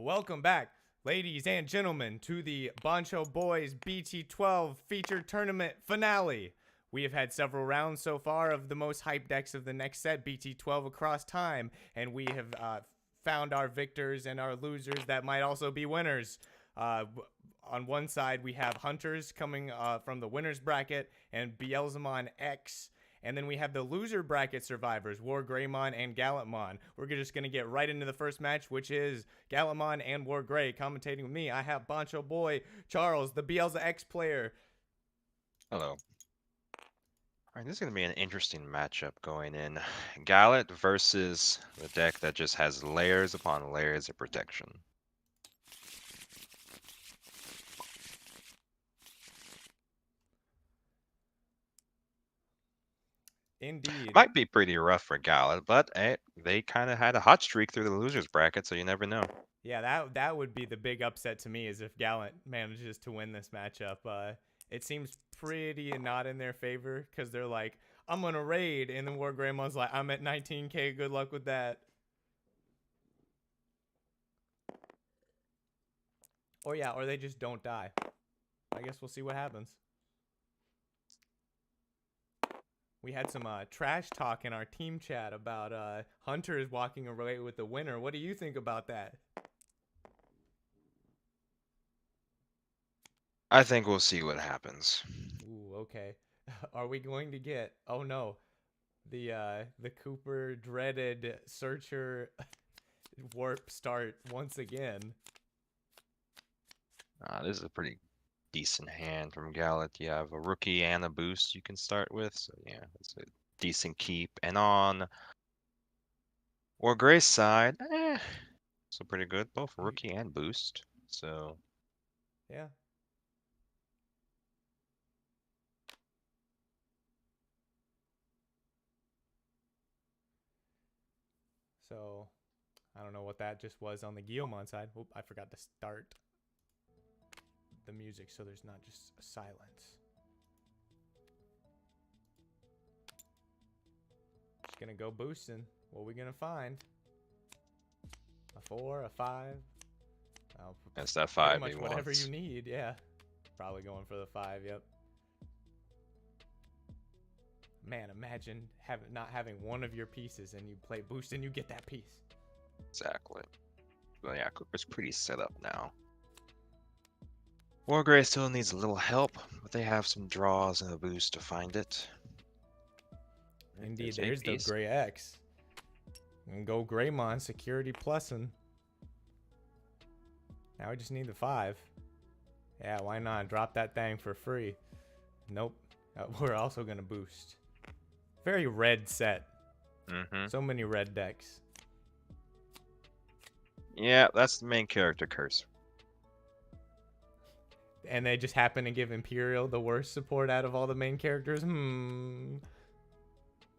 welcome back, ladies and gentlemen, to the Bancho Boys BT12 feature tournament finale. We have had several rounds so far of the most hyped decks of the next set, BT12 across time, and we have found our victors and our losers that might also be winners. On one side, we have Hunters coming from the winner's bracket and Beelzemon X. And then we have the loser bracket survivors, Wargreymon and Gallantmon. We're just going to get right into the first match, which is Gallantmon and Wargrey. Commentating with me, I have Bancho Boy, Charles, the Beelze X player. Hello. All right, this is going to be an interesting matchup going in. Gallant versus the deck that just has layers upon layers of protection. Indeed. Might be pretty rough for Gallant, but they kind of had a hot streak through the losers bracket, so you never know. Yeah, that would be the big upset to me, is if Gallant manages to win this matchup. It seems pretty not in their favor, because they're like, I'm going to raid, and then Wargreymon's like, I'm at 19k, good luck with that. Or yeah, or they just don't die. I guess we'll see what happens. We had some trash talk in our team chat about Hunters walking away with the winner. What do you think about that? I think we'll see what happens. Ooh, okay. Are we going to get? Oh no, the Cooper dreaded Searcher warp start once again. This is a pretty decent hand from Gallant. You have a rookie and a boost you can start with, so yeah, it's a decent keep. And on Wargrey's side, so pretty good, both rookie and boost. So yeah. So I don't know what that just was on the Guillemon side. Oop, I forgot to start the music so there's not just a silence. Just gonna go boosting. What are we gonna find? A 4, a 5. that's that Pretty 5 much he whatever wants. you need, yeah. Probably going for the 5, yep. Man, imagine not having one of your pieces and you play boost and you get that piece. Exactly. Well, yeah, Cooper's pretty set up now. Wargrey still needs a little help, but they have some draws and a boost to find it. Indeed, there's the Gray X. And go Greymon, security plussing. Now we just need the 5. Yeah, why not? Drop that thing for free. Nope. We're also going to boost. Very red set. So many red decks. Yeah, that's the main character curse. And they just happen to give Imperial the worst support out of all the main characters. You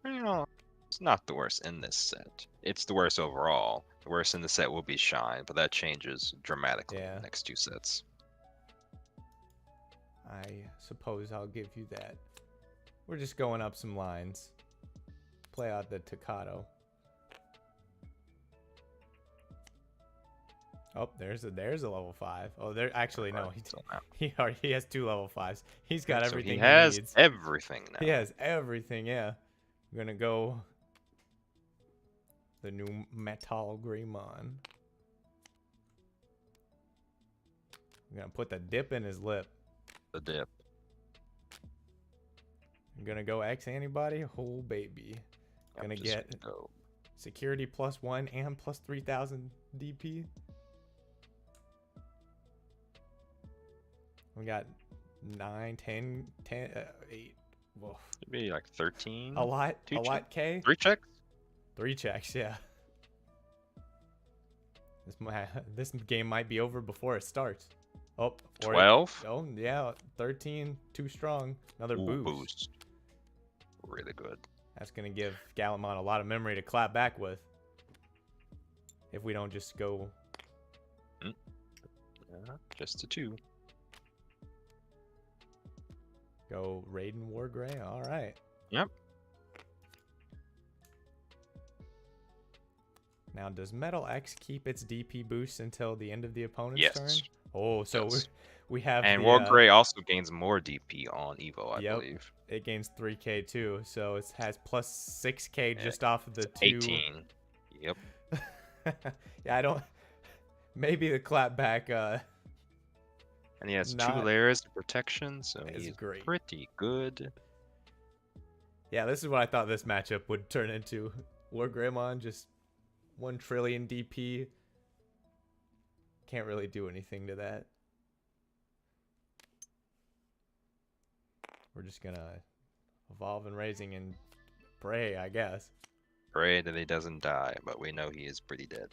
know, it's not the worst in this set. It's the worst overall. The worst in the set will be Shine, but that changes dramatically in the next 2 sets. I suppose I'll give you that. We're just going up some lines. Play out the Toccato. Oh, there's a level 5. Oh, there actually no. He has 2 level 5s. He's got everything he has needs. Everything now. He has everything. Yeah, I'm gonna go the new Metal Greymon. I'm gonna put the dip in his lip. The dip. I'm gonna go X antibody. Oh baby, gonna get security +1 and plus 3,000 DP. We got 9, 10, 8. Whoa. Maybe like 13. A lot K. 3 checks. 3 checks, yeah. This game might be over before it starts. Oh, 12. Oh yeah, 13. Too strong. Another boost. Really good. That's gonna give Gallantmon a lot of memory to clap back with. If we don't just go. Yeah, just a 2. Go Raiden Wargrey. All right. Yep. Now, does Metal X keep its DP boost until the end of the opponent's Yes. turn? Oh, so Yes. we have And the Wargrey also gains more DP on Evo, I yep, believe. it gains 3k too, so it has plus 6k Yeah, just off of the 2. 18. Yep. Yeah, I don't. Maybe the clapback And he has 2 not layers of protection, so as he's great. pretty good. Yeah, this is what I thought this matchup would turn into. Wargreymon just 1 trillion DP. Can't really do anything to that. We're just gonna evolve and raising and pray, I guess. Pray that he doesn't die, but we know he is pretty dead.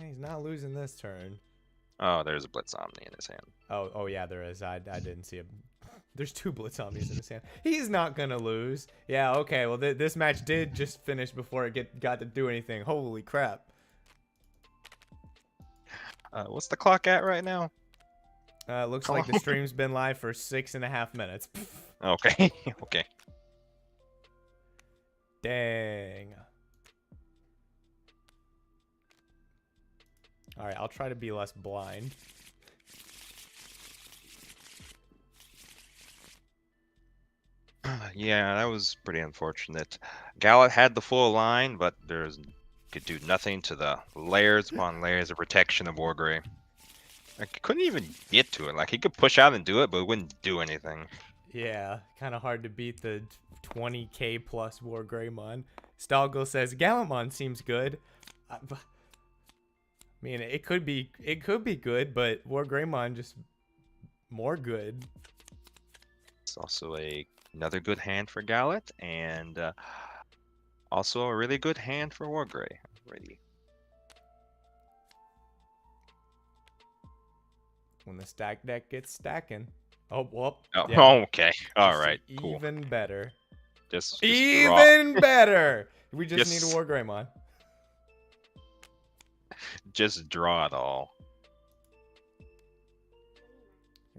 He's not losing this turn. Oh, there's a Blitz Omni in his hand. Oh yeah, there is. I didn't see him. There's 2 Blitz Omnis in his hand. He's not gonna lose. Yeah, okay. Well, this match did just finish before it got to do anything. Holy crap! What's the clock at right now? Looks like the stream's been live for 6.5 minutes. Okay, okay. Dang. All right, I'll try to be less blind. Yeah, that was pretty unfortunate. Gallet had the full line, but could do nothing to the layers upon layers of protection of Wargrey. Like, he couldn't even get to it. Like, he could push out and do it, but it wouldn't do anything. Yeah, kind of hard to beat the 20k plus Wargreymon. Stalgo says Gallantmon seems good. I mean, it could be good, but Wargreymon just more good. It's also another good hand for Gallet, and also a really good hand for Wargrey. Already. When the stack deck gets stacking. Oh, well. Oh, Yeah. okay. All right. Cool. Even better. Just Even better. We just need a Yes. Wargreymon. Just draw it all. Here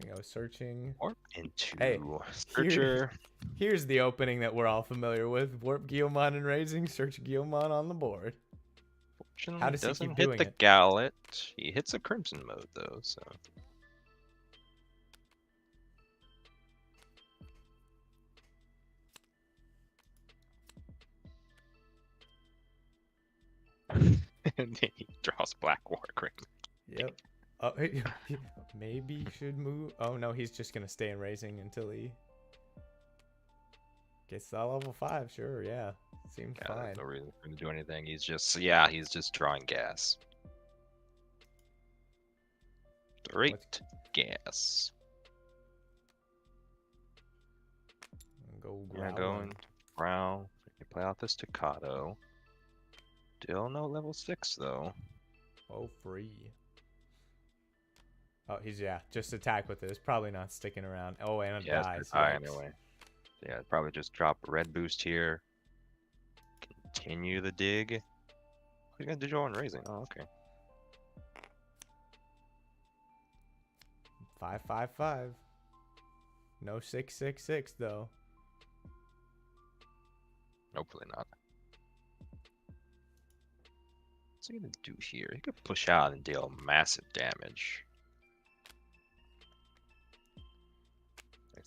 we go, searching. Warp into Hey, Searcher. Here's the opening that we're all familiar with. Warp Guillemon and raising, search Guillemon on the board. How does he doesn't keep hit doing the it? Gallet. He hits a Crimson mode though, so. And then he draws Black Wargreymon. Yep. Maybe he should move. Oh no, he's just gonna stay in raising until he gets to level 5. Sure, yeah, seems Yeah, fine. there's no reason for him to do anything. He's just drawing gas. Straight gas. Go We're growl. going growl. You play out this staccato. Still no level 6 though. Oh, free. Oh, he's just attack with this. Probably not sticking around. Oh, and it Yeah, dies. it's die Yikes. anyway. Yeah, probably just drop a red boost here. Continue the dig. He's gonna digital and raising. Oh, okay. 555. No 666 though. Hopefully not. What's he gonna do here? He could push out and deal massive damage.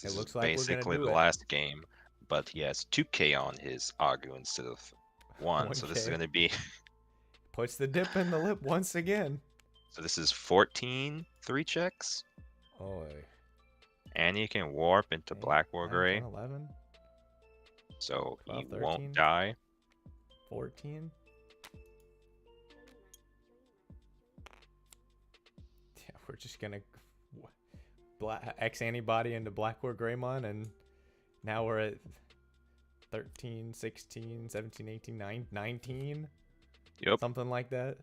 This looks is like we're gonna basically do the it. last game, but he has 2k on his Agu instead of 1, so this is 1K. gonna be. Puts the dip in the lip once again. So this is 14 3 checks, Oh, and he can warp into Black Wargrey, 11, so 12, he 13. won't die. 14. Yeah, we're just gonna X antibody into Black Wargreymon, and now we're at 13, 16, 17, 18, 19. Yep. Something like that.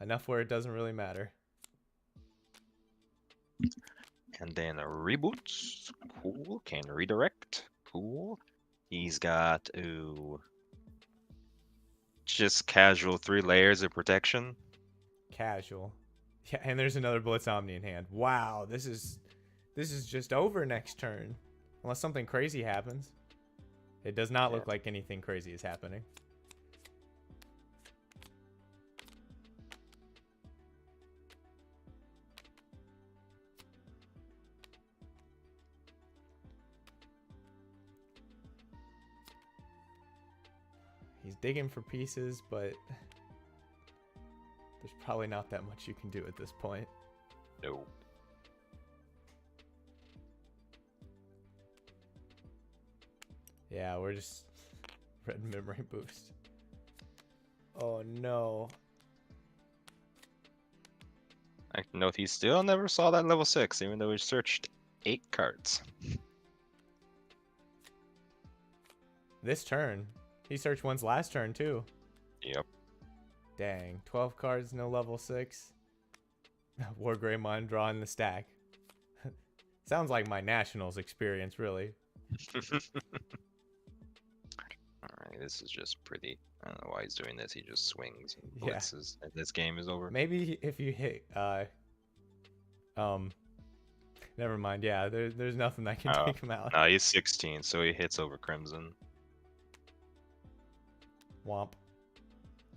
Enough where it doesn't really matter. And then a reboot. Cool. Can redirect. Cool. He's got just casual 3 layers of protection. Casual. Yeah, and there's another Blitz Omni in hand. Wow, this is just over next turn. Unless something crazy happens. It does not look like anything crazy is happening. He's digging for pieces, but there's probably not that much you can do at this point. No. Yeah, we're just red memory boost. Oh no. I note he still never saw that level 6, even though he searched 8 cards. This turn. He searched one's last turn too. Yep. Dang. 12 cards, no level 6. Wargreymon drawing the stack. Sounds like my Nationals experience, really. Alright, this is just pretty. I don't know why he's doing this. He just swings and Yeah. blitzes, and this game is over. Maybe if you hit, never mind. Yeah, there's nothing that can take him out. No, he's 16, so he hits over Crimson. Womp.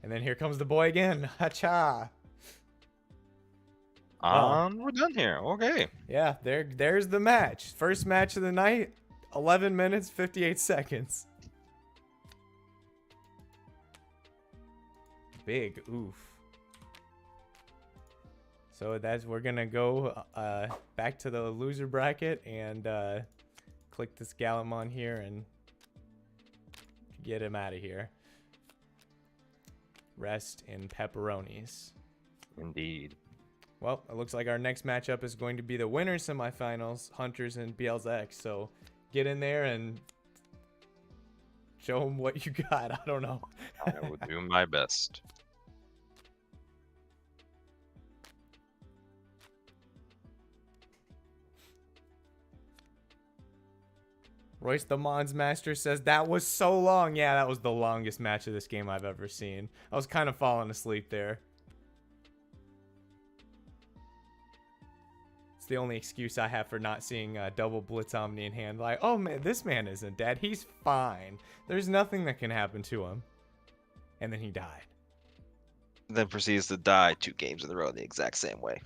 And then here comes the boy again. Hacha. We're done here. Okay. Yeah, there's the match. First match of the night. 11 minutes, 58 seconds. Big oof. So we're gonna go back to the loser bracket and click this Gallantmon here and get him out of here. Rest in pepperonis. Indeed. Well, it looks like our next matchup is going to be the winners semifinals, Hunters and BLX. So get in there and show them what you got. I don't know. I will do my best. Royce the Mons Master says that was so long. Yeah, that was the longest match of this game I've ever seen. I was kind of falling asleep there. It's the only excuse I have for not seeing double Blitz Omni in hand. Like, oh man, this man isn't dead. He's fine. There's nothing that can happen to him. And then he died. Then proceeds to die 2 games in a row the exact same way.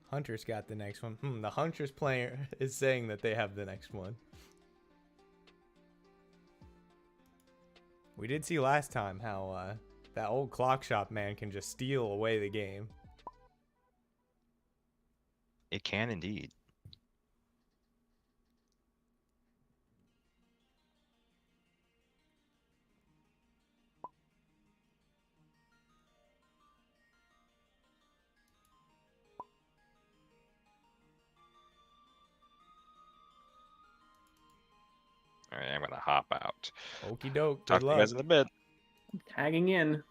Hunter's got the next one. The Hunters player is saying that they have the next one. We did see last time how that old clock shop man can just steal away the game. It can indeed. Alright, I'm gonna hop out. Okie doke. Talk Good to you guys luck. in a bit. Tagging in.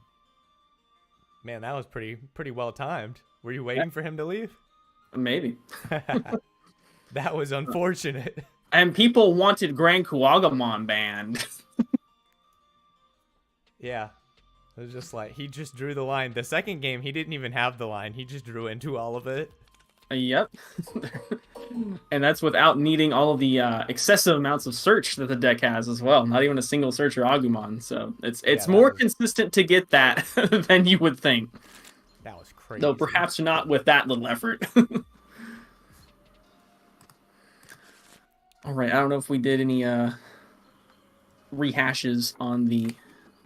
Man, that was pretty well timed. Were you waiting for him to leave? Maybe. That was unfortunate. And people wanted Grand Kuagamon banned. Yeah. It was just like, he just drew the line. The second game, he didn't even have the line. He just drew into all of it. Yep. And that's without needing all of the excessive amounts of search that the deck has as well. Not even a single search or Agumon. So it's more consistent to get that than you would think. That was crazy. Though perhaps not with that little effort. All right. I don't know if we did any rehashes on the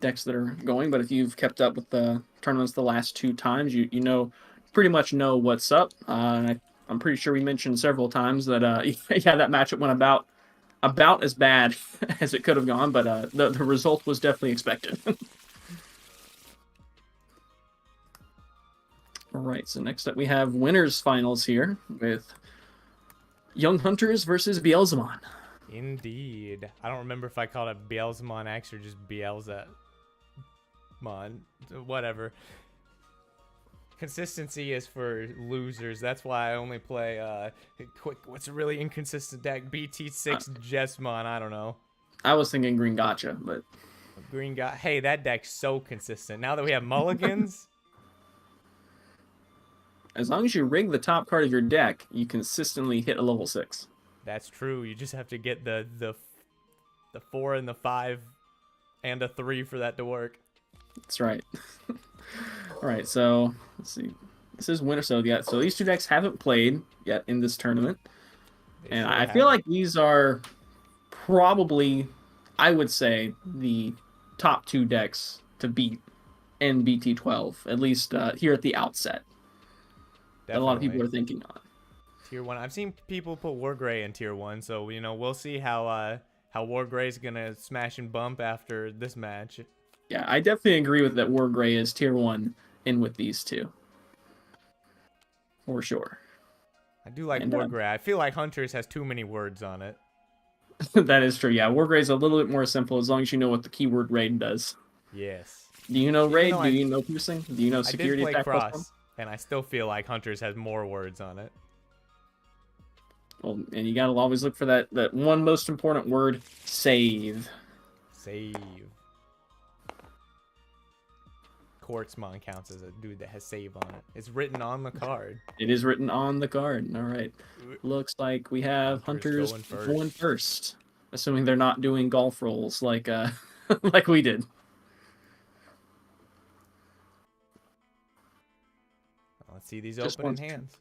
decks that are going, but if you've kept up with the tournaments the last 2 times, you know pretty much know what's up. And I'm pretty sure we mentioned several times that yeah, that matchup went about as bad as it could have gone, but the result was definitely expected. All right, so next up we have winners finals here with Young Hunters versus Beelzemon. Indeed. I don't remember if I called it Beelzemon X or just Beelzemon. Whatever. Consistency is for losers. That's why I only play quick. What's a really inconsistent deck? BT6 Jesmon. I don't know. I was thinking Green Gotcha, but Green got. Hey, that deck's so consistent. Now that we have mulligans. As long as you rig the top card of your deck, you consistently hit a level 6. That's true. You just have to get the 4 and the 5 and a 3 for that to work. That's right. All right, so let's see. This is winter, so yeah. So these two decks haven't played yet in this tournament, They and sure I feel haven't. like these are probably, I would say, the top two decks to beat in BT12, at least here at the outset. That a lot of people Definitely. are thinking on. Tier 1. I've seen people put Wargrey in Tier 1, so, we'll see how Wargrey's gonna smash and bump after this match. Yeah, I definitely agree with that. Wargrey is tier 1 in with these two, for sure. I do like And Wargrey. I feel like Hunters has too many words on it. that is true. Yeah, Wargrey is a little bit more simple as long as you know what the keyword raid does. Yes. Do you know Even raid? though Do you know piercing? Do you know I did security play attack +1? Cross, and I still feel like Hunters has more words on it. Well, and you gotta always look for that one most important word: save. Save. Quartzmon counts as a dude that has save on it. It's written on the card. It is written on the card. All right. Looks like we have Hunters hunters going going first, assuming they're not doing golf rolls like like we did. Let's see these Just opening one- hands.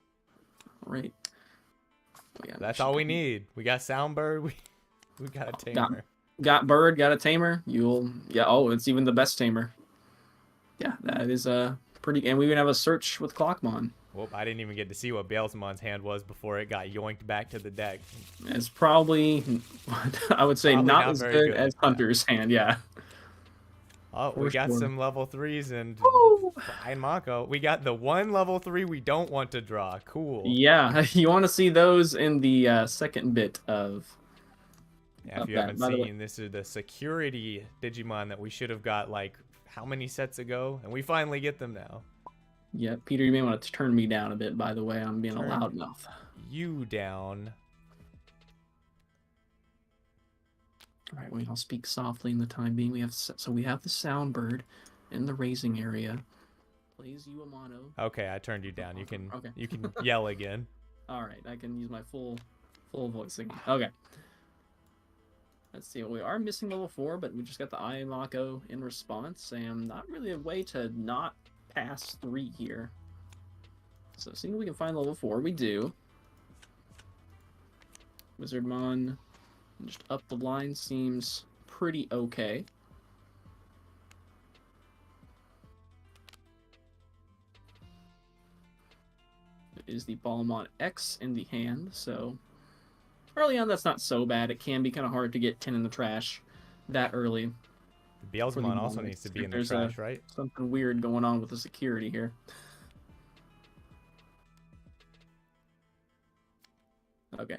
All right. Yeah, That's all we need. We got Soundbird. We got a tamer. Got bird, got a tamer. Oh, it's even the best tamer. Yeah, that is pretty. And we even have a search with Clockmon. Whoop, I didn't even get to see what Beelzemon's hand was before it got yoinked back to the deck. It's probably, I would say, Probably not not as very good good, as yeah. Hunter's hand. Yeah. Oh, For we got sure. some level 3s and Woo! Brian Mako. We got the one level 3 we don't want to draw. Cool. Yeah, you want to see those in the second bit of. Yeah, if Of you that, haven't by the way. seen, this is the security Digimon that we should have got like how many sets ago? And we finally get them now. Yeah, Peter, you may want to turn me down a bit. By the way, I'm being a Turn loudmouth. you down. All right, wait. I'll speak softly in the time being. We have the Soundbird in the raising area. Plays you a mono. Okay, I turned you down. You can Okay. you can yell again. All right, I can use my full voice again. Okay. Let's see. We are missing level 4, but we just got the Ayamako in response, and not really a way to not pass 3 here. So seeing if we can find level 4, we do. Wizardmon just up the line seems pretty okay. It is the Balmon X in the hand, so early on that's not so bad. It can be kind of hard to get 10 in the trash that early. Beelzemon also moments. needs to be in the There's trash, right? Something weird going on with the security here. Okay.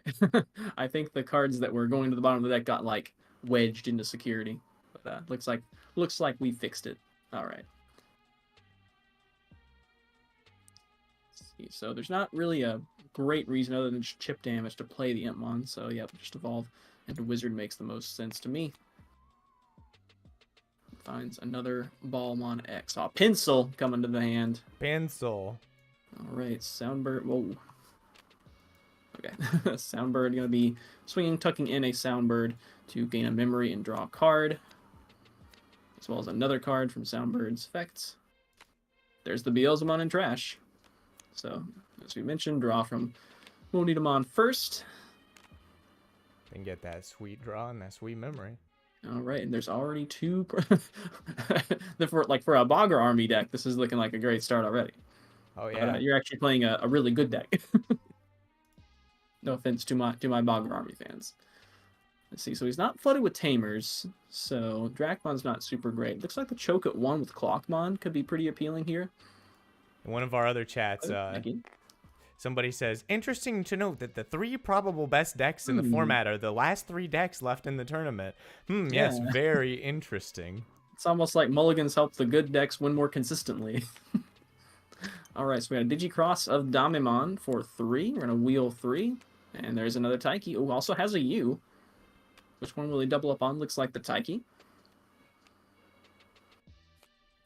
I think the cards that were going to the bottom of the deck got like wedged into security. But looks like we fixed it. All right. Let's see. So there's not really a great reason other than just chip damage to play the Impmon. So yeah, just evolve into Wizard makes the most sense to me. Finds another Balmon X. Oh, Pencil coming to the hand. Pencil. All right, Soundbird. Whoa. Okay, Soundbird going to be swinging, tucking in a Soundbird to gain a memory and draw a card, as well as another card from Soundbird's effects. There's the Beelzemon in trash. So, as we mentioned, draw from Monidamon first. And get that sweet draw and that sweet memory. All right, and there's already 2. for a Bogger Army deck, this is looking like a great start already. Oh yeah. You're actually playing a really good deck. No offense to my Bogger Army fans. Let's see. So he's not flooded with Tamers. So Dracmon's not super great. Looks like the choke at 1 with Clockmon could be pretty appealing here. In one of our other chats, somebody says, interesting to note that the 3 probable best decks in the format are the last 3 decks left in the tournament. Yes, Yeah. very interesting. It's almost like mulligans help the good decks win more consistently. All right, so we got a Digicross of Damemon for 3. We're going to wheel 3. And there's another Taiki, who also has a U. Which one will he double up on? Looks like the Taiki.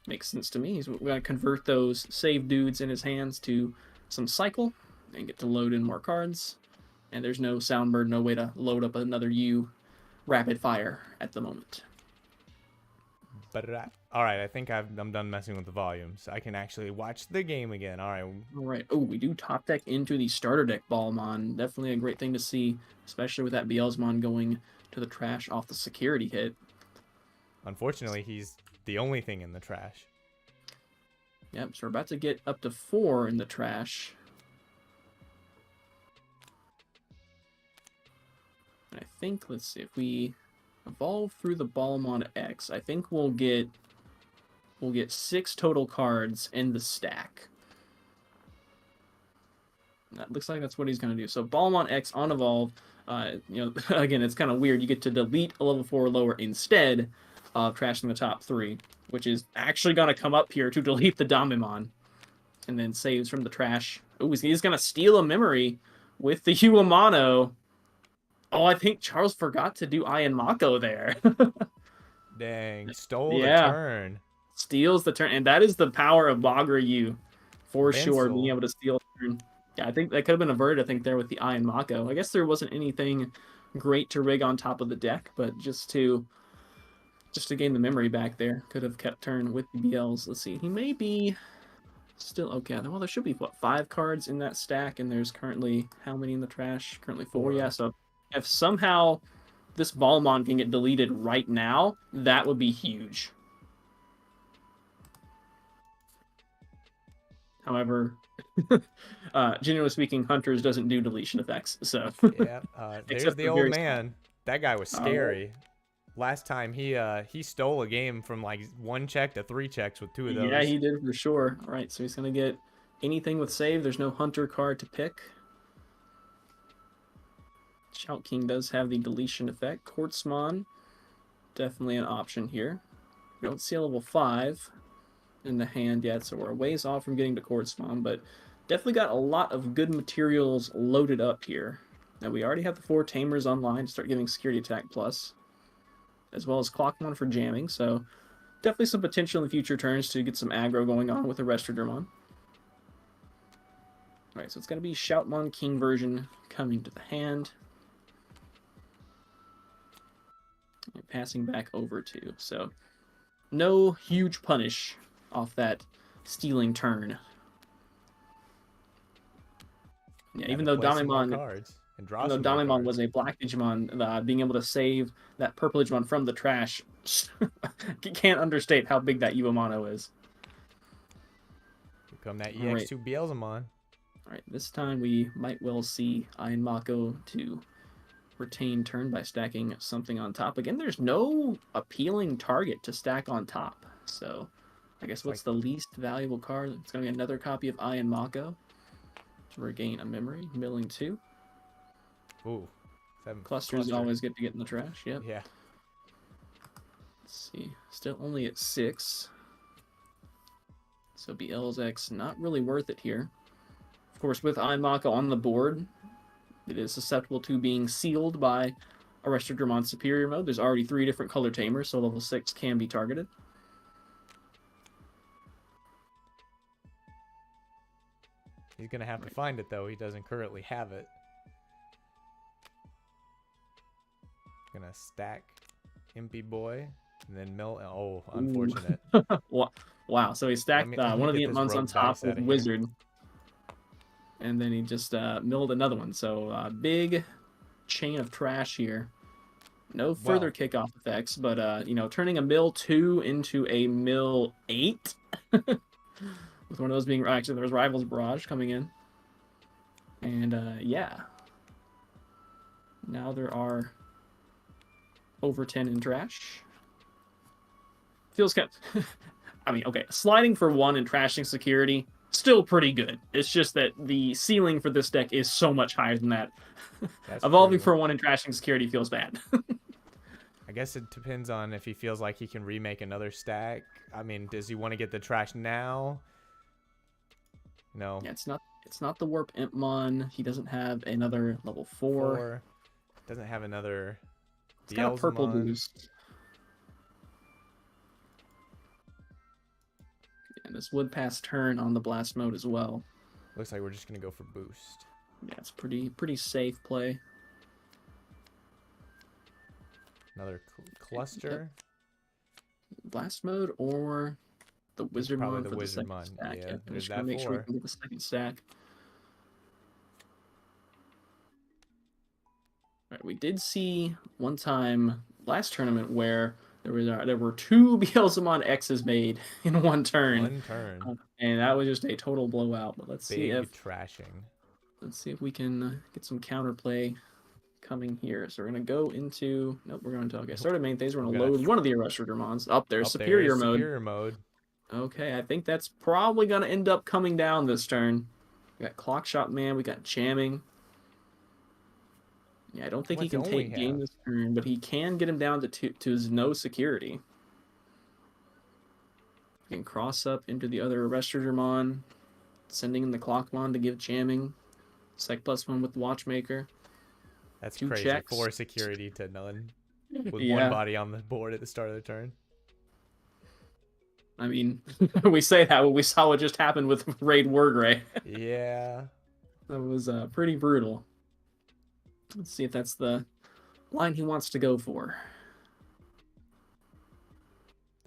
Makes sense to me. We're going to convert those save dudes in his hands to some cycle and get to load in more cards. And there's no Soundbird, no way to load up another U rapid fire at the moment. All right, I think I'm done messing with the volumes. I can actually watch the game again. All right. All right. Oh, we do top deck into the starter deck Ballmon. Definitely a great thing to see, especially with that Beelzemon going to the trash off the security hit. Unfortunately, he's the only thing in the trash. Yep, so we're about to get up to 4 in the trash. And I think, let's see, if we evolve through the Ballmon X, I think we'll get 6 total cards in the stack. That looks like that's what he's going to do. So Ballmon X on evolve, again, it's kind of weird. You get to delete a level 4 or lower instead of trashing the top 3, which is actually going to come up here to delete the Damimon, and then saves from the trash. Oh, he's going to steal a memory with the Uamano. Oh, I think Charles forgot to do Ian Mako there. Dang, stole the Yeah. turn. Steals the turn, and that is the power of Wargreymon for sure, being Pencil. able to steal the turn. Yeah, I think that could have been averted, I think, there with the Ian Mako. I guess there wasn't anything great to rig on top of the deck, but just to gain the memory back there, could have kept turn with the BLs. Let's see, he may be still okay. Well, there should be, what, 5 cards in that stack, and there's currently, how many in the trash? Currently 4, yeah, so if somehow this Ballmon can get deleted right now, that would be huge. However, generally speaking, Hunters doesn't do deletion effects, so. Yeah, there's Except the for old very man. That guy was scary. Last time he stole a game from like 1 check to 3 checks with 2 of those. Yeah, he did for sure. All right, so he's gonna get anything with save. There's no Hunter card to pick. Shout King does have the deletion effect. Quartzmon, definitely an option here. We don't see a level 5 in the hand yet, so we're a ways off from getting to Quartzmon, but definitely got a lot of good materials loaded up here. Now we already have the 4 Tamers online to start giving Security Attack Plus, as well as Clockmon for jamming, so definitely some potential in future turns to get some aggro going on with the Restridormon. Alright, so it's going to be Shoutmon King version coming to the hand. And passing back over to, so no huge punish off that stealing turn. Yeah, even though Damimon was a black Digimon, being able to save that purple Digimon from the trash, can't understate how big that Uamano is. Become that EX2 Beelzemon. Alright, this time we might well see Ian Mako to retain turn by stacking something on top. Again, there's no appealing target to stack on top, so I guess what's the least valuable card? It's going to be another copy of Ian Mako to regain a memory. Milling 2. Ooh. Clusters always get to get in the trash, yep. Yeah. Let's see. Still only at 6. So BL's X not really worth it here. Of course, with Ian Mako on the board, it is susceptible to being sealed by a Restridormon Superior mode. There's already 3 different color tamers, so level 6 can be targeted. He's going to have to find it, though. He doesn't currently have it. Gonna stack Impy Boy, and then mill. Oh, unfortunate. Wow, so he stacked one of the Imps on top with Wizard. And then he just milled another one. So big chain of trash here. No further kickoff effects, but turning a mill 2 into a mill 8 with one of those being actually there was Rivals Barrage coming in, and yeah, now there are over 10 in trash. Feels kind of, I mean, okay, sliding for 1 and trashing security. Still pretty good. It's just that the ceiling for this deck is so much higher than that. Evolving for 1 and trashing security feels bad. I guess it depends on if he feels like he can remake another stack. I mean, does he want to get the trash now? No. Yeah, it's not the Warp Impmon. He doesn't have another level 4. Doesn't have another. It's got a purple boost. And this would pass turn on the blast mode as well. Looks like we're just gonna go for boost. Yeah, it's pretty safe play. Another cluster. blast mode or the probably Wizardmon the for the second Wizardmon. stack. Yeah, Yeah, I'm there's just gonna that make sure we 4. can get the second stack. All right, we did see one time last tournament where there were 2 Beelzemon X's made in one turn, One turn. and that was just a total blowout. But let's see Big trashing. if we can get some counterplay coming here. So we're gonna go into we're going to started main phase. We're gonna load one of the Arresterdermons up there. Up Superior there is mode. Superior mode. Okay, I think that's probably gonna end up coming down this turn. We got Clock Shot Man. We got jamming. Yeah, I don't think he can take game this turn, but he can get him down to his no security. He can cross up into the other Arresterdermon, sending in the Clockmon to give jamming. Sec +1 with the Watchmaker. That's 2 crazy. checks. 4 security to none. With Yeah. 1 body on the board at the start of the turn. I mean, we say that, but we saw what just happened with Raid Wargrey. Yeah. That was pretty brutal. Let's see if that's the line he wants to go for.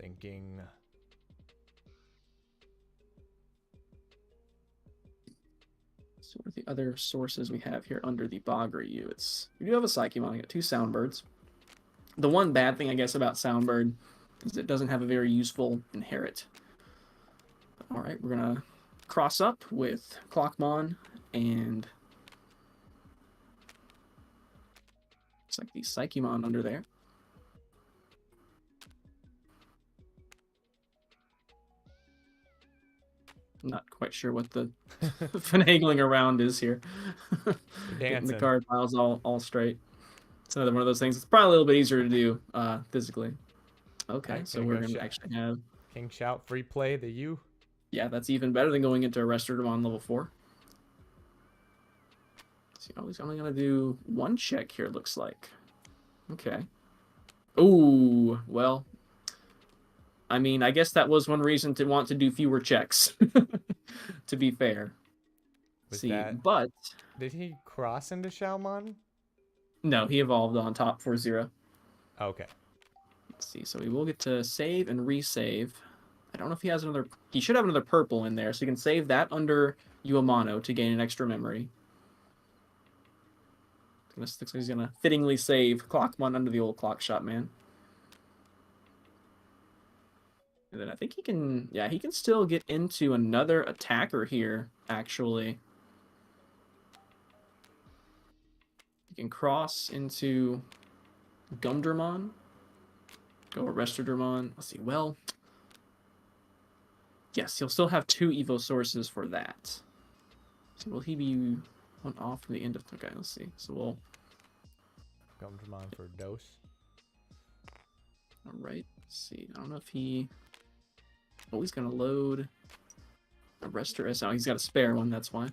Thinking. So what are the other sources we have here under the Bogryu? We do have a Psychemon. We got 2 Soundbirds. The one bad thing, I guess, about Soundbird is it doesn't have a very useful inherit. All right, we're gonna cross up with Clockmon and looks like the Psychemon under there. I'm not quite sure what the finagling around is here. Getting the card piles all straight. It's another one of those things. It's probably a little bit easier to do physically. Okay, right, so we're gonna actually have King Shout free play the U. Yeah, that's even better than going into Arresterdermon level 4. See, he's only gonna do 1 check here. Looks like. Okay. Ooh, well. I mean, I guess that was one reason to want to do fewer checks. To be fair. But did he cross into Xiaomon? No, he evolved on top 4-0. Okay. Let's see. So we will get to save and resave. I don't know if he has another. He should have another purple in there, so you can save that under Uamano to gain an extra memory. Looks like he's gonna fittingly save Clockmon under the old Clock Shot Man. And then I think he can. Yeah, he can still get into another attacker here. Actually, he can cross into Gumdramon. Go Arresterdermon. Let's see. Well. Yes, he'll still have 2 Evo sources for that. So will he be 1 off from the end of... Okay, let's see. So we'll... Gumdramon for dose. Alright, let's see. I don't know if he... Oh, he's going to load... Arrester... No, he's got a spare one, that's why.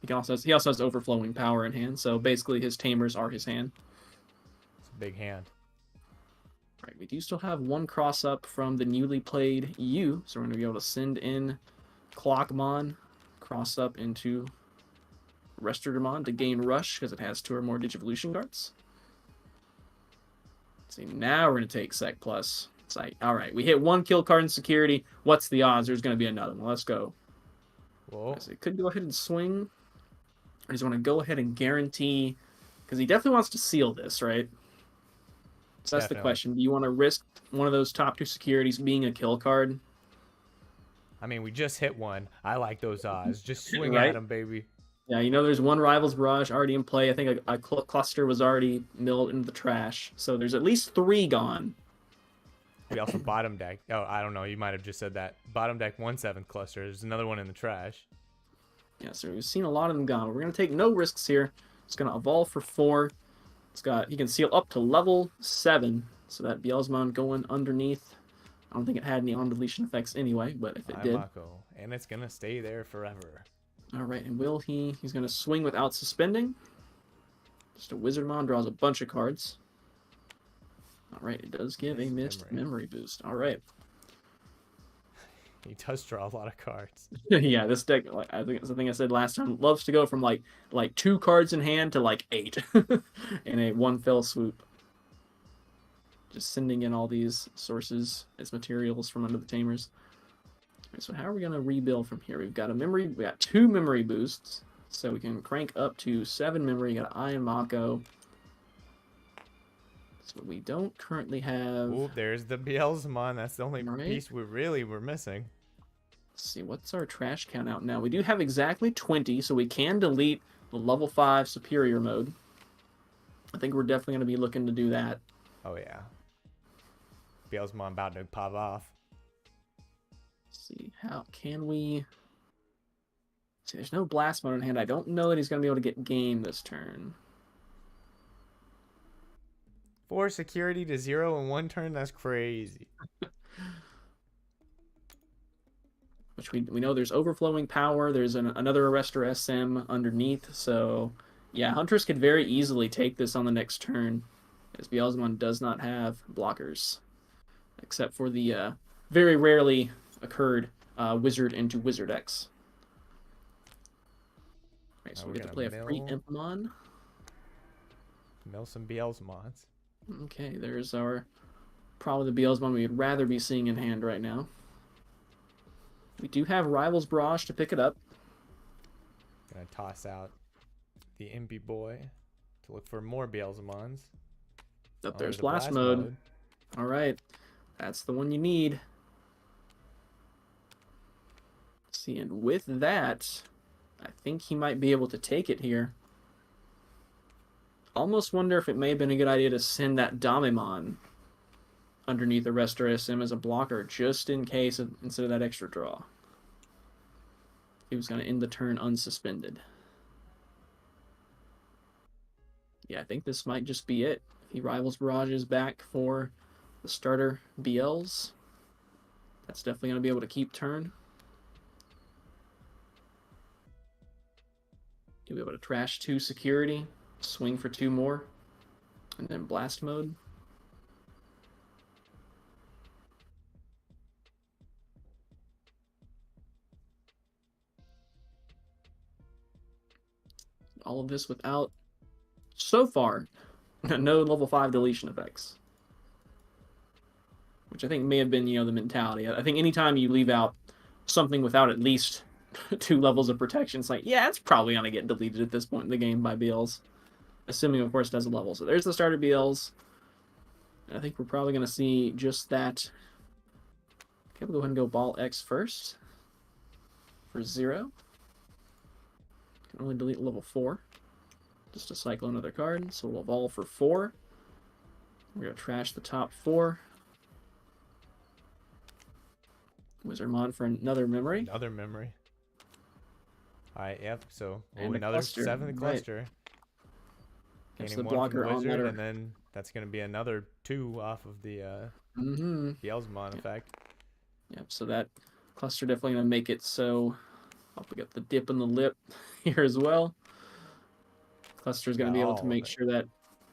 He also has overflowing power in hand, so basically his tamers are his hand. It's a big hand. Right, we do still have 1 cross up from the newly played U, so we're going to be able to send in Clockmon, cross up into Arresterdermon to gain Rush because it has 2 or more Digivolution cards. Let's see, now we're going to take Sec Plus. It's like, all right, we hit 1 kill card in security. What's the odds? There's going to be another one. Let's go. Whoa. So he could go ahead and swing. Or he's going to go ahead and guarantee, because he definitely wants to seal this, right? So that's the question. Do you want to risk one of those top 2 securities being a kill card? I mean, we just hit 1. I like those odds. Just swing Right? at them, baby. Yeah, you know, there's 1 Rivals Barrage already in play. I think a cluster was already milled into the trash. So there's at least 3 gone. We also bottom deck. Oh, I don't know. You might have just said that. Bottom deck 1/7 cluster. There's another one in the trash. Yeah, so we've seen a lot of them gone. We're going to take no risks here. It's going to evolve for 4. He can seal up to level 7, so that Beelzemon going underneath. I don't think it had any on-deletion effects anyway, but if it did. Mako. And it's going to stay there forever. All right, and he's going to swing without suspending. Just a Wizardmon draws a bunch of cards. All right, it does give a missed memory boost. All right. He does draw a lot of cards. Yeah, this deck, I think it's the thing I said last time, loves to go from like 2 cards in hand to like 8 in a 1 fell swoop. Just sending in all these sources as materials from under the tamers. Right, so how are we going to rebuild from here? We've got we got 2 memory boosts, so we can crank up to 7 memory. You got Iron Mako. So we don't currently have. Ooh, there's the Beelzemon. That's the only Right. piece we really were missing. Let's see, what's our trash count out now? We do have exactly 20, so we can delete the level 5 superior mode. I think we're definitely going to be looking to do that. Oh yeah. Beelzemon about to pop off. See, how can we... See, there's no blast mode in hand. I don't know that he's going to be able to get game this turn. 4 security to 0 in 1 turn? That's crazy. Which we know there's overflowing power. There's another Arrestor SM underneath. So, yeah, Huntress could very easily take this on the next turn, as Beelzemon does not have blockers. Except for the very rarely occurred Wizard into Wizard X. Right, so we get to play a free Impmon. Mill some Beelzemons. Okay, there's probably the Beelzemon we'd rather be seeing in hand right now. We do have Rival's Barrage to pick it up. Gonna toss out the Impy Boy to look for more Beelzemons. Up there's blast mode. All right, that's the one you need. Let's see, and with that, I think he might be able to take it here. Almost wonder if it may have been a good idea to send that Damemon underneath the Arrestor SM as a blocker, just in case, instead of that extra draw. He was going to end the turn unsuspended. Yeah, I think this might just be it. He Rivals Barrages back for the starter BLs. That's definitely going to be able to keep turn. He'll be able to trash 2 security, swing for 2 more, and then blast mode. All of this without, so far, no level 5 deletion effects. Which I think may have been, the mentality. I think anytime you leave out something without at least 2 levels of protection, it's like, yeah, it's probably going to get deleted at this point in the game by BLs. Assuming, of course, it has a level. So there's the starter BLs. I think we're probably going to see just that. Okay, we'll go ahead and go Ball X first. For 0. Can only delete level 4. Just to cycle another card. So we'll evolve for 4. We're going to trash the top 4. Wizardmon for another memory. Another memory. Alright, yep. So And another cluster. 7th cluster. Gets Gaining the 1 from blocker the on Wizard, that. and then that's going to be another 2 off of the Beelzemon effect. Yep, so that cluster definitely going to make it so... Oh, we got the dip in the lip here as well. Cluster is going to be able to make sure that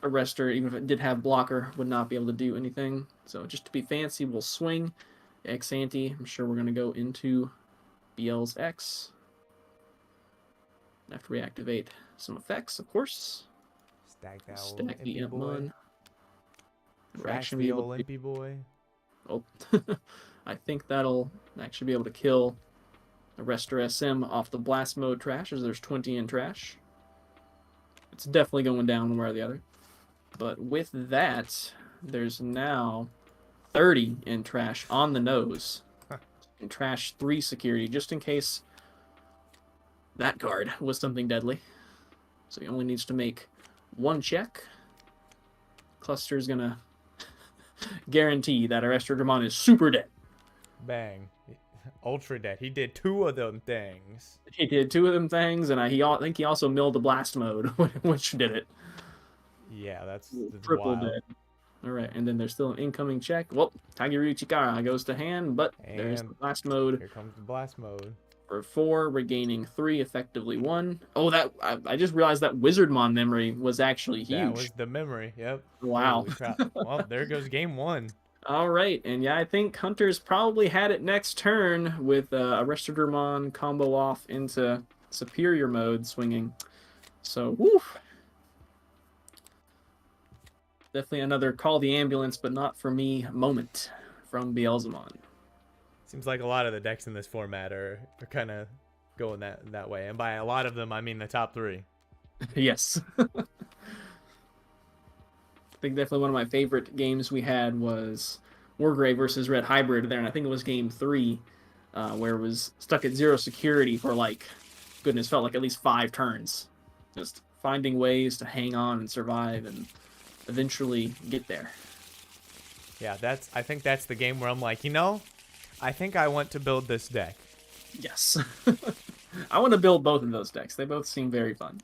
Arrestor, even if it did have blocker, would not be able to do anything. So just to be fancy, we'll swing X ante. I'm sure we're going to go into BL's X. Have to reactivate some effects, of course. Stack that Stack old the Impy Boy. Impmon. Trash the old Impy Boy. Oh, I think that'll actually be able to kill Arrestor SM off the blast mode trash, as there's 20 in trash. It's definitely going down one way or the other. But with that, there's now 30 in trash on the nose. And trash 3 security, just in case that card was something deadly. So he only needs to make 1 check. Cluster's gonna guarantee that Arrestor Digimon is super dead. Bang. Ultra dead. He did 2 of them things. He did 2 of them things, and I think he also milled the blast mode, which did it. Yeah, that's Triple wild. dead. All right, and then there's still an incoming check. Well, Tagiru Chikara goes to hand, but there's the blast mode. Here comes the blast mode. For 4, regaining 3, effectively 1. Oh, that I just realized that Wizardmon memory was actually huge. That was the memory. Yep. Wow. Holy crap. Well, there goes game 1. All right, and yeah, I think Hunter's probably had it next turn with Arrestor Digimon combo off into superior mode swinging. So, woof. Definitely another call the ambulance, but not for me moment from Beelzemon. Seems like a lot of the decks in this format are kind of going that way, and by a lot of them, I mean the top 3. Yes. I think definitely one of my favorite games we had was Wargrey versus Red Hybrid there, and I think it was game 3, where it was stuck at 0 security for like, goodness, felt like at least 5 turns. Just finding ways to hang on and survive and eventually get there. Yeah, I think that's the game where I'm like, I think I want to build this deck. Yes. I want to build both of those decks. They both seem very fun.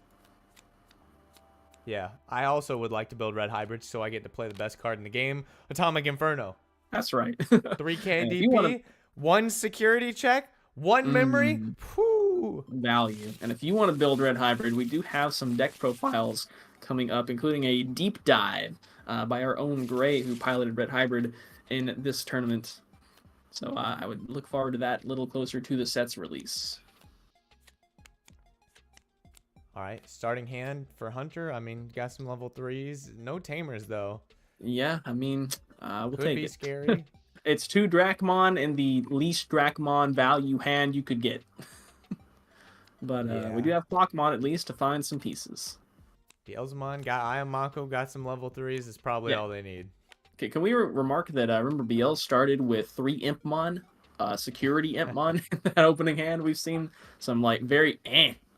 Yeah, I also would like to build Red Hybrids so I get to play the best card in the game, Atomic Inferno. That's right. 3k And if DP, you wanna- 1 security check, 1 memory. Whew. Value. And if you want to build Red Hybrid, we do have some deck profiles coming up, including a deep dive by our own Gray, who piloted Red Hybrid in this tournament. So I would look forward to that a little closer to the set's release. All right, starting hand for Hunter. I mean, got some level 3s. No tamers, though. Yeah, I mean, we'll Could take be it. scary. It's 2 Dracmon and the least Dracmon value hand you could get. But we do have Clockmon at least to find some pieces. Beelzemon got Ayamako, got some level 3s. It's probably all they need. Okay, can we remark that remember Biel started with 3 Impmon, security Impmon in that opening hand. We've seen some like very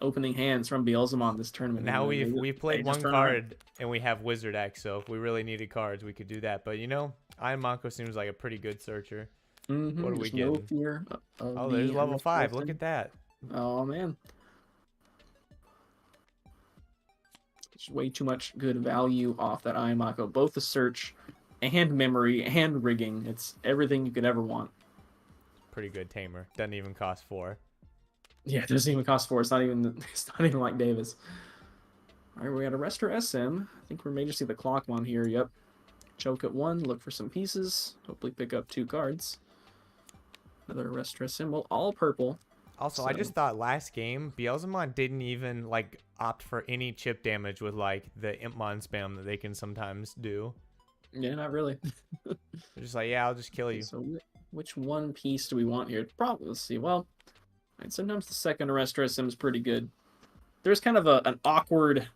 opening hands from Beelzemon this tournament. Now we've played 1 card and we have Wizard X, so if we really needed cards, we could do that. But Ayamako seems like a pretty good searcher. Mm-hmm, What are we no getting? fear Oh, there's level 5. Look at that. Oh man. There's way too much good value off that Ayamako. Both the search and memory and rigging. It's everything you could ever want. Pretty good tamer. Doesn't even cost 4. Yeah, it doesn't even cost 4. It's not even like Davis. All right, we got a Arrestor SM. I think we may just see the Clockmon here. Yep. Choke at 1. Look for some pieces. Hopefully pick up 2 cards. Another Arrestor SM. Well, all purple. Also, I just thought last game, Beelzemon didn't even opt for any chip damage with the Impmon spam that they can sometimes do. Yeah, not really. They're just like, yeah, I'll just kill you. So which one piece do we want here? Probably, let's see. Well, right, sometimes the second Arrestor SM is pretty good. There's kind of an awkward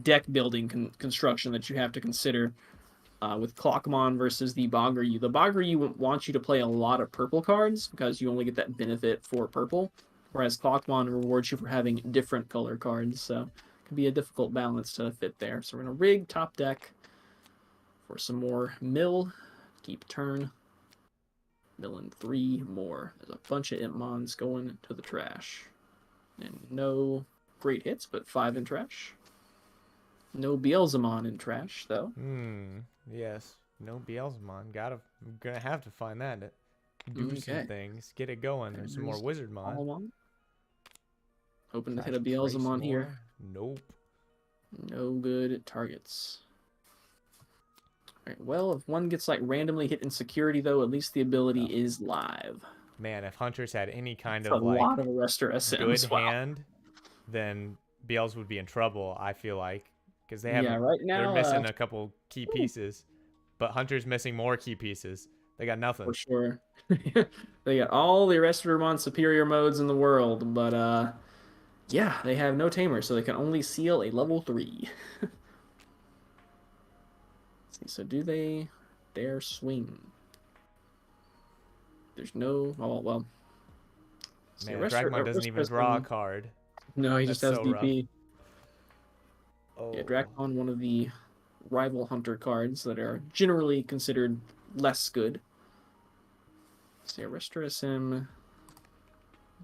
deck building construction that you have to consider with Clockmon versus the Boggaryu. The Boggaryu wants you to play a lot of purple cards because you only get that benefit for purple, whereas Clockmon rewards you for having different color cards. So it can be a difficult balance to fit there. So we're going to rig top deck for some more mill. Keep turn. Mill in 3 more. There's a bunch of Impmons going to the trash. And no great hits, but 5 in trash. No Beelzemon in trash, though. Yes. No Beelzemon. I'm gonna have to find that. Do some Okay. things. Get it going. There's some more Wizardmon. Almon. Hoping to Try hit a to trace Beelzemon here. more. Nope. No good targets. Alright, well, if one gets randomly hit in security, though, at least the ability is live. Man, if Hunters had any kind That's of a lot of Arrestor SMs. good hand, then Beels would be in trouble, I feel like. Because they have right now, they're missing a couple key pieces. But Hunter's missing more key pieces. They got nothing. For sure. They got all the Arrestormon superior modes in the world, but yeah, they have no tamer, so they can only seal a level 3. Let's see, so do they dare swing? There's no... Oh, well. Man, Dragmon doesn't even draw a card. No, he That's just has so rough. DP. Oh. Yeah, Dracmon, one of the rival hunter cards that are generally considered less good. See, Arrestor SM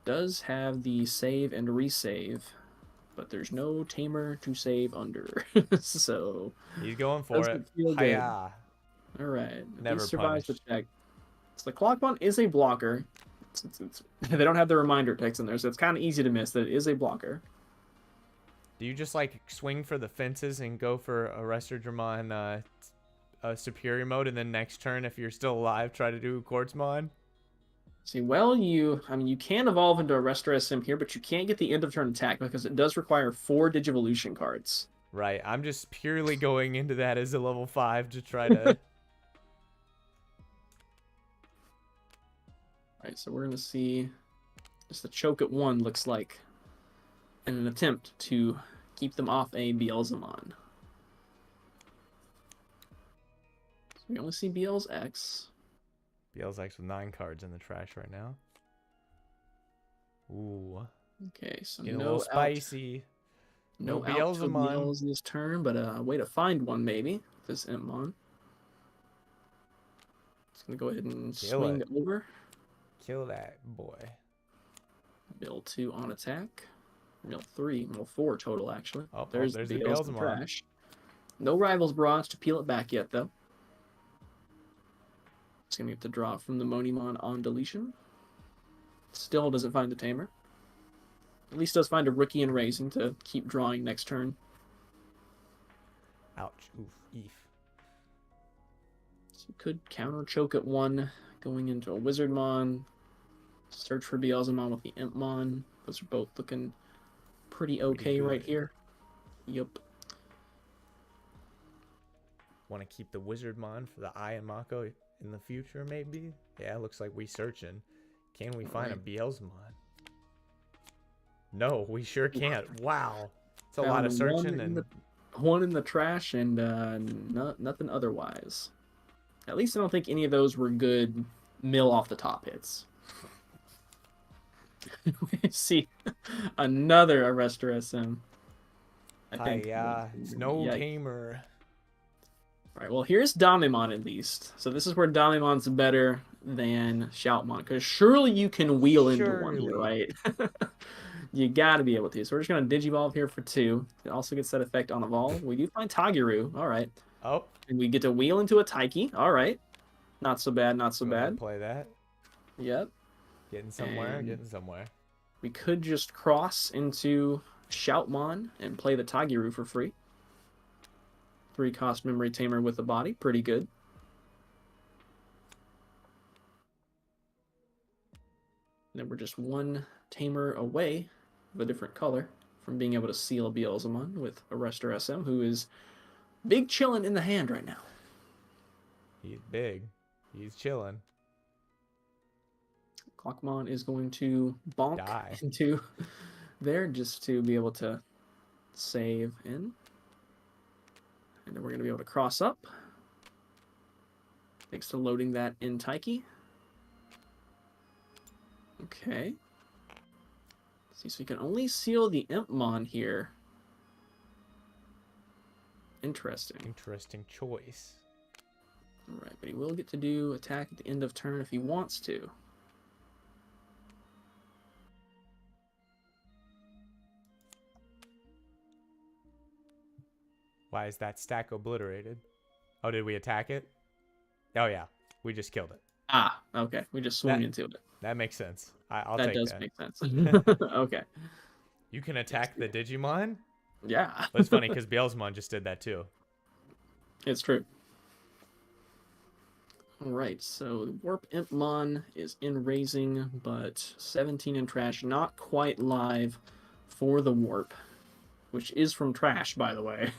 does have the save and resave, but there's no tamer to save under. So He's going for doesn't it. feel good. Hiya. All right, Never he survives the punished. check. So the Clockmon is a blocker. They don't have the reminder text in there, so it's kind of easy to miss that it is a blocker. Do you just swing for the fences and go for Arrestor superior mode, and then next turn, if you're still alive, try to do Quartzmon? See, well, you can evolve into Arrestor SM here, but you can't get the end of turn attack because it does require 4 Digivolution cards. Right. I'm just purely going into that as a level 5 to try to. Alright, so we're gonna see just the choke at 1 looks like in an attempt to keep them off a Beelzemon. So we only see Beelz X. BL's X with 9 cards in the trash right now. Ooh. Okay, so Getting a no little spicy. No No out to Beelzemon. Beelz this turn, but a way to find one maybe. This Impmon. It's gonna go ahead and Kill swing it. over. Kill that boy. Mill 2 on attack. Mill 3, mill 4 total actually. Oh, There's there's the the Beelz in Beelzemon. trash. No Rivals Bronze to peel it back yet though. It's gonna get to draw from the Monimon on deletion. Still doesn't find the Tamer. At least does find a Rookie in Raising to keep drawing next turn. Ouch. Oof. Eef. So could counter choke at 1, going into a Wizardmon. Search for Beelzemon with the Impmon. Those are both looking pretty okay right good. here. Yep. Want to keep the Wizardmon for the Eye and Mako in the future, maybe? Yeah, looks like we searching. Can we find a Beelzemon? No, we sure can't. Wow. It's a lot of searching and one in the trash and nothing otherwise. At least I don't think any of those were good mill off the top hits. We see another Arrestor SM. I think. yeah, it's no Yeah. Tamer. All right, well, here's Damimon at least. So this is where Damimon's better than Shoutmon, because surely you can wheel into one here, right? You gotta be able to. So we're just gonna Digivolve here for 2. It also gets that effect on Evolve. We do find Tagiru. All right. Oh. And we get to wheel into a Taiki. All right. Not so bad, not so Go ahead bad. and play that. Yep. Getting somewhere, And getting somewhere. we could just cross into Shoutmon and play the Tagiru for free. 3-cost Memory Tamer with a body. Pretty good. And then we're just 1 Tamer away of a different color from being able to seal Beelzemon with Arrestor SM, who is big chillin' in the hand right now. He's big. He's chilling. Clockmon is going to bonk Die. into there just to be able to save in. And then we're going to be able to cross up. Thanks to loading that in Taiki. Okay. See, so you can only seal the Impmon here. Interesting. Interesting choice. Alright, but he will get to do attack at the end of turn if he wants to. Why is that stack obliterated? Oh, did we attack it? Oh, yeah. We just killed it. Ah, okay. We just swung into it. That makes sense. I'll That take does that. make sense. Okay. You can attack the Digimon? Yeah. Well, it's funny because Beelzemon just did that too. It's true. Alright, so Warp Impmon is in Raising, but 17 in Trash, not quite live for the Warp, which is from Trash, by the way.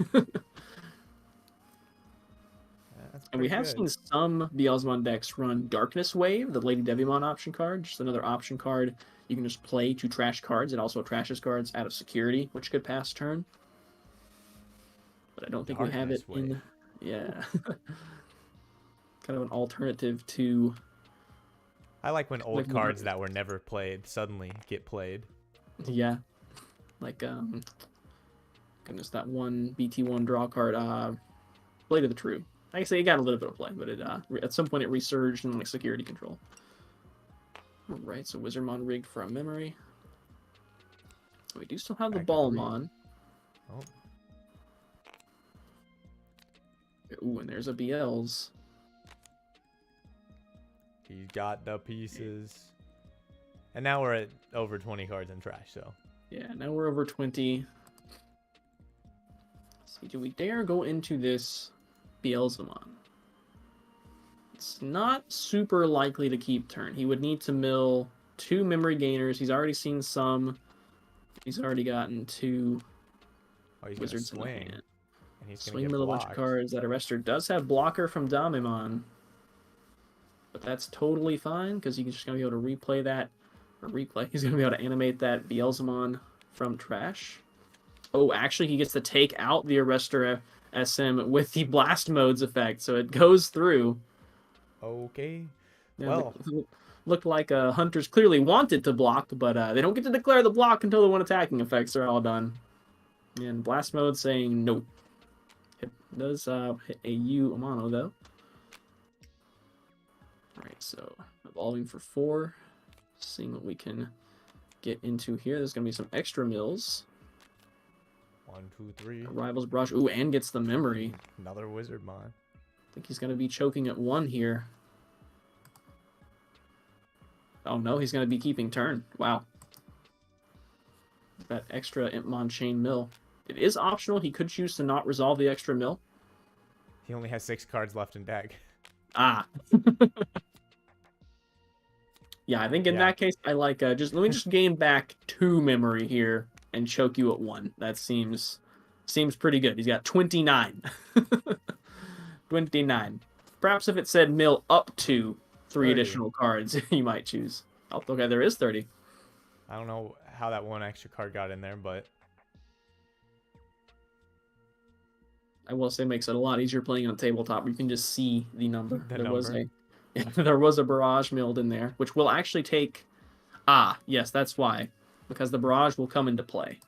And we have seen some Beelzemon decks run Darkness Wave, the Lady Devimon option card, just another option card you can just play to trash cards. It also trashes cards out of security, which could pass turn. But I don't think we have it in... Yeah. Kind of an alternative to... I like when old cards that were never played suddenly get played. Yeah. Like, goodness, that one BT1 draw card, Blade of the True. Like I say, it got a little bit of play, but it at some point it resurged in like security control. Alright, so Wizardmon rigged for a memory. We do still have the Ballmon. Oh. Ooh, and there's a BL's. He's got the pieces. And now we're at over 20 cards in trash, so. Yeah, now we're over 20. Let's see, do we dare go into this Beelzemon? It's not super likely to keep turn. He would need to mill 2 memory gainers. He's already seen some. He's already gotten 2 Oh, he's Wizards gonna in the swing, hand. and he's gonna Swing get with a bunch of blocked. cards. That arrestor does have blocker from Damimon. But that's totally fine, because he's just going to be able to replay that. Or replay. He's going to be able to animate that Beelzemon from trash. Oh, actually, he gets to take out the arrestor SM with the blast modes effect. So it goes through. Okay. Yeah, Well, looked like hunters clearly wanted to block, but they don't get to declare the block until the one attacking effects are all done. And blast mode saying no. It does hit a U Amano though. Alright, so evolving for 4. Seeing what we can get into here. There's going to be some extra mills. 1, 2, 3. Rivals Brush. Ooh, and gets the memory. Another Wizardmon. I think he's going to be choking at 1 here. Oh no, he's going to be keeping turn. Wow. That extra Impmon Chain Mill. It is optional. He could choose to not resolve the extra mill. He only has 6 cards left in deck. Ah. Yeah, I think in that case, I like let me just gain back 2 memory here and choke you at 1. That seems pretty good. He's got 29. 29. Perhaps if it said mill up to 3 30. additional cards, you might choose. Oh, okay, there is 30. I don't know how that 1 extra card got in there, but I will say it makes it a lot easier playing on tabletop. You can just see the number. The There was a barrage milled in there, which will actually take. Ah, yes, that's why, because the barrage will come into play,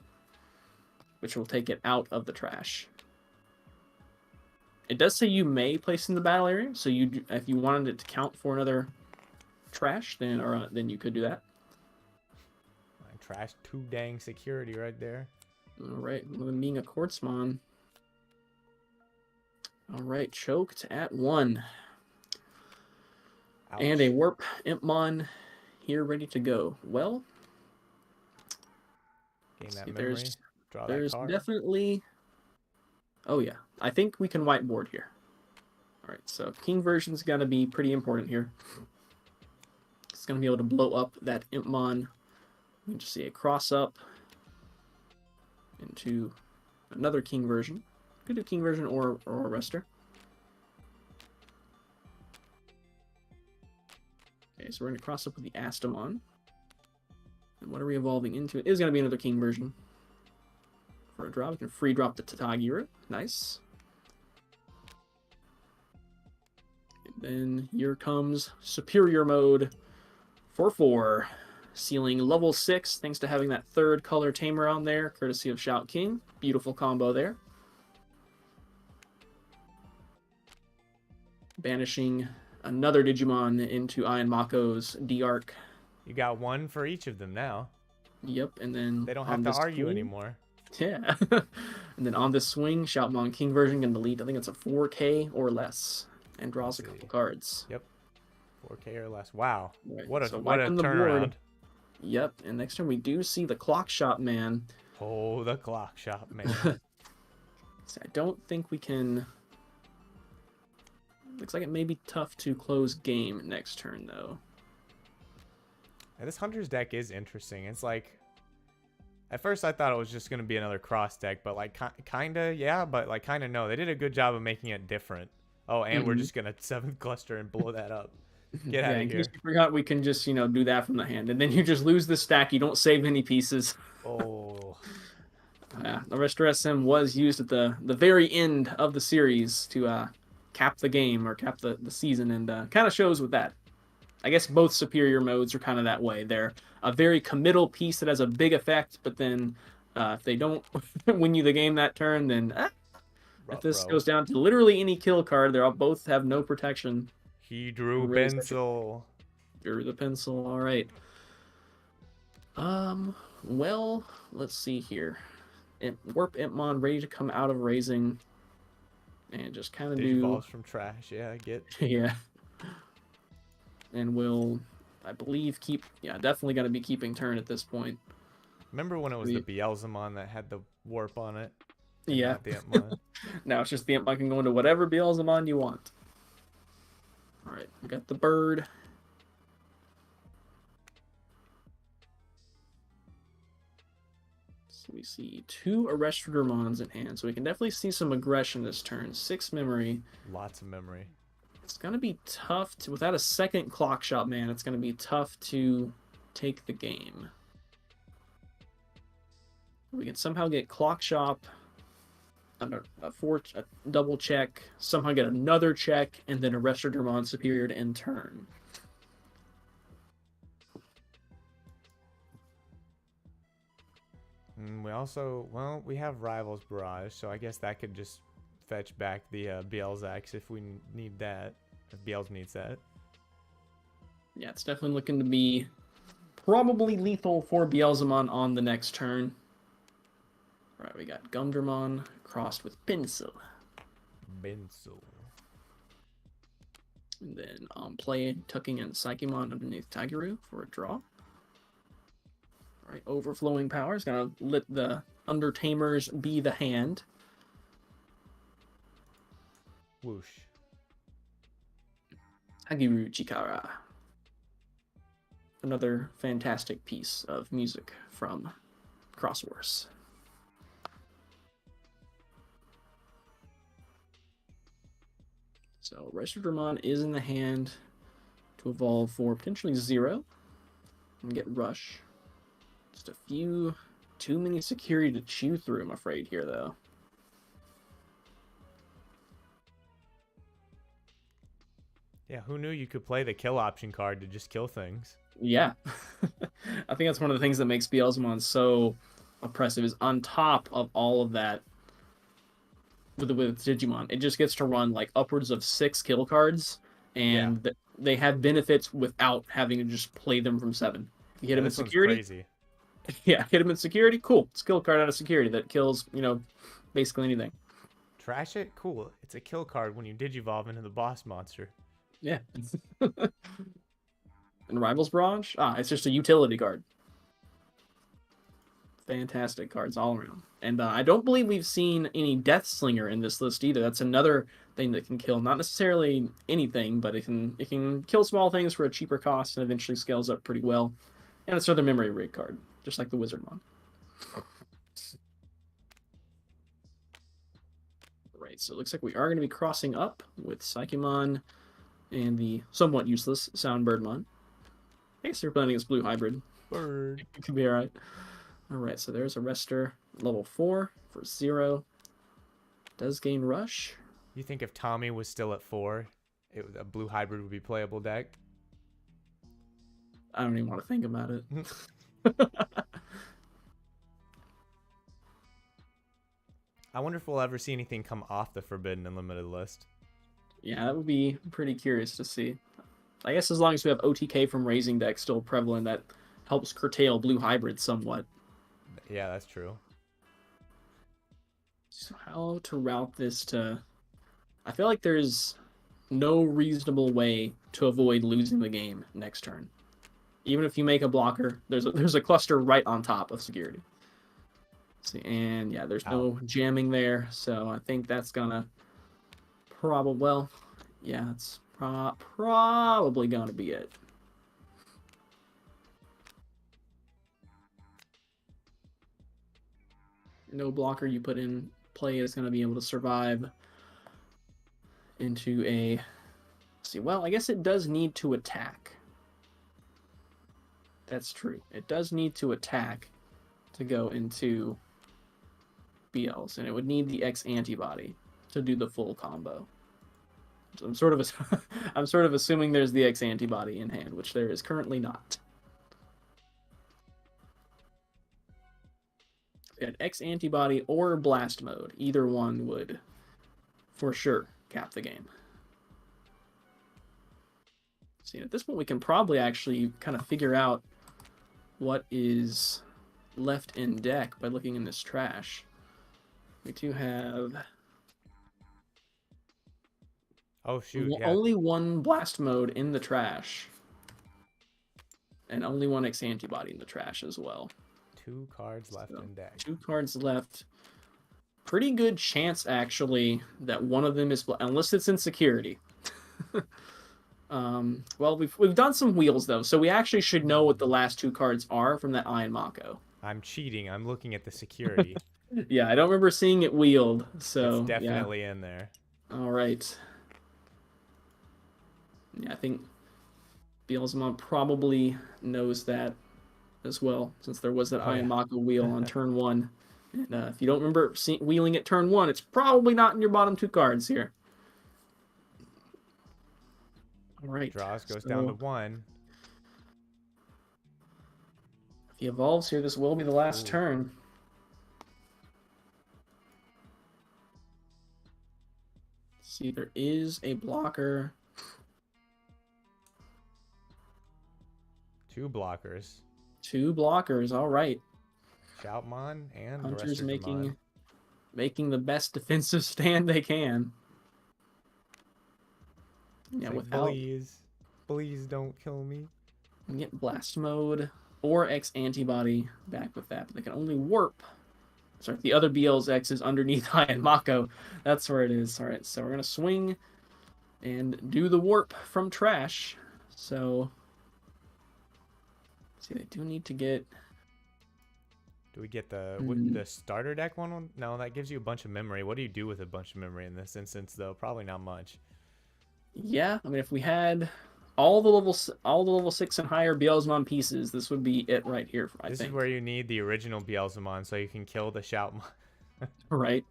which will take it out of the trash. It does say you may place in the battle area, so if you wanted it to count for another trash, then you could do that. Trash 2 dang security right there. All right, with him being a Quartzmon. All right, choked at 1. Ouch. And a Warp Impmon here ready to go. Well, Gain that see, memory. Draw that there's card. definitely... Oh yeah, I think we can whiteboard here. All right, so King version's going to be pretty important here. It's going to be able to blow up that Impmon. You can just see a cross up into another King version. Could do King version or Arrestor. Okay, so we're going to cross up with the Astamon. And what are we evolving into? It is going to be another King version. For a drop, we can free drop the Tatagira. Nice. And then here comes Superior Mode for 4. Sealing level 6, thanks to having that 3rd color tamer on there, courtesy of Shout King. Beautiful combo there. Banishing another Digimon into Iron Mako's D-Arc. You got 1 for each of them now. Yep, and then They don't have to argue anymore. Yeah. And then on this swing, Shoutmon King version can delete, I think it's a 4K or less, and draws a couple cards. Yep. 4K or less. Wow. Right, What a so turnaround. board. Yep, and next time we do see the Clock Shop Man. Oh, the Clock Shop Man. So I don't think we can... Looks like it may be tough to close game next turn, though. Yeah, this Hunter's deck is interesting. It's like... At first, I thought it was just going to be another cross deck, but like kind of, yeah, but like kind of no. They did a good job of making it different. Oh, and we're just going to 7th cluster and blow that up. Get out of in here. case you forgot, we can just, do that from the hand. And then you just lose the stack. You don't save any pieces. Oh. Yeah, the Arrestor SM was used at the very end of the series to cap the game or cap the season, and kind of shows with that. I guess both superior modes are kind of that way. They're a very committal piece that has a big effect, but then if they don't win you the game that turn, then if this goes down to literally any kill card, they'll both have no protection. He drew pencil. Drew the pencil. All right. Well, let's see here. Warp Impmon ready to come out of raising, and just kind of do Digivolves from trash. Yeah, I get. Yeah. And will, I believe, definitely going to be keeping turn at this point. Remember when it was the Beelzemon that had the warp on it? Yeah. Not the Impmon? Now it's just the Impmon can go into whatever Beelzemon you want. All right, we got the bird. So we see 2 Arrestodormons in hand, so we can definitely see some aggression this turn. 6 memory. Lots of memory. It's going to be tough to, without a second Clock Shot, man, it's going to be tough to take the game. We can somehow get Clock Shop, a double check, somehow get another check, and then Arrestodormon superior to end turn. We also, well, we have Rivals Barrage, so I guess that could just fetch back the Beelzex if we need that. If Beelz needs that. Yeah, it's definitely looking to be probably lethal for Beelzemon on the next turn. All right, we got Gumdramon crossed with Pencil. Benzel. And then play tucking in Psychemon underneath Tigeru for a draw. All right, Overflowing Power is going to let the Undertamers be the hand. Whoosh. Hagiru Chikara. Another fantastic piece of music from Cross Wars. So Arrestodormon is in the hand to evolve for potentially 0 and get Rush. Just a few, too many security to chew through, I'm afraid, here, though. Yeah, who knew you could play the kill option card to just kill things? Yeah. I think that's one of the things that makes Beelzemon so oppressive, is on top of all of that, with Digimon, it just gets to run like upwards of 6 kill cards, and they have benefits without having to just play them from 7. You hit him in This one's security. crazy. Yeah, hit him in security. Cool. Skill card out of security that kills, basically anything. Trash it? Cool. It's a kill card when you digivolve into the boss monster. Yeah. And Rivals Barrage? It's just a utility card. Fantastic cards all around. And I don't believe we've seen any Death Slinger in this list either. That's another thing that can kill, not necessarily anything, but it can kill small things for a cheaper cost and eventually scales up pretty well. And it's another memory rig card, just like the Wizardmon. Right, so it looks like we are going to be crossing up with Psychemon and the somewhat useless Soundbirdmon. I guess they're playing against Blue Hybrid. Bird. It could be alright. Alright, so there's Arrestor, level 4 for 0. Does gain Rush. You think if Tommy was still at 4, a Blue Hybrid would be playable deck? I don't even want to think about it. I wonder if we'll ever see anything come off the Forbidden Unlimited list. Yeah, that would be pretty curious to see. I guess as long as we have OTK from Raising Deck still prevalent, that helps curtail Blue Hybrid somewhat. Yeah, that's true. So how to route this to... I feel like there's no reasonable way to avoid losing the game next turn. Even if you make a blocker, there's a cluster right on top of security. See, and yeah, there's no jamming there, so I think that's gonna it's probably gonna be it. No blocker you put in play is gonna be able to survive into a... See, well, I guess it does need to attack. That's true. It does need to attack to go into BLs, and it would need the X antibody to do the full combo. So I'm sort of assuming there's the X antibody in hand, which there is currently not. An X antibody or blast mode, either one would for sure cap the game. See, at this point we can probably actually kind of figure out what is left in deck by looking in this trash. We do have only one blast mode in the trash, and only one X antibody in the trash as well. 2 cards left in deck. 2 cards left. Pretty good chance actually that one of them is, unless it's in security. Well, we've done some wheels though, so we actually should know what the last 2 cards are from that Iron Mako. I'm cheating. I'm looking at the security. Yeah, I don't remember seeing it wheeled. So It's definitely in there. Yeah. All right. Yeah, I think Beelzemon probably knows that as well, since there was that Oh, yeah. Ayamaka wheel on turn 1. And if you don't remember wheeling at turn 1, it's probably not in your bottom 2 cards here. All right. Draws goes down to 1. If he evolves here, this will be the last turn. Let's see, there is a blocker. 2 blockers. 2 blockers. All right. Shoutmon and Hunter's Restormon. making the best defensive stand they can. Yeah, Like, without please don't kill me. get blast mode or X antibody back with that, but they can only warp. Sorry, the other BL's X is underneath High and Mako. That's where it is. All right, so we're gonna swing and do the warp from trash. So, see, they do need to get. Do we get the starter deck one? No, that gives you a bunch of memory. What do you do with a bunch of memory in this instance, though? Probably not much. Yeah, I mean, if we had all the level 6 and higher Beelzemon pieces, this would be it right here. I think. This is where you need the original Beelzemon so you can kill the Shoutmon. Right.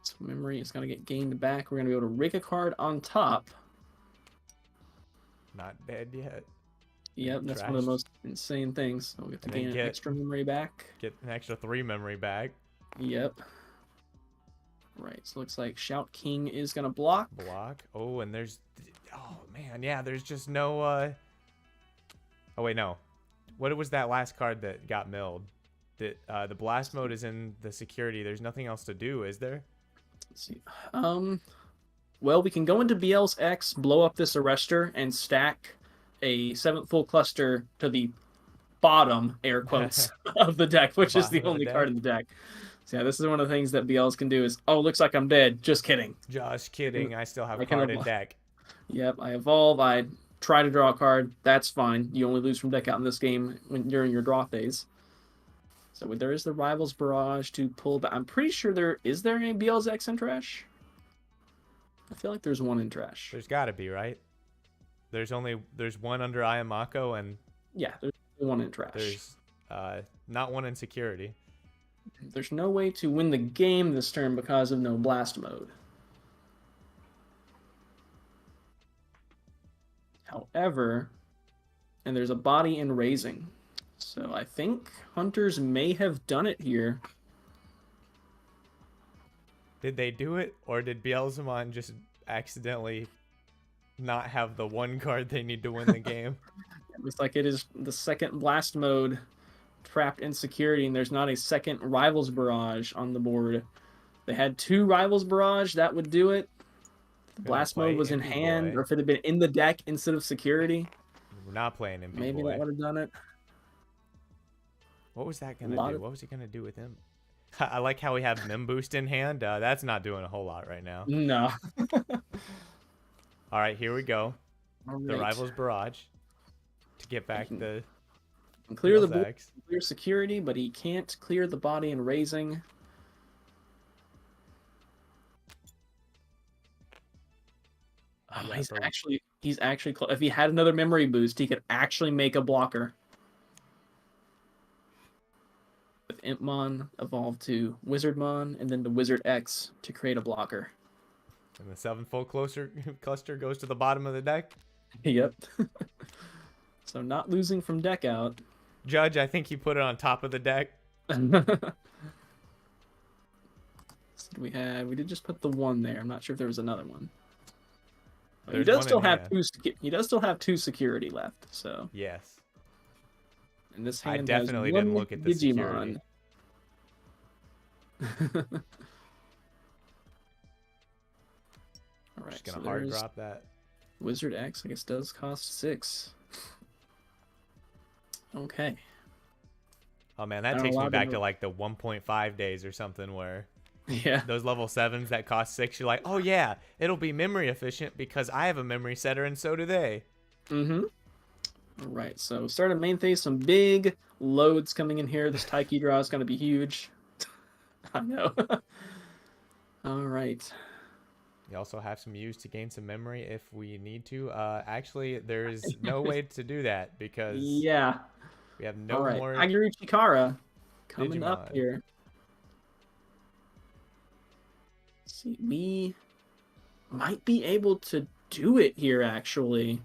So memory is gonna get gained back. We're gonna be able to rig a card on top. Not dead yet. Yep, that's one of the most insane things. So we'll get to gain an extra memory back. Get an extra 3 memory back. Yep. Right, so looks like Shout King is gonna block. Oh, and there's, oh man, yeah, there's just no, oh wait, no. What was that last card that got milled? The blast mode is in the security. There's nothing else to do, is there? Let's see. Well, we can go into BL's X, blow up this arrestor, and stack a 7th full cluster to the bottom, air quotes, of the deck, which is the only card in the deck. So yeah, this is one of the things that BLs can do is, oh, looks like I'm dead. Just kidding. Just kidding. I still have a card in deck. Yep, I evolve. I try to draw a card. That's fine. You only lose from deck out in this game during your draw phase. So there is the Rivals Barrage to pull back. I'm pretty sure there any BL's X in trash? I feel like there's one in trash. There's got to be, right? There's one under Ayamako, and yeah, there's one in trash. There's not one in security. There's no way to win the game this turn because of no blast mode. However, and there's a body in raising. So I think Hunters may have done it here. Did they do it, or did Beelzemon just accidentally not have the one card they need to win the game? It looks like it is the second blast mode trapped in security, and there's not a second Rivals Barrage on the board. They had 2 Rivals Barrage, that would do it. The blast mode was in hand, or if it had been in the deck instead of security. We're not playing him. Maybe that would have done it. What was that going to do? What was he going to do with him? I like how we have Mim Boost in hand. That's not doing a whole lot right now. No. All right, here we go. The Rivals Barrage to get back the clear the board, clear security, but he can't clear the body and raising. Oh, he's actually close. If he had another memory boost, he could actually make a blocker. With Impmon evolve to Wizardmon, and then the Wizard X to create a blocker. And the 7th full cluster goes to the bottom of the deck. Yep. So not losing from deck out. Judge, I think you put it on top of the deck. So we did just put the 1 there. I'm not sure if there was another one. He does still have 2. He does still have 2 security left. So yes. And this hand I definitely didn't look at the Digimon. All right, just gonna hard drop that. Wizard X, I guess, does cost 6. Okay. Oh man, that takes me back to like the 1.5 days or something where those level 7s that cost 6, you're like, oh yeah, it'll be memory efficient because I have a memory setter and so do they. Mm-hmm. All right, so started main phase, some big loads coming in here. This Taiki draw is going to be huge. I know. All right. You also have some use to gain some memory if we need to. Actually, there's no way to do that because Yeah. we have All no right. more Aguru Chikara coming up Digimon. here. Let's see, we might be able to do it here, actually.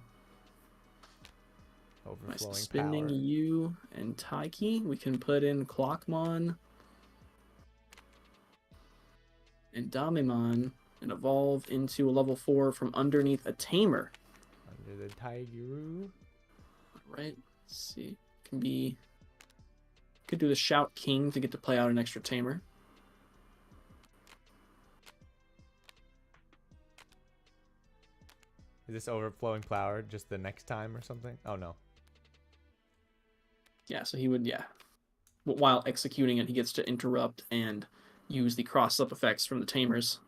By Overflowing suspending power. you and Taiki, we can put in Clockmon and Damimon and evolve into a level 4 from underneath a Tamer. Under the Taiguru. Right. Let's see. Can be. Could do the Shout King to get to play out an extra Tamer. Is this overflowing power just the next time or something? Oh no. Yeah, so he would, yeah. But while executing it, he gets to interrupt and use the cross-up effects from the Tamers.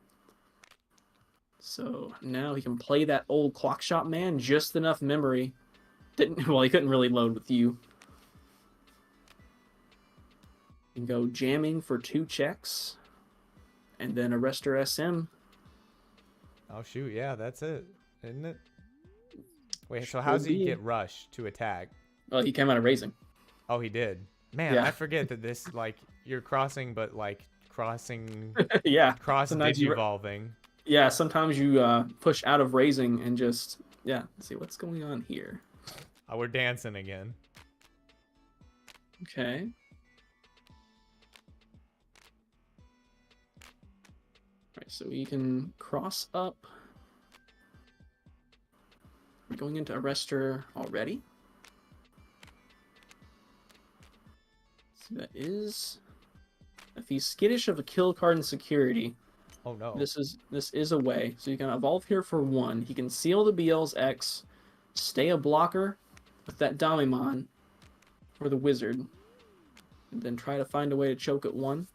So now he can play that old Clockshot Man, just enough memory. Well, he couldn't really load with you. You can go jamming for 2 checks. And then Arrestor SM. Oh shoot, yeah, that's it, isn't it? Wait, so how's he get rush to attack? Well, he came out of raising. Oh, he did. Man, Yeah. I forget that this, like, you're crossing, but like crossing, Yeah. cross Sometimes you digivolving. Yeah, sometimes you push out of raising and just, yeah. Let's see what's going on here. Oh, we're dancing again. Okay. All right, so we can cross up. We're going into Arrestor already. So that is, if he's skittish of a kill card in security, Oh no. this is a way. So you can evolve here for 1. He can seal the BL's X, stay a blocker with that Damimon or the Wizard, and then try to find a way to choke at 1.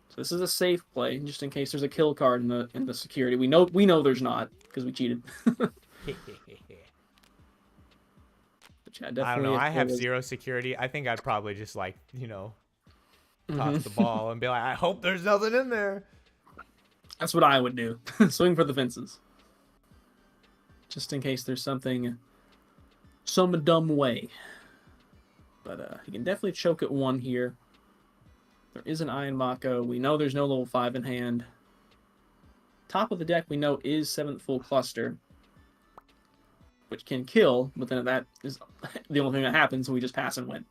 So this is a safe play, just in case there's a kill card in the security. We know there's not because we cheated. But yeah, definitely. I don't know. I have 0 security. I think I'd probably just like, you know, toss the ball and be like, I hope there's nothing in there. That's what I would do. Swing for the fences. Just in case there's something some dumb way. But he can definitely choke at 1 here. There is an Iron Mako. We know there's no level 5 in hand. Top of the deck we know is 7th Full Cluster, which can kill, but then that is the only thing that happens, so we just pass and win.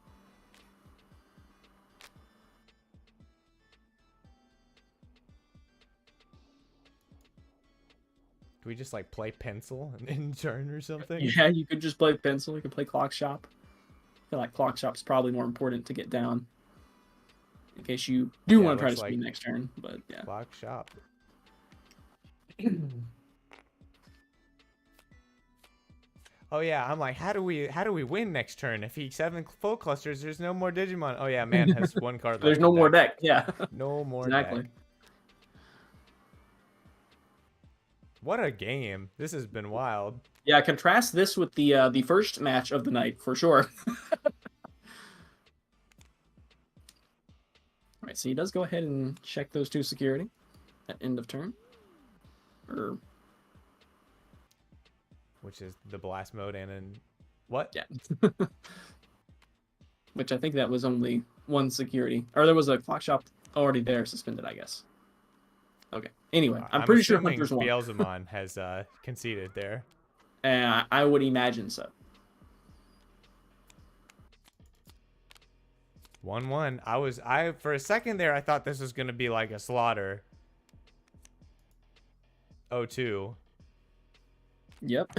Can we just like play pencil in turn or something? Yeah, you could just play pencil. You could play Clock Shop. I feel like Clock Shop's probably more important to get down. In case you do want to try to speed next turn, but yeah. Clock Shop. Oh yeah, I'm like, how do we win next turn? If he 7 full clusters, there's no more Digimon. Oh yeah, man has 1 card left. There's no more deck. Yeah. No more Exactly. deck. What a game. This has been wild. Yeah, contrast this with the first match of the night for sure. All right, so he does go ahead and check those 2 security at end of turn. Which is the blast mode and what? Yeah. Which I think that was only 1 security. Or there was a Clock Shop already there suspended, I guess. Okay. Anyway, I'm pretty sure Hunter's won. Beelzemon has conceded there. I would imagine so. 1-1. I for a second there I thought this was gonna be like a slaughter. 0-2. Yep.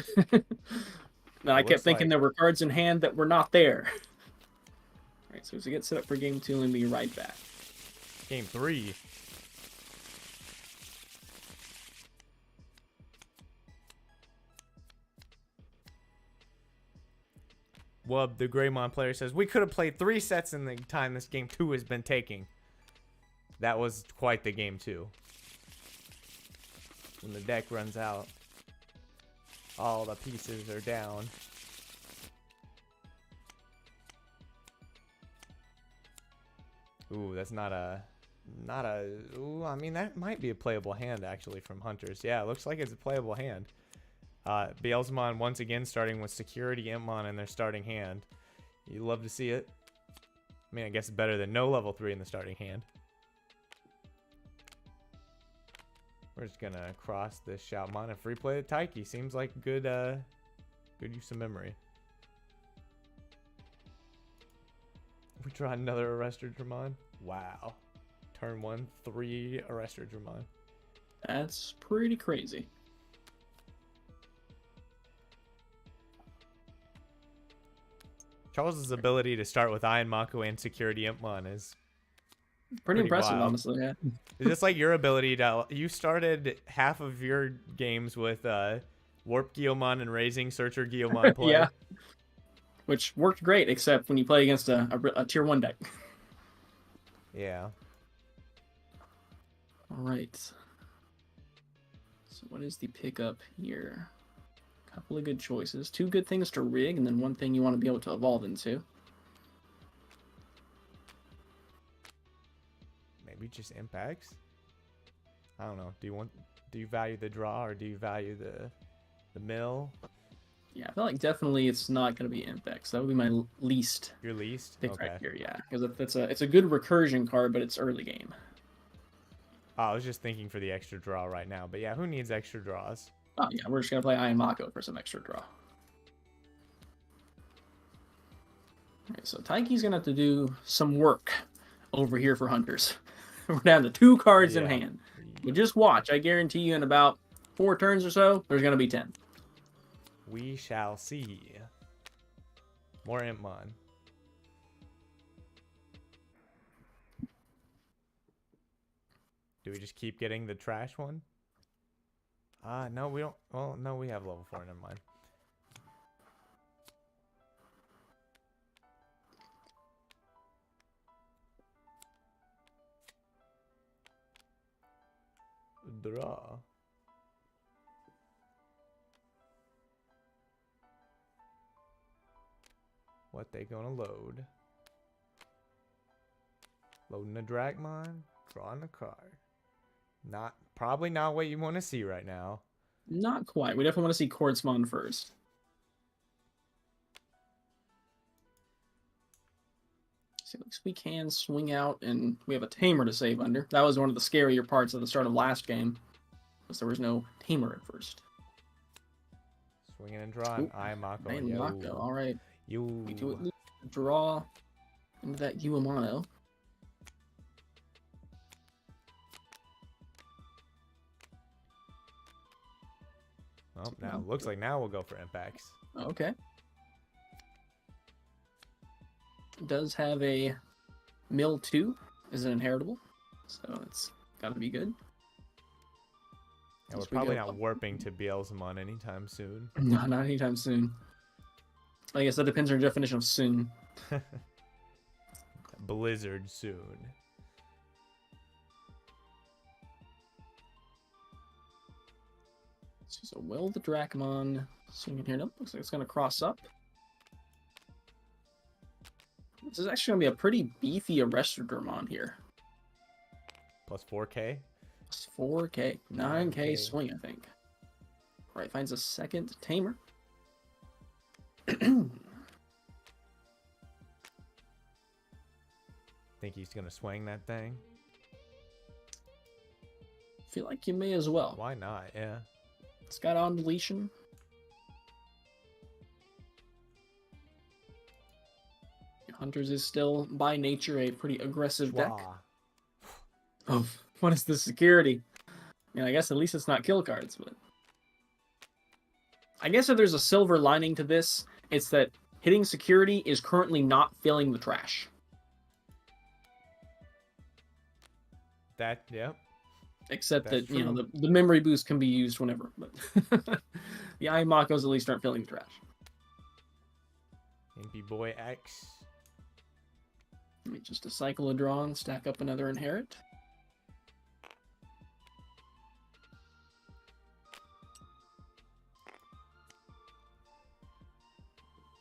Now I kept thinking there were cards in hand that were not there. Alright, so as we get set up for game 2, and be right back. Game 3. Wub, the Greymon player, says, we could have played 3 sets in the time this game 2 has been taking. That was quite the game 2. When the deck runs out, all the pieces are down. Ooh, that's not a. Ooh, I mean, that might be a playable hand, actually, from Hunters. Yeah, it looks like it's a playable hand. Beelzemon, once again, starting with Security Impmon in their starting hand. You love to see it. I mean, I guess it's better than no level 3 in the starting hand. We're just gonna cross this Shoutmon and free play the Taiki. Seems like good use of memory. We draw another Arrestor Dramon. Wow. Turn 1, 3 Arrestor Dramon. That's pretty crazy. Charles's ability to start with Iron Mako and Security Impmon is Pretty impressive, wild. honestly. Yeah. It's just like your ability to. You started half of your games with Warp Guilmon and Raising Searcher Guilmon play. Yeah. Which worked great, except when you play against a tier 1 deck. Yeah. All right. So what is the pickup here? Couple of good choices. 2 good things to rig, and then 1 thing you want to be able to evolve into. Maybe just impacts. I don't know. Do you value the draw, or do you value the mill? Yeah, I feel like definitely it's not going to be impacts. That would be my least Your least? pick Okay. right here. Yeah, because it's a good recursion card, but it's early game. Oh, I was just thinking for the extra draw right now. But yeah, who needs extra draws? Oh yeah, we're just gonna play Iron Mako for some extra draw. Alright, so Taiki's gonna have to do some work over here for Hunters. We're down to 2 cards in Yeah. hand. But just watch, I guarantee you in about 4 turns or so, there's gonna be 10. We shall see. More Impmon. Do we just keep getting the trash one? No, we don't. Well, no, we have level 4. Never mind. Draw. What they gonna load? Loading a Dragmon, drawing a card. Probably not what you want to see right now. Not quite. We definitely want to see Quartzmon first. So at least we can swing out, and we have a Tamer to save under. That was one of the scarier parts at the start of last game, because there was no Tamer at first. Swinging and drawing. I Mako. Iron Mako. All right. You. We do at least draw into that Uamano. Oh, now looks like now we'll go for impacts. Okay. It does have a Mill 2 as an inheritable, so it's got to be good. And we're probably not warping to Beelzemon anytime soon. No, not anytime soon. I guess that depends on your definition of soon. Blizzard soon. So will the Dracmon swinging here? Nope, looks like it's going to cross up. This is actually going to be a pretty beefy Arrestor Dramon here. Plus 4K. Plus 4K. 9K 9K. swing, I think. All right, finds a second Tamer. Think he's gonna swing that thing? Feel like you may as well. Why not? Yeah. It's got on deletion. Hunters is still by nature a pretty aggressive deck. Schwa. Oh, what is the security? I guess at least it's not kill cards, but I guess if there's a silver lining to this, it's that hitting security is currently not filling the trash. Yep. Except That's that, you know, true. the memory boost can be used whenever, but the Iron Makos at least aren't filling the trash. MP Boy X. Just a cycle of draw and stack up another inherit.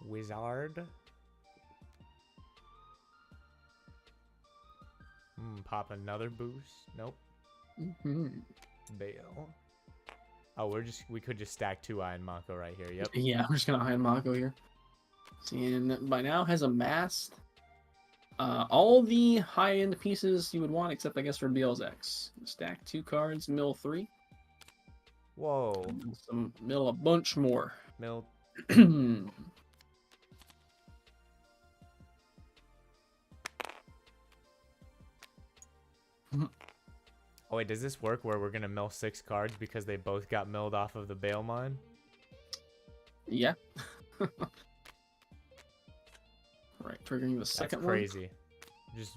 Wizard. Pop another boost. Nope. Hmm. Bail. Oh, we could just stack 2 Iron Mako right here. Yep. Yeah, I'm just gonna hide Mako here. And by now has amassed all the high-end pieces you would want, except I guess for BLX. Stack 2 cards, mill 3. Whoa. Mill a bunch more. Mill. Oh wait, does this work where we're gonna mill 6 cards because they both got milled off of the Beelzemon? Yeah. Right, triggering the second That's crazy. Just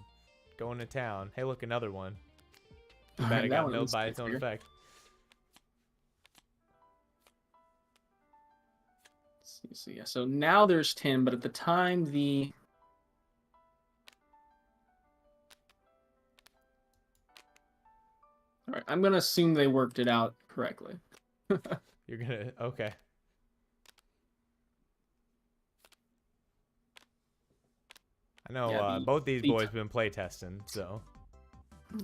going to town. Hey, look, another one. Too one. bad it That got one milled is by its own trigger. effect. So yeah, so now there's 10, but at the time the all right, I'm gonna assume they worked it out correctly. You're gonna okay. I know Yeah, both these the- boys been playtesting, so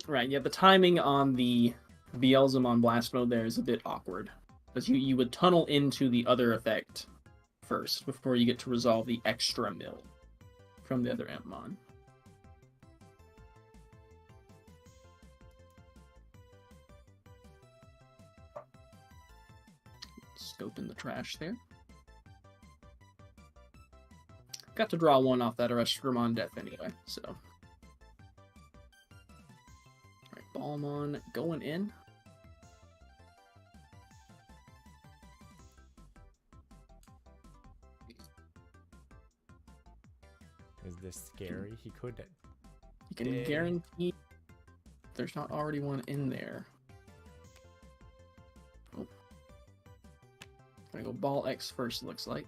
Right, yeah, the timing on the Beelzemon blast mode there is a bit awkward. Because you would tunnel into the other effect first before you get to resolve the extra mill from the other Entmon. Scope in the trash there. Got to draw 1 off that Wargreymon death anyway, so. Alright, Ballmon going in. is this scary? He could. You can Dang. guarantee there's not already one in there. Oh. Gonna go Ball X first, looks like.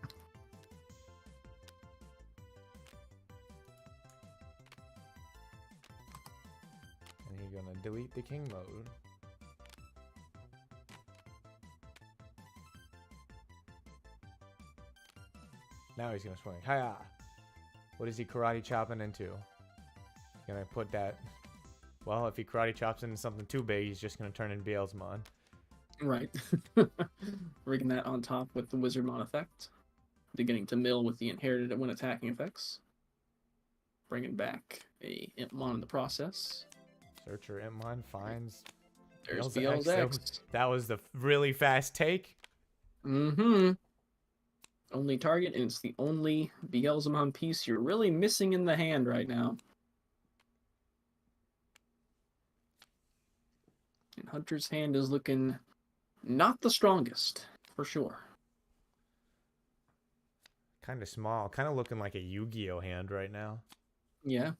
And he's gonna delete the king mode. Now he's gonna swing. Hiya! What is he karate chopping into? Gonna put that. Well, if he karate chops into something too big, he's just gonna turn into Beelzemon. Right. Rigging that on top with the Wizardmon effect. Beginning to mill with the inherited when attacking effects. Bringing back a Impmon in the process. Searcher Imon finds. There's Beelzex. BLX. That was the really fast take. Mm-hmm. Only target, and it's the only Beelzemon piece you're really missing in the hand right now. And Hunter's hand is looking not the strongest, for sure. Kind of small. Kind of looking like a Yu-Gi-Oh hand right now. Yeah.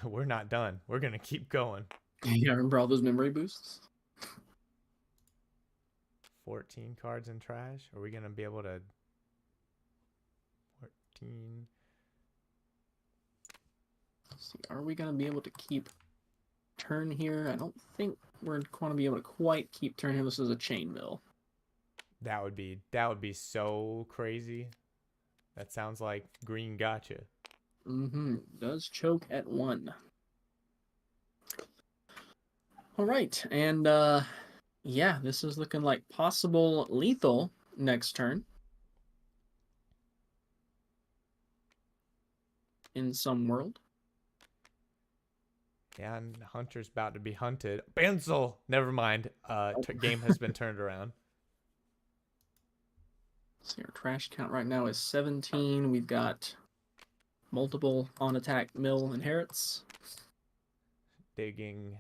We're not done. We're gonna keep going. Yeah, remember all those memory boosts? 14 cards in trash. Are we gonna be able to? 14. Let's see, are we gonna be able to keep turn here? I don't think we're going to be able to quite keep turn here. This is a chain mill. That would be so crazy. That sounds like green gotcha. Mm-hmm. Does choke at 1. All right, and yeah, this is looking like possible lethal next turn. In some world. Yeah, and Hunter's about to be hunted. Benzel! Never mind. Game has been turned around. See, our trash count right now is 17. We've got multiple on attack mill inherits. Digging.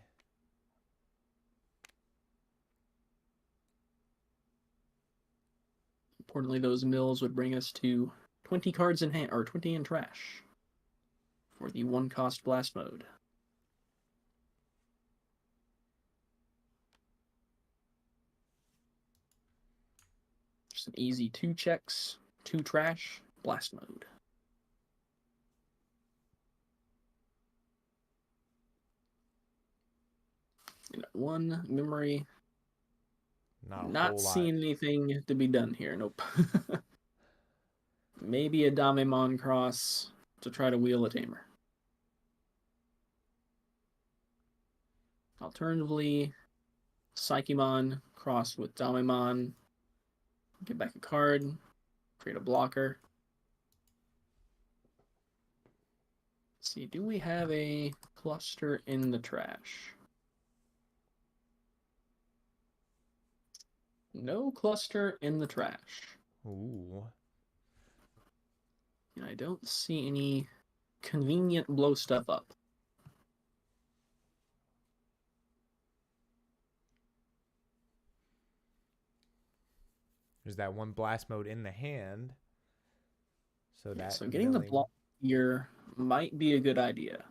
Importantly, those mills would bring us to 20 cards in hand, or 20 in trash for the 1-cost blast mode. Just an easy 2 checks, 2 trash, blast mode. And 1 memory. Not seeing anything to be done here. Nope. Maybe a Damemon cross. to try to wheel a tamer. Alternatively, Psychemon crossed with Damemon. Get back a card, create a blocker. Let's see, do we have a cluster in the trash? No cluster in the trash. Ooh. And I don't see any convenient blow stuff up. There's that one blast mode in the hand. So Yeah, that so getting the block here might be a good idea.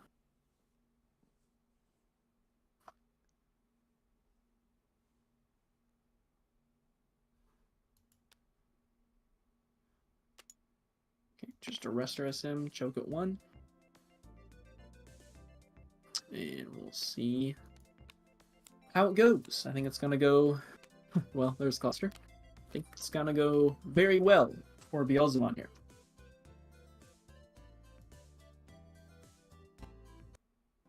Okay, just a Rester SM, choke at 1. And we'll see how it goes. I think it's going to go... Well, there's cluster. I think it's going to go very well for Beelzemon here.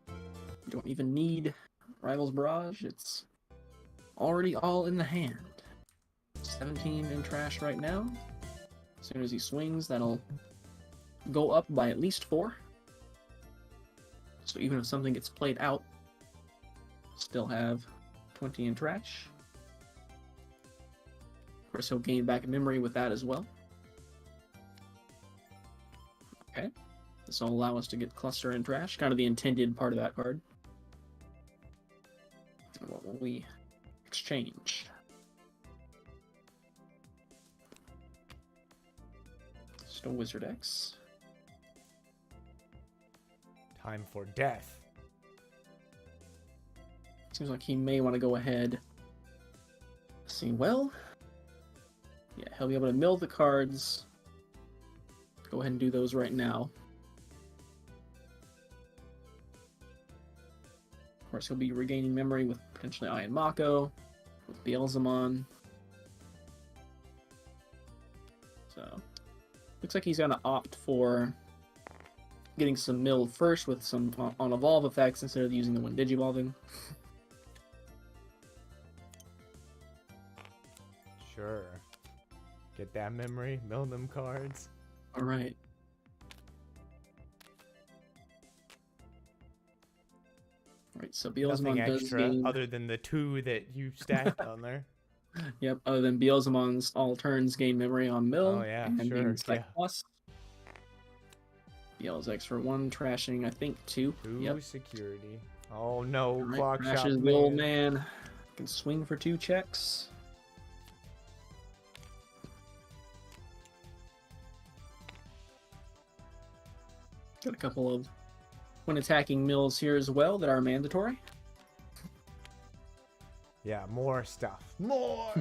You don't even need Rival's Barrage. It's already all in the hand. 17 in trash right now. As soon as he swings, that'll go up by at least 4. So even if something gets played out, still have 20 in trash. Of course, he'll gain back memory with that as well. Okay. This will allow us to get cluster in trash, kind of the intended part of that card. And what will we exchange? Just a Wizard X. Time for death. Seems like he may want to go ahead. See, well, yeah, he'll be able to mill the cards. Go ahead and do those right now. Of course, he'll be regaining memory with potentially Iron Mako, with Beelzemon. So, looks like he's going to opt for getting some mill first with some on evolve effects instead of using the one digivolving. Sure. Get that memory, mill them cards. All right. All right, so Nothing Beelzemon does extra gain... other than the 2 that you stacked on there. Yep, other than Beelzemon's all turns gain memory on mill. Oh, yeah, and sure, gain Psych yeah. Plus. Beelz X for 1, trashing, I think, 2. 2 Yep. security. Oh no, All right, clock shot trashes the old man. man. Can swing for 2 checks. Got a couple of when attacking mills here as well that are mandatory. Yeah, more stuff. More!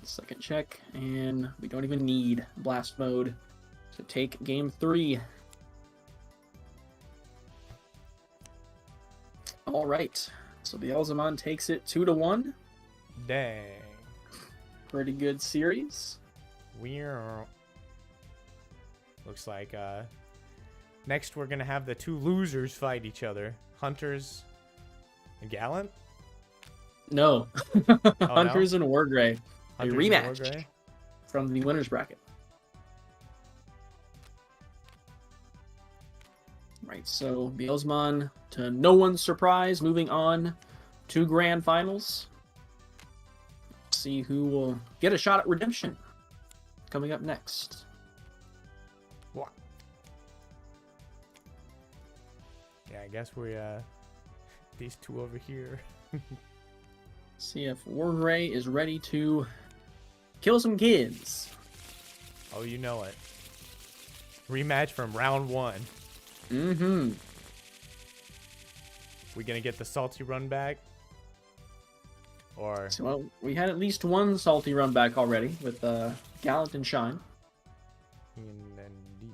Second check, and we don't even need blast mode to take game 3. All right, so Beelzemon takes it 2-1. Dang. Pretty good series. Weird. Looks like next we're gonna have the 2 losers fight each other. Hunters and Gallant? No, Oh, Hunters and Wargrey. A Hunters and rematch Wargrey? from the winners bracket. Right, so Beelzemon, to no one's surprise, moving on to grand finals. See who will get a shot at redemption. Coming up next. What? Yeah, I guess we these 2 over here. See if Wargrey is ready to kill some kids. Oh, you know it. Rematch from round 1. Mm-hmm. We gonna get the salty run back? Or So, well, we had at least one salty run back already with Gallant and Shine. indeed.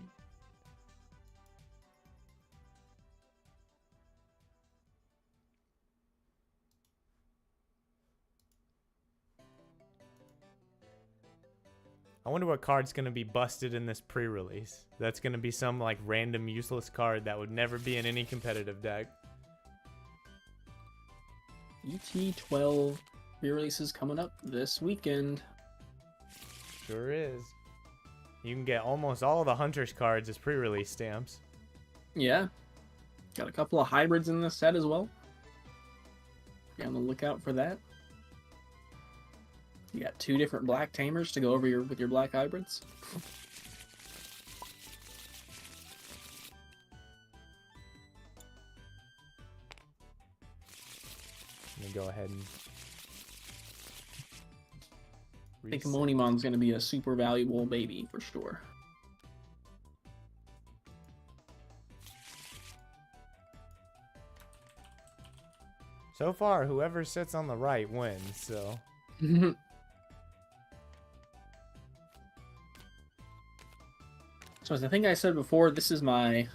I wonder what card's gonna be busted in this pre-release. That's gonna be some like random useless card that would never be in any competitive deck. BT12 re-releases coming up this weekend. Sure is. You can get almost all the Hunter's cards as pre-release stamps. Yeah. Got a couple of hybrids in this set as well. Be on the lookout for that. You got 2 different black tamers to go over with your black hybrids. Let me go ahead and I think Monimon's going to be a super valuable baby for sure. So far, whoever sits on the right wins, so. So as I think I said before, this is my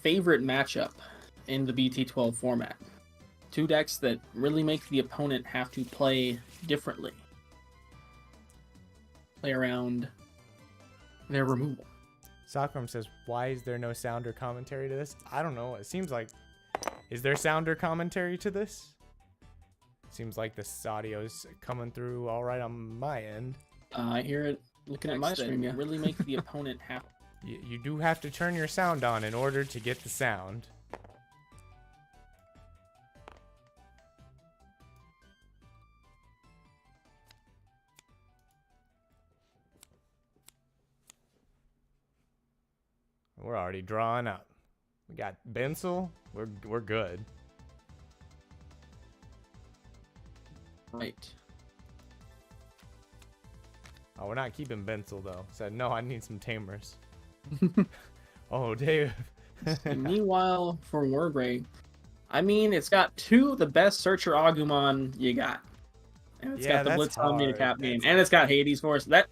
favorite matchup in the BT12 format. 2 decks that really make the opponent have to play differently. Play around their removal. Sakram says, why is there no sound or commentary to this? I don't know. It seems like... Is there sound or commentary to this? Seems like this audio's coming through all right on my end. I hear it looking at my stream, yeah. Really make the opponent have... You do have to turn your sound on in order to get the sound. We're already drawing up. We got Bensel. We're good. Right. Oh, we're not keeping Bensel though. Said no. I need some tamers. Oh, Dave. Meanwhile, for Wargrey, I mean, it's got 2 of the best Searcher Agumon you got. And it's got the Blitz Omnia Cap game, and it's got Hades Force. That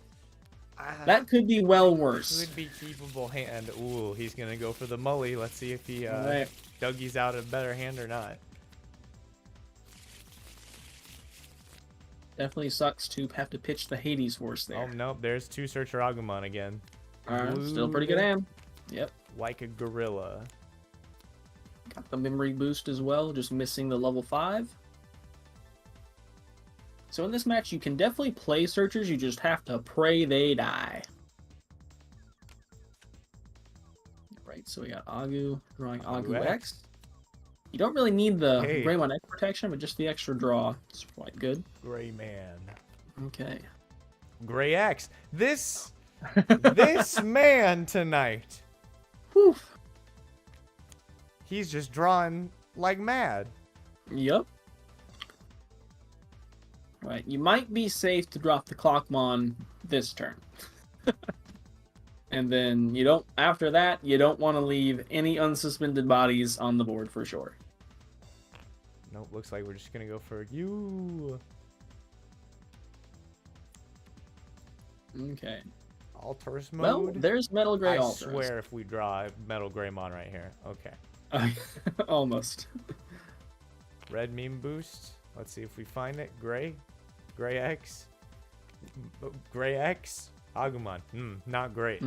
could be well worse. Could be keepable hand. Ooh, he's gonna go for the Mully. Let's see if he Right. Dougie's out a better hand or not. Definitely sucks to have to pitch the Hades Force there. Oh nope, there's 2 Searcher Agumon again. Still pretty good hand. Yep. Like a gorilla. Got the memory boost as well, just missing the level 5. So in this match, you can definitely play Searchers, you just have to pray they die. Right, so we got Agu, drawing Agu X. You don't really need the Greymon X protection, but just the extra draw is quite good. Gray man. Okay. Gray X. This man tonight. Whew. He's just drawing like mad. Yep. Right, you might be safe to drop the Clockmon this turn. And then you don't, after that, you don't want to leave any unsuspended bodies on the board for sure. Nope, looks like we're just gonna go for you. Okay. Altars mode. Well, there's Metal Gray I Altars. swear if we draw Metal Greymon right here. Okay. Almost. Red meme boost. Let's see if we find it. Gray. Gray X. Gray X. Agumon. Not great.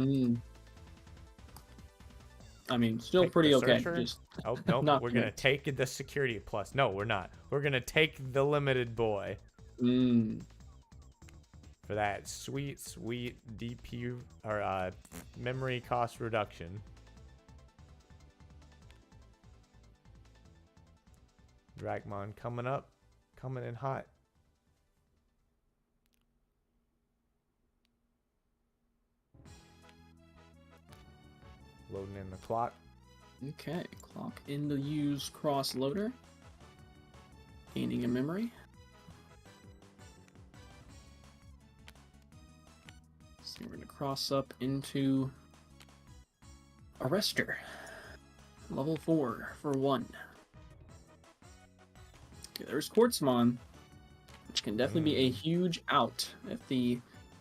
I mean, still Take pretty the okay. Searcher? Just Oh, no. not We're going to good. take the security plus. No, we're not. We're going to take the limited boy. For that sweet, sweet DP or memory cost reduction. Dragmon coming up. Coming in hot. Loading in the clock. Okay, clock in the use cross loader. Gaining a memory. So we're going to cross up into Arrestor. Level 4 for 1. Okay, there's Quartzmon, which can definitely be a huge out if the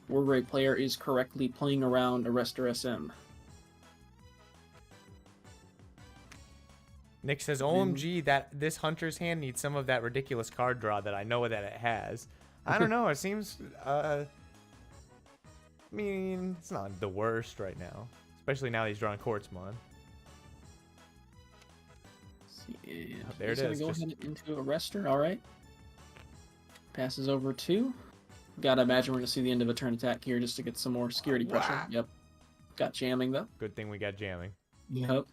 Wargrey player is correctly playing around Arrestor SM. Nick says, OMG, that this Hunter's hand needs some of that ridiculous card draw that I know that it has. I don't know. It seems I mean, it's not the worst right now. Especially now he's drawing Quartzmon. Yeah, Oh, there he's it gonna is, go just- ahead into Arrestor. All right. Passes over 2. Gotta imagine we're gonna see the end of a turn attack here just to get some more security pressure. Wow. Yep. Got jamming though. Good thing we got jamming. Yep.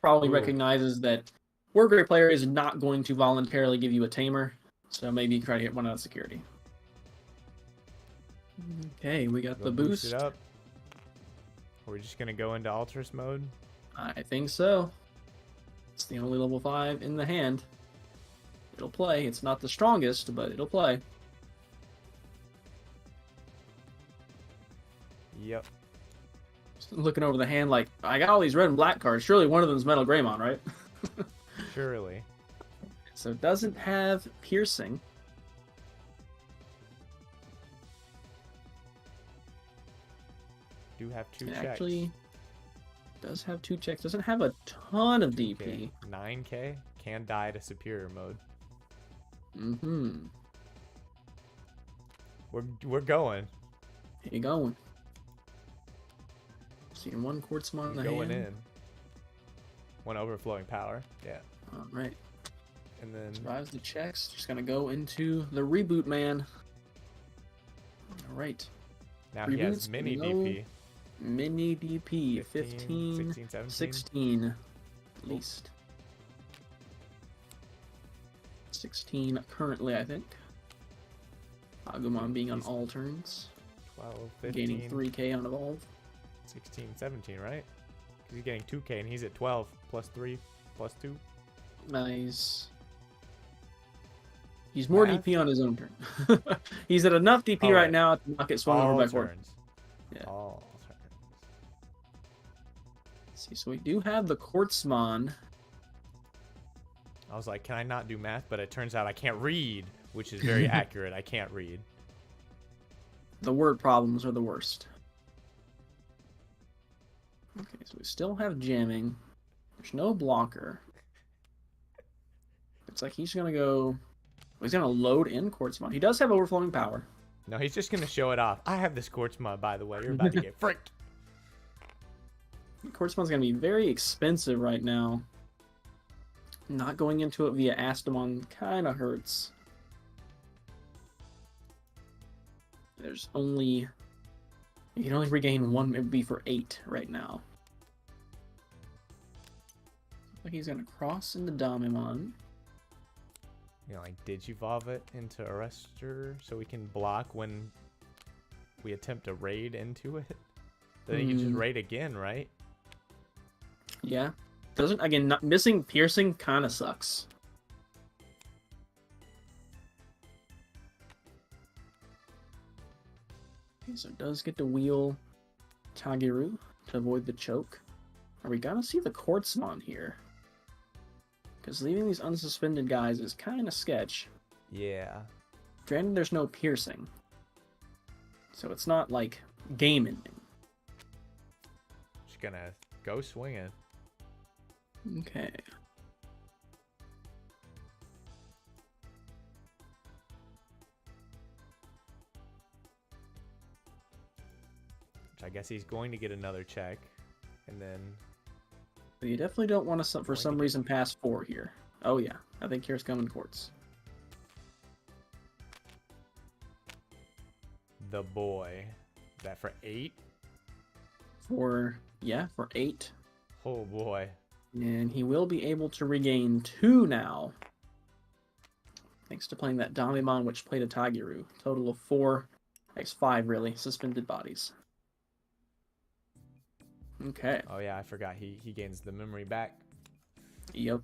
Probably Ooh. recognizes that Wargrey player is not going to voluntarily give you a tamer, so maybe try to get one out of security. Okay, we got the boost. It up. Are we just gonna go into Alterous mode? I think so. It's the only level 5 in the hand. It'll play. It's not the strongest, but it'll play. Yep. Just looking over the hand like, I got all these red and black cards. Surely one of them's Metal Greymon, right? Surely. So it doesn't have piercing. Do have 2 It checks. actually does have 2 checks. Doesn't have a ton of DP. Okay. 9k. Can die to superior mode. Mm-hmm. We're going. Here you going. Seeing 1 Quartzmon in the Going hand. in. 1 overflowing power. Yeah. All right. And then Survives the checks. Just gonna go into the reboot man. All right. now he has reboots, mini no. DP. Mini DP 15, 16, 17. 16 at least. 16 currently, I think. Agumon being on all turns, 12, 15, gaining 3k on evolve. 16, 17, right? 'Cause he's getting 2k and he's at 12 plus 3 plus 2. Nice. He's more Math? DP on his own turn. He's at enough DP All right right. now to not get swung All over by Quartz. turns. Yeah. All turns. See, so we do have the Quartzmon. I was like, can I not do math? But it turns out I can't read, which is very accurate. I can't read. The word problems are the worst. Okay, so we still have jamming. There's no blocker. It's like he's gonna go. He's gonna load in Quartzmon. He does have overflowing power. No, he's just going to show it off. I have this Quartzmon, by the way. You're about to get fricked. Quartzmon's gonna be very expensive right now. Not going into it via Astamon kind of hurts. There's only. You can only regain 1 maybe for 8 right now. Looks like he's gonna cross into Damimon. You know, like, Digivolve it into Arrestor so we can block when we attempt to raid into it? Then you can just raid again, right? Yeah. Doesn't again not missing piercing kind of sucks. Okay, so it does get to wheel Tagiru to avoid the choke. Are we gonna see the Quartzmon here? Because leaving these unsuspended guys is kind of sketch. Yeah. Granted, there's no piercing. So it's not like game ending. Just gonna go swinging. Okay. Which I guess he's going to get another check. And then But you definitely don't want to, for some reason, pass 4 here. Oh yeah, I think here's coming Quartz. the boy. Is that for 8? For 8. Oh boy. And he will be able to regain 2 now. Thanks to playing that Damimon, which played a Tagiru. Total of 4. That's 5, really. Suspended bodies. Okay. Oh yeah, I forgot. He gains the memory back. Yep.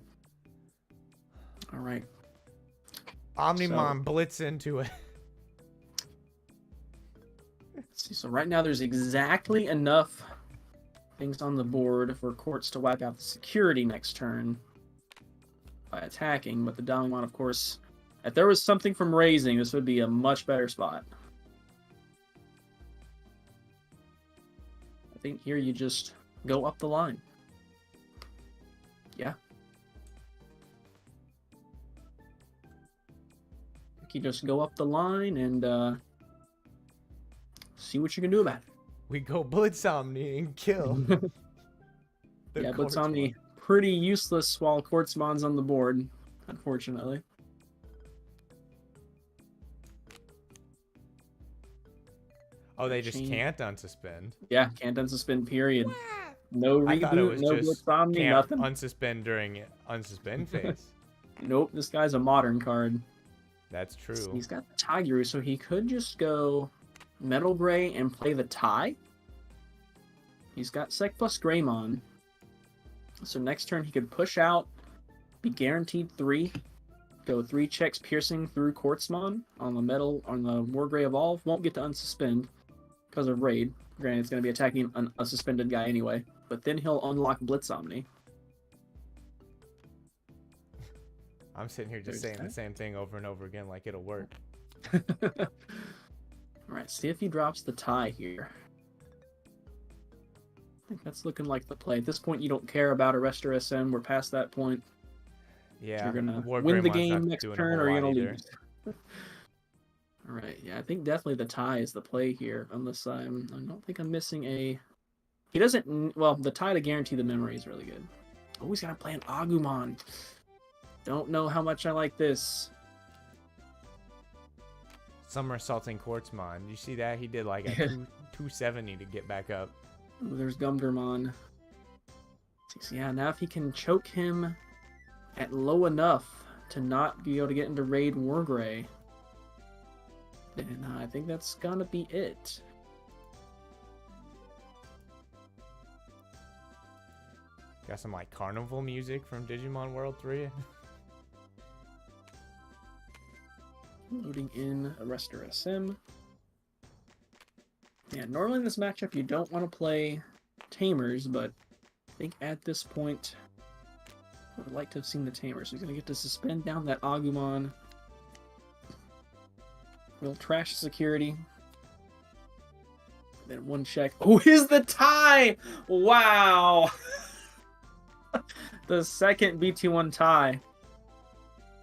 Alright. Omnimon blitz into it. Let's see. So right now there's exactly enough things on the board for Quartz to wipe out the security next turn by attacking, but the Damimon, of course, if there was something from raising, this would be a much better spot. I think here you just go up the line. Yeah. I think you just go up the line and see what you can do about We go Blitzomni and kill. it. the Yeah, but Quartzmon. Omni pretty useless while Quartzmon's on the board, unfortunately. Oh, they just Change. can't unsuspend. Yeah, can't unsuspend, period. No I thought it reboot, was no just Blitzomni, can't nothing. unsuspend during unsuspend phase. Nope, this guy's a modern card. That's true. He's got the Tiger, so he could just go Metal Gray and play the tie. He's got Sec plus Greymon. So next turn he could push out, be guaranteed 3, go 3 checks piercing through Quartzmon on the Wargrey Evolve. Won't get to unsuspend because of Raid. Granted, it's going to be attacking a suspended guy anyway. But then he'll unlock Blitzomni. I'm sitting here just There's saying the same thing over and over again like it'll work. Alright, see if he drops the tie here. I think that's looking like the play. At this point, you don't care about Arrestor SM. We're past that point. Yeah. You're going to Wargreymon's win the not game next doing a turn, whole or you're lot going to either. lose. Alright, yeah, I think definitely the tie is the play here. Unless I don't think I'm missing a... He doesn't... Well, the tie to guarantee the memory is really good. Oh, he's got to play an Agumon. Don't know how much I like this. Somersaulting Quartzmon. You see that? He did like a 270 to get back up. Ooh, there's Gumgermon. So yeah, now if he can choke him at low enough to not be able to get into Raid Wargrey, then I think that's gonna be it. Got some like carnival music from Digimon World 3. Loading in Arrestor SM. Yeah, normally in this matchup you don't want to play Tamers, but I think at this point I would like to have seen the Tamers. He's gonna get to suspend down that Agumon. We'll trash security. Then one check. Oh, is the tie! Wow! The second BT1 tie.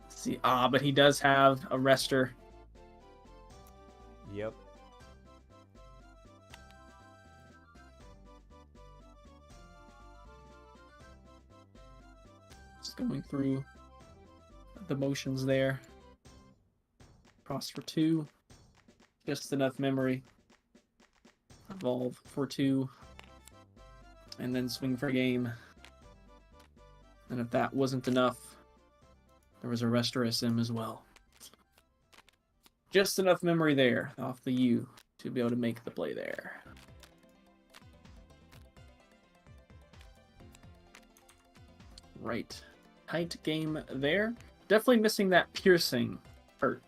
Let's see, but he does have Arrestor. Yep. Just going through the motions there. Cross for 2. Just enough memory. Evolve for 2. And then swing for game. And if that wasn't enough, there was a Arrestor SM as well. Just enough memory there off the U to be able to make the play there. Right. Tight game there. Definitely missing that piercing hurt.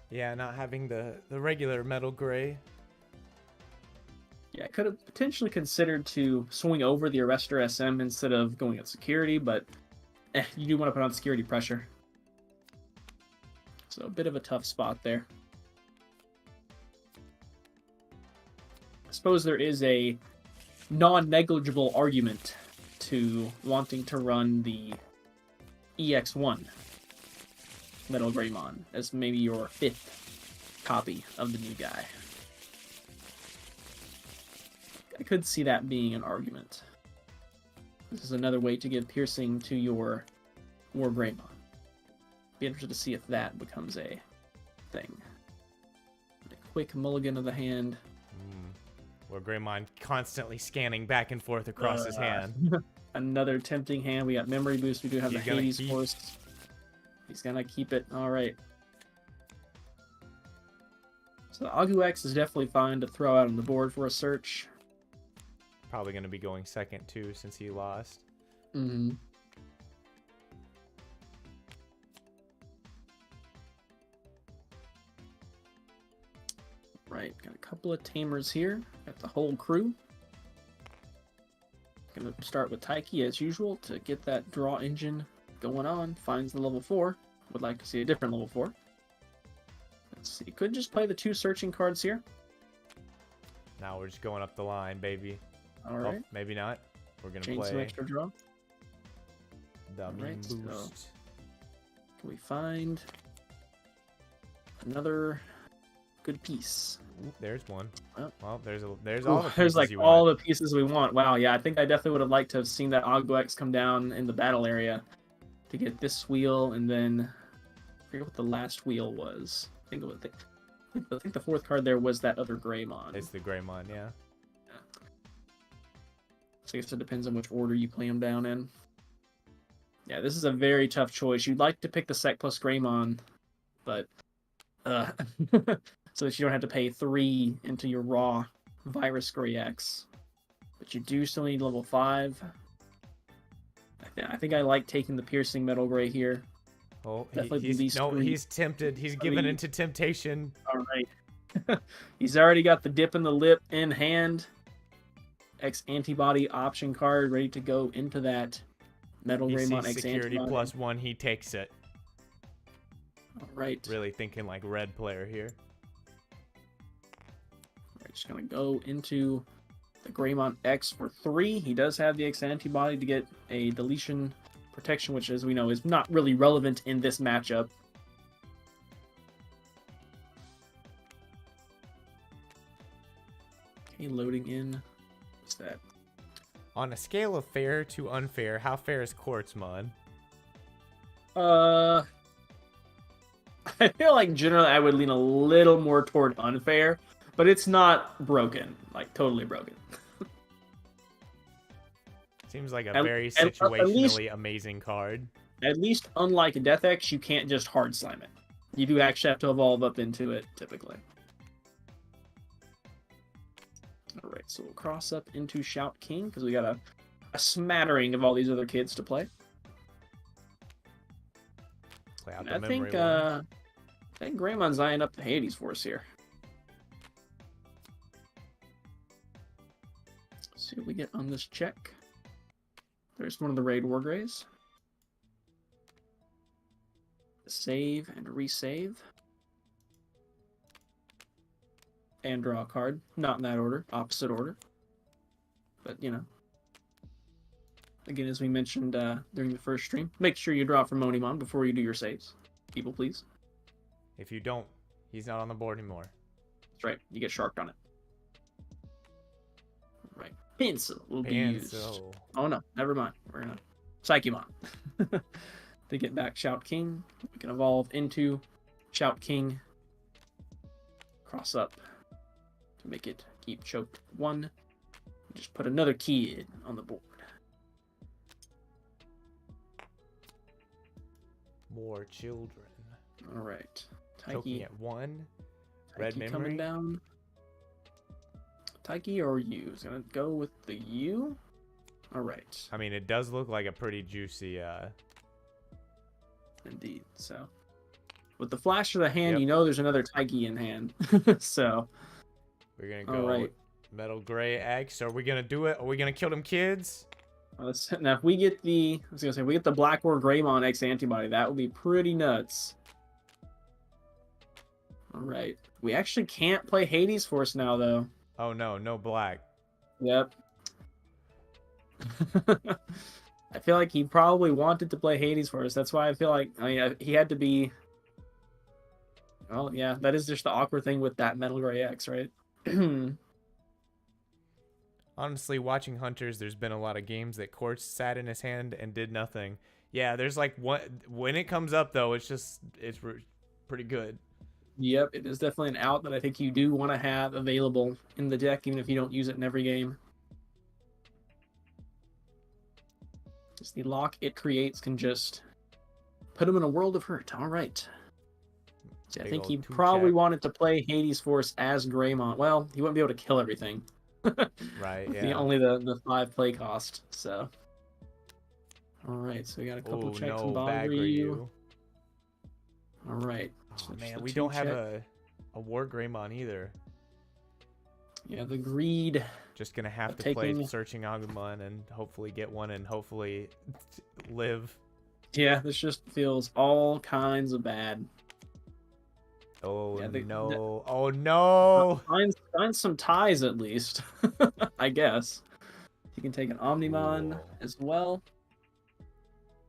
Yeah, not having the regular metal gray. Yeah, I could have potentially considered to swing over the Arrestor SM instead of going at security, but you do want to put on security pressure. So a bit of a tough spot there. I suppose there is a non-negligible argument to wanting to run the EX1 Metal Greymon as maybe your 5th copy of the new guy. I could see that being an argument. This is another way to give piercing to your Wargreymon. Be interested to see if that becomes a thing. A quick mulligan of the hand. Wargreymon constantly scanning back and forth across his hand. Another tempting hand. We got memory boost. We do have He's the gonna Hades keep- Force. He's gonna keep it. All right. So the Agu X is definitely fine to throw out on the board for a search. Probably going to be going second too since he lost. Mm-hmm. Right, got a couple of Tamers here. Got the whole crew. Gonna start with Taiki as usual to get that draw engine going on. Finds the level 4. Would like to see a different level 4. Let's see. Could just play the 2 searching cards here. Now we're just going up the line, baby. All right. Oh, maybe not. We're going to Change some play extra draw. the Alright, boost. so- Can we find another good piece. Ooh, there's one. Well, Well, there's all the there's pieces like you all want. the pieces we want. Wow, yeah, I think I definitely would have liked to have seen that Ogbo come down in the battle area to get this wheel, and then I forget what the last wheel was. I think the fourth card there was that other Greymon. It's the Greymon, yeah. So I guess it depends on which order you play them down in. Yeah, this is a very tough choice. You'd like to pick the Sec plus Greymon, but so that you don't have to pay 3 into your raw Virus Gray X. But you do still need level 5. I think I like taking the Piercing Metal Gray here. Oh, Definitely he's tempted. He's given into temptation. All right. He's already got the dip in the lip in hand. X antibody option card ready to go into that Metal He Greymon sees X security antibody. +1. He takes it. All right. Really thinking like red player here. We're just gonna go into the Greymon X for 3. He does have the X antibody to get a deletion protection, which, as we know, is not really relevant in this matchup. Okay, loading in. What's that? On a scale of fair to unfair, how fair is Quartzmon? I feel like generally I would lean a little more toward unfair, but it's not broken, like totally broken. Seems like a At- very at least- situationally amazing card. At least, unlike Death X, you can't just hard slam it. You do actually have to evolve up into it, typically. Alright, so we'll cross up into Shout King, because we got a smattering of all these other kids to play. Play out And the I memory think, one. I think Greymon's eyeing up the Hades for us here. Let's see what we get on this check. There's one of the Raid Wargreys. Save and resave. And draw a card. Not in that order. Opposite order. But, you know. Again, as we mentioned during the first stream, make sure you draw from Monimon before you do your saves. People, please. If you don't, he's not on the board anymore. That's right. You get sharked on it. Right. Pencil will be used. Pencil. Oh no, never mind. We're gonna Psychemon. To get back Shout King, we can evolve into Shout King. Cross up to make it keep choked 1. Just put another kid on the board. More children. All right. Choking Taiki, at 1. Red Taiki memory. coming down. Taiki or U? Is gonna go with the U. All right. I mean, it does look like a pretty juicy. Indeed. So, with the flash of the hand, Yep. you know there's another Taiki in hand. So, We're gonna all go right. Metal Gray X. Are we gonna do it? Are we gonna kill them kids? Now, if we get the, I was gonna say, if we get the Black Wargreymon X antibody, that would be pretty nuts. All right. We actually can't play Hades Force now, though. Oh no, no black. Yep. I feel like he probably wanted to play Hades Force. That's why I feel like, I mean, he had to be. Well, yeah, that is just the awkward thing with that Metal Gray X, right? Honestly, watching Hunters, there's been a lot of games that Quartz sat in his hand and did nothing. Yeah, there's like one when it comes up though, it's pretty good. Yep, it is definitely an out that I think you do want to have available in the deck, even if you don't use it in every game. Just the lock it creates can just put him in a world of hurt. All right. So I Big think old he two probably check. wanted to play Hades Force as Greymon. Well, he wouldn't be able to kill everything. Right, The yeah. only the 5 play cost. So. All right, so we got a couple Oh checks no, in bag Bogre. you. All right. Oh Switch man, the we 2 don't have check. a Wargreymon either. Yeah, the greed. Just gonna have Of to play taking- Searching Agumon and hopefully get one and hopefully live. Yeah, this just feels all kinds of bad. Oh Yeah, no! Oh no! Find some ties at least. I guess. You can take an Omnimon Ooh. as well.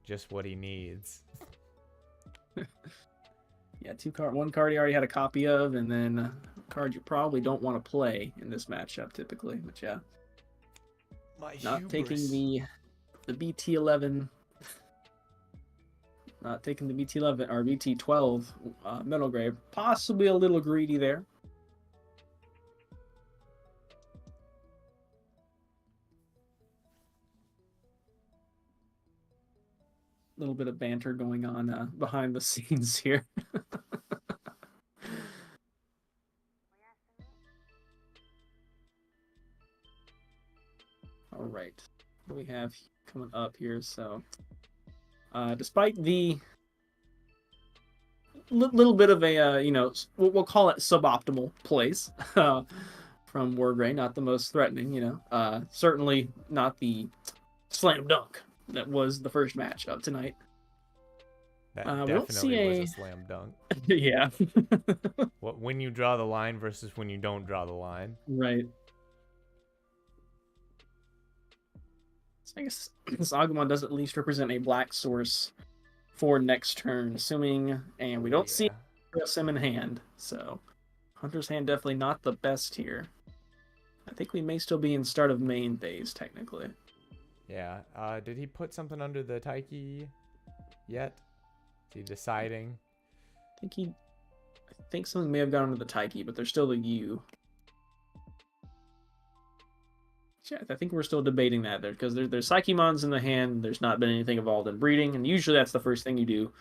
Just what he needs. Yeah, one card he already had a copy of, and then a card you probably don't want to play in this matchup typically. But yeah, My not taking hubris. the BT11, not taking the BT11 or BT12 Metal Grave. Possibly a little greedy there. A little bit of banter going on behind the scenes here. All right, what do we have coming up here? So, despite the little bit of a we'll call it suboptimal plays from Wargreymon, not the most threatening, certainly not the slam dunk that was the first match of tonight. That We don't see definitely was a slam dunk. Yeah. When you draw the line versus when you don't draw the line. Right. So I guess this Agumon does at least represent a black source for next turn, assuming, and we don't see SM in hand, so Hunter's hand definitely not the best here. I think we may still be in start of main phase, technically. Yeah. Did he put something under the Taiki yet? Is he deciding? I think something may have gone under the Taiki, but there's still the U. Yeah, I think we're still debating that there, because there's Psychemons in the hand, there's not been anything involved in breeding, and usually that's the first thing you do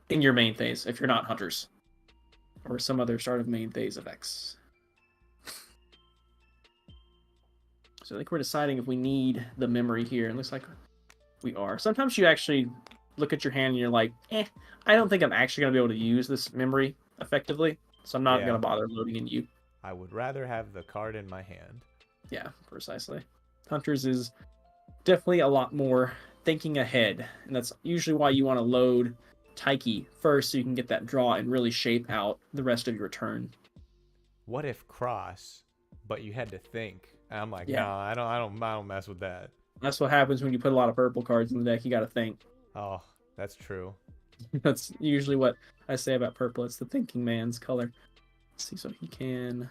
in your main phase, if you're not Hunters. Or some other start of main phase effects. So I think we're deciding if we need the memory here. It looks like we are. Sometimes you actually look at your hand and you're like, I don't think I'm actually going to be able to use this memory effectively, so I'm not going to bother loading in you. I would rather have the card in my hand. Yeah, precisely. Hunters is definitely a lot more thinking ahead, and that's usually why you want to load Taiki first so you can get that draw and really shape out the rest of your turn. What if cross, but you had to think? And I'm like, Yeah. no, I don't mess with that. That's what happens when you put a lot of purple cards in the deck. You got to think. Oh, that's true. That's usually what I say about purple. It's the thinking man's color. Let's see, so he can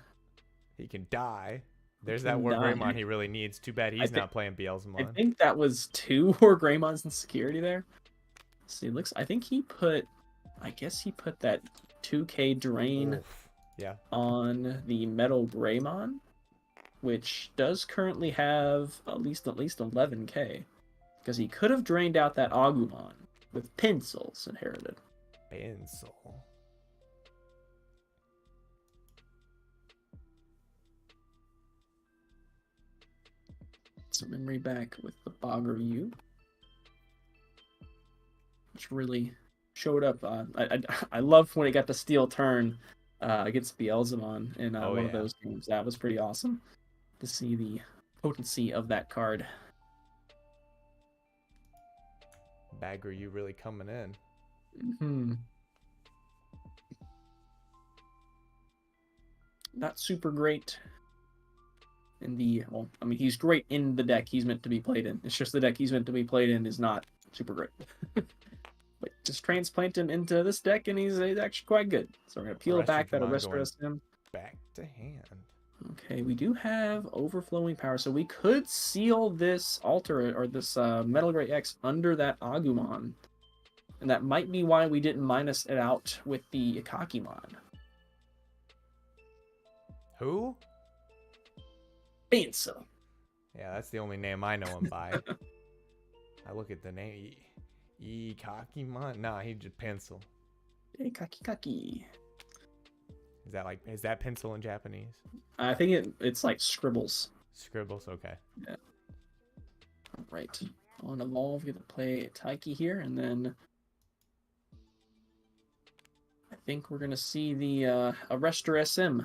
die. There's that Wargreymon he really needs. Too bad he's not playing Beelzemon. I think that was 2 Wargreymons in security there. Let's see, I think he put that 2k drain on the Metal Greymon, which does currently have at least 11k, because he could have drained out that Agumon with pencils inherited. Pencil. Some memory back with the Bogger-U, which really showed up. I love when it got to steal turn against Beelzemon in one of those games. That was pretty awesome to see the potency of that card. Bagger-U really coming in. Mm-hmm. Not super great in he's great in the deck he's meant to be played in. It's just the deck he's meant to be played in is not super great. But just transplant him into this deck and he's actually quite good. So we're going to peel back that Arrestor SM. Back to hand. Okay, we do have overflowing power, so we could seal this altar or this Metal Gray X under that Agumon. And that might be why we didn't minus it out with the Ikakimon. Who? Pencil. Yeah, that's the only name I know him by. I look at the name. Ikakimon? Nah, he just pencil. Ikaki. Is that pencil in Japanese? I think it's like scribbles. Scribbles, okay. Yeah. All right. On evolve, you get to play Taiki here, and then I think we're gonna see the Arrestor SM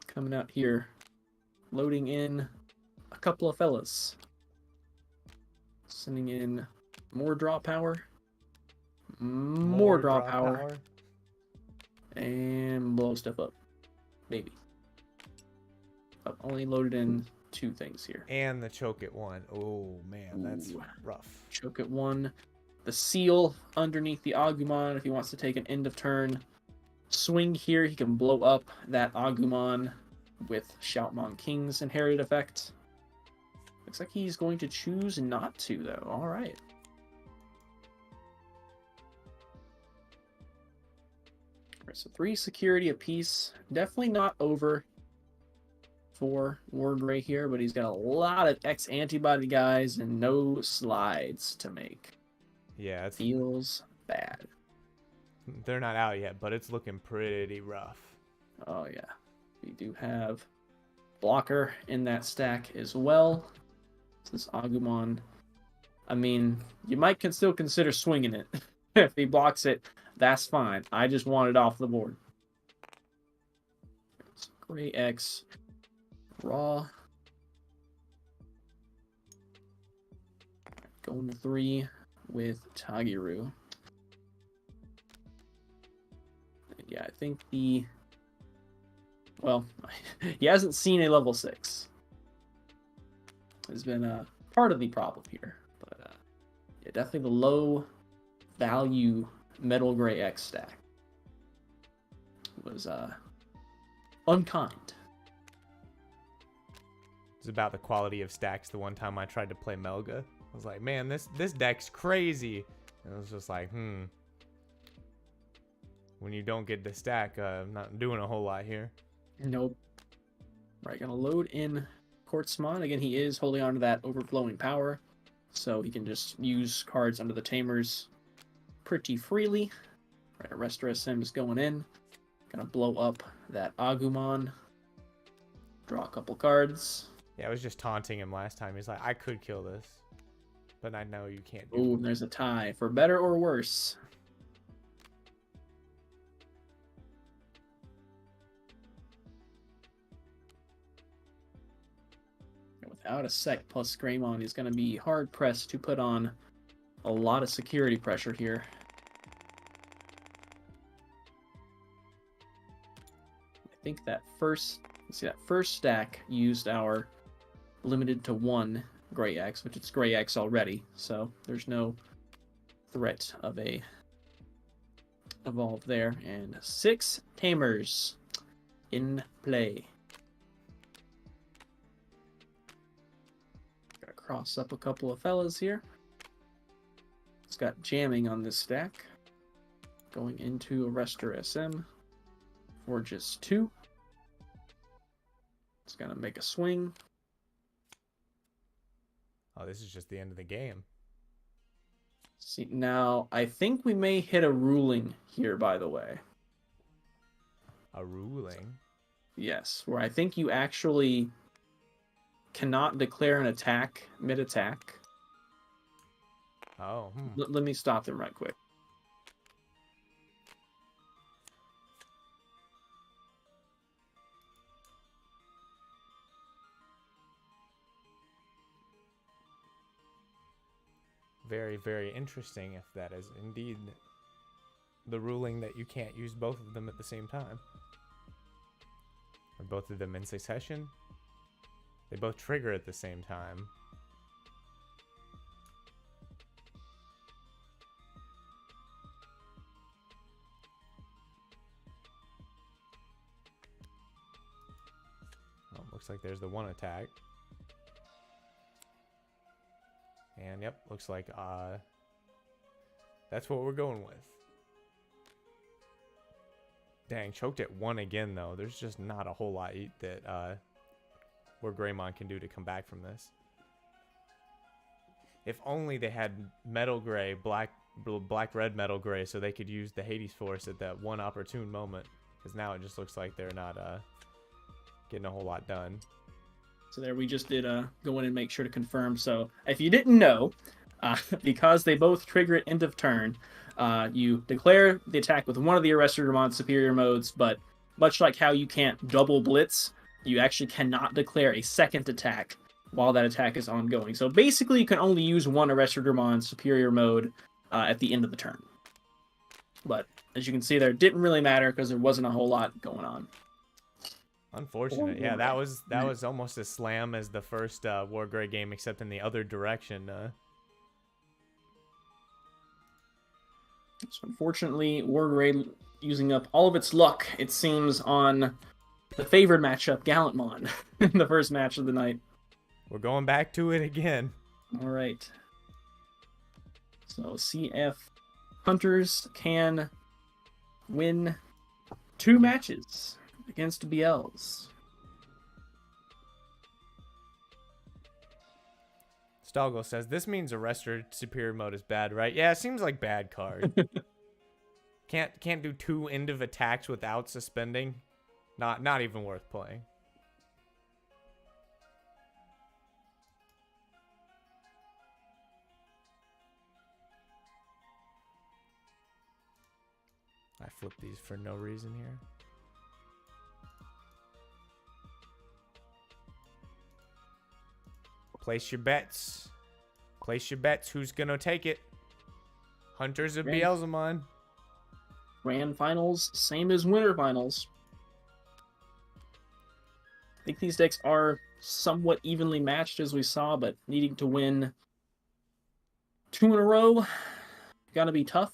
coming out here, loading in a couple of fellas, sending in more draw power, more draw power, and blow stuff up, maybe. I've only loaded in 2 things here. And the choke at 1. Oh man, that's rough. Choke at 1. the seal underneath the Agumon if he wants to take an end of turn swing here. He can blow up that Agumon with Shoutmon King's inherited effect. Looks like he's going to choose not to, though. All right. All right, so 3 security apiece. Definitely not over for Wargrey here, but he's got a lot of X antibody guys and no slides to make. Yeah, Feels bad. they're not out yet, but it's looking pretty rough. Oh yeah, we do have blocker in that stack as well. This Agumon, I mean, you might still consider swinging it. If he blocks it, that's fine. I just want it off the board. Gray X, raw. Going to 3 with Tagiru. Yeah, I think well, he hasn't seen a level 6. Has been part of the problem here, but yeah, definitely the low value Metal Gray X stack was unkind. It's about the quality of stacks. The one time I tried to play Melga, I was like, man, this deck's crazy. And it was just like, when you don't get the stack, I'm not doing a whole lot here. Nope. Right, gonna load in Quartzmon. Again, he is holding on to that overflowing power, so he can just use cards under the Tamers pretty freely. Right, Restor SM is going in. Gonna blow up that Agumon. Draw a couple cards. Yeah, I was just taunting him last time. He's like, I could kill this, but I know you can't do Ooh, it. there's a tie. For better or worse. Without a sec plus Greymon, he's going to be hard pressed to put on a lot of security pressure here. I think that first stack used our limited to 1 Gray X, which it's Gray X already, so there's no threat of a evolve there. And 6 Tamers in play. Gotta cross up a couple of fellas here. It's got jamming on this stack. Going into Arrestor SM for just 2. It's gonna make a swing. Oh, this is just the end of the game. See, now I think we may hit a ruling here, by the way. A ruling? Yes, where I think you actually cannot declare an attack mid-attack. Oh, Let me stop them right quick. Very, very interesting if that is indeed the ruling that you can't use both of them at the same time. Are both of them in succession? They both trigger at the same time. Oh, looks like there's the one attack. And yep, looks like that's what we're going with. Dang, choked at 1 again though. There's just not a whole lot that Wargreymon can do to come back from this. If only they had Metal Gray, black red Metal Gray, so they could use the Hades Force at that one opportune moment. Because now it just looks like they're not getting a whole lot done. So there we just did go in and make sure to confirm. So if you didn't know, because they both trigger at end of turn, you declare the attack with one of the Arrestormon's superior modes, but much like how you can't double blitz, you actually cannot declare a second attack while that attack is ongoing. So basically you can only use one Arrestormon's superior mode at the end of the turn. But as you can see there, it didn't really matter because there wasn't a whole lot going on. Unfortunate. Yeah, that was almost as slam as the first Wargrey game, except in the other direction. So unfortunately, Wargrey using up all of its luck, it seems, on the favored matchup, Gallantmon, in the first match of the night. We're going back to it again. All right. So CF Hunters can win 2 matches against BLs. Stoggle says, this means Arrestor Superior Mode is bad, right? Yeah, it seems like bad card. Can't do 2 end of attacks without suspending. Not even worth playing. I flipped these for no reason here. Place your bets. Place your bets. Who's gonna take it? Hunters of Beelzemon. Grand finals, same as winter finals. I think these decks are somewhat evenly matched as we saw, but needing to win 2 in a row, gotta be tough.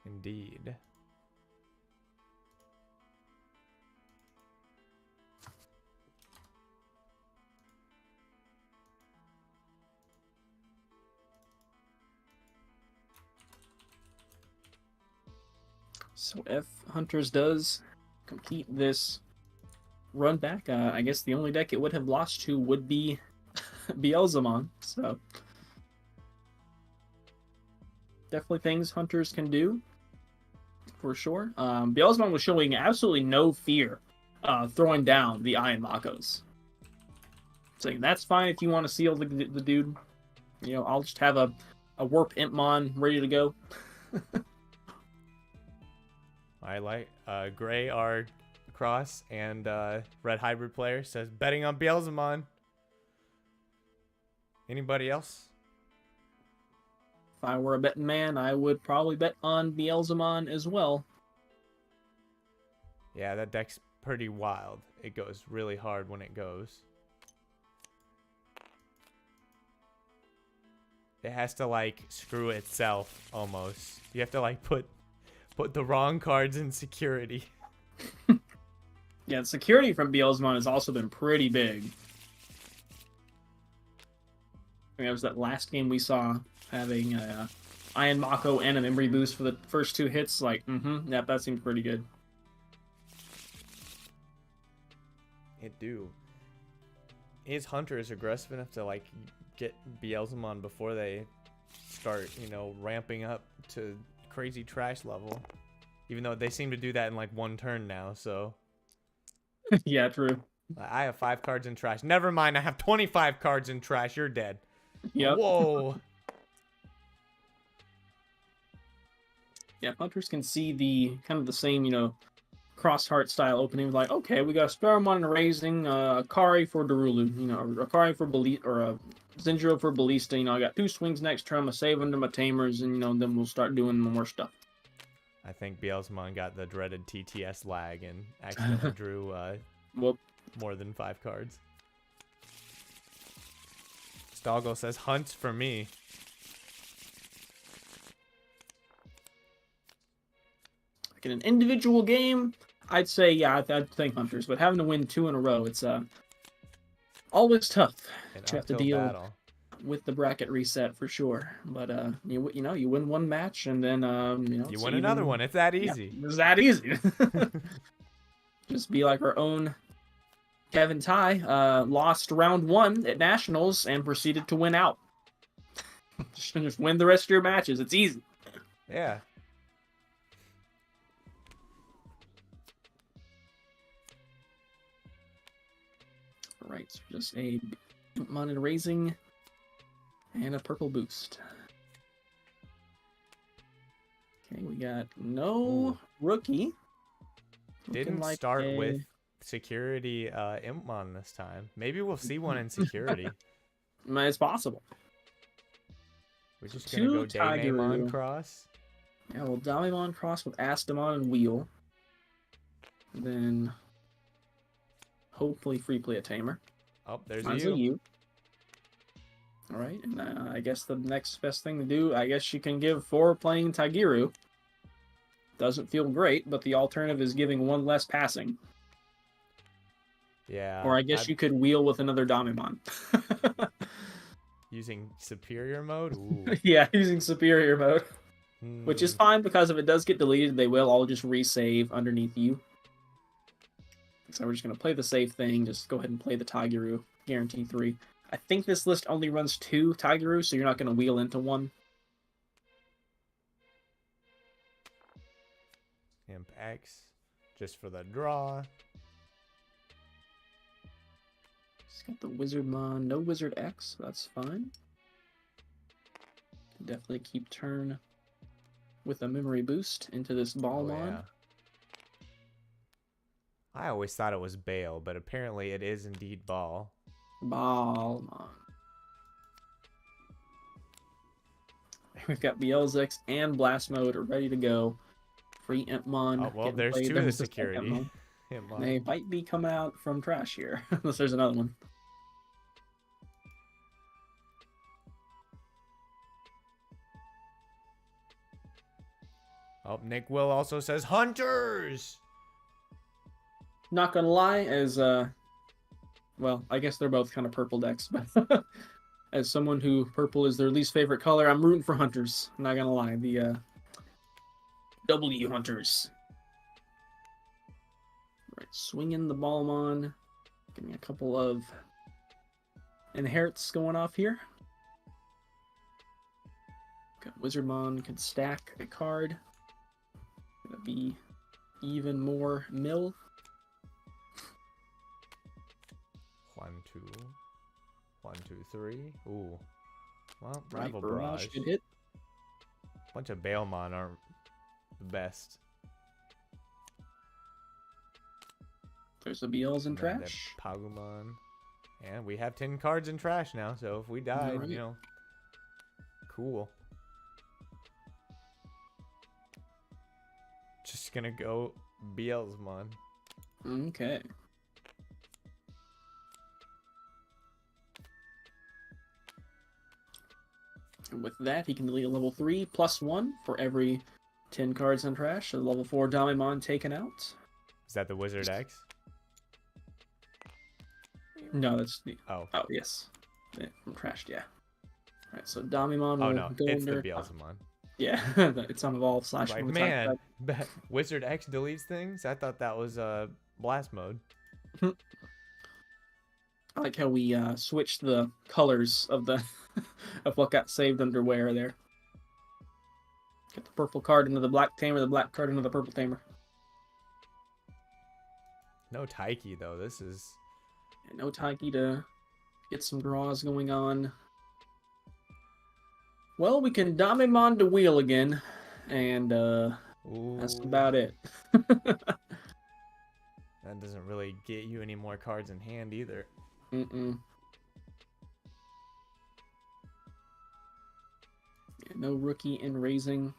Indeed. So if Hunters does complete this run back, I guess the only deck it would have lost to would be Beelzemon. So definitely things Hunters can do for sure. Beelzemon was showing absolutely no fear throwing down the Iron Makos. Saying that's fine if you want to seal the dude. You know, I'll just have a Warp Impmon ready to go. I like Gray R Cross and Red Hybrid Player says betting on Beelzemon. Anybody else? If I were a betting man, I would probably bet on Beelzemon as well. Yeah, that deck's pretty wild. It goes really hard when it goes. It has to like screw itself almost. You have to like put the wrong cards in security. Yeah, security from Beelzemon has also been pretty big. I mean, it was that last game we saw having Iron Mako and a memory boost for the first 2 hits. Like, yeah, that seems pretty good. It do. Is Hunters aggressive enough to like get Beelzemon before they start, you know, ramping up to crazy trash level? Even though they seem to do that in like 1 turn now, so. Yeah, true. I have 5 cards in trash. Never mind, I have 25 cards in trash. You're dead. Yep. Whoa. Yeah, Hunters can see the kind of the same, you know, cross heart style opening. Like, okay, we got Sparrowmon raising, Akari for Darulu, you know, or Akari for Ballista, or Zinjiro for Ballista. You know, I got 2 swings next turn. I'm gonna save them to my Tamers, and you know, then we'll start doing more stuff. I think Beelzemon got the dreaded TTS lag and accidentally drew Whoop. more than 5 cards. Stoggle says Hunt for me. Like in an individual game, I'd say, yeah, I'd think Hunters, but having to win 2 in a row, it's always tough. You have to deal with the bracket reset for sure. But you know, you win 1 match and then you know, you win another one. It's that easy. Yeah, it's that easy. Just be like our own Kevin Ty, lost round 1 at Nationals and proceeded to win out. Just win the rest of your matches. It's easy. Yeah. All right, so just a Mon and raising and a purple boost. Okay, we got no rookie. Didn't like start with security Impmon this time. Maybe we'll see one in security. It's possible. We're just gonna go Tiger. Daemon cross. Yeah, well, Daemon cross with Astamon and Wheel. Then hopefully free play a Tamer. Oh, there's Mine's you. a U. All right, and I guess the next best thing to do, I guess you can give 4 playing Taigiru. Doesn't feel great, but the alternative is giving 1 less passing. Yeah. Or I guess you could wheel with another Damimon. Using superior mode? Ooh. Yeah, using superior mode. Hmm. Which is fine, because if it does get deleted, they will all just resave underneath you. So we're just going to play the safe thing. Just go ahead and play the Taigiru. Guarantee 3. I think this list only runs 2 Taigiru, so you're not going to wheel into 1. Imp X. Just for the draw. It's got the Wizardmon. No Wizard X. That's fine. Can definitely keep turn with a memory boost into this Ballmon. Yeah. I always thought it was Bale, but apparently it is indeed Ball. Ballmon. We've got Beelzex and Blast Mode ready to go. Free Impmon. Oh, well, getting there's played. 2 of the There's the security. Impmon. Hitmon. They might be coming out from trash here, unless there's another one. Oh, Nick Will also says Hunters! Not gonna lie, as well, I guess they're both kind of purple decks, but as someone who purple is their least favorite color, I'm rooting for Hunters. I'm not gonna lie, the W Hunters. Right, swinging the Ballmon, getting a couple of inherits going off here. Got Wizardmon, could stack a card. Gonna be even more mill. 1, 2. 1, 2, 3. Ooh. Well, Right, Rival Barrage. should hit. Bunch of Balemon are the best. There's the Beels in And then the trash. Pagumon. And we have 10 cards in trash now, so if we died, Alright. you know. Cool. Just gonna go Beelzemon. Okay. And with that, he can delete a level 3 +1 for every 10 cards in trash. So the level 4 Damimon taken out. Is that the Wizard X? No, that's the. Oh. Oh, yes. Yeah, from trashed, yeah. Alright, so Damimon Oh will no, go it's under. the Beelzemon. Yeah, it's on Evolve / Like, Attack man, type. Wizard X deletes things? I thought that was blast mode. I like how we switched the colors of the of what got saved under where there. Get the purple card into the black tamer, the black card into the purple tamer. No Taiki though. This is And no Taiki to get some draws going on. Well, we can Damimon to wheel again, and that's ooh, about it. that doesn't really get you any more cards in hand either. Mm-mm. Yeah, no rookie in raising.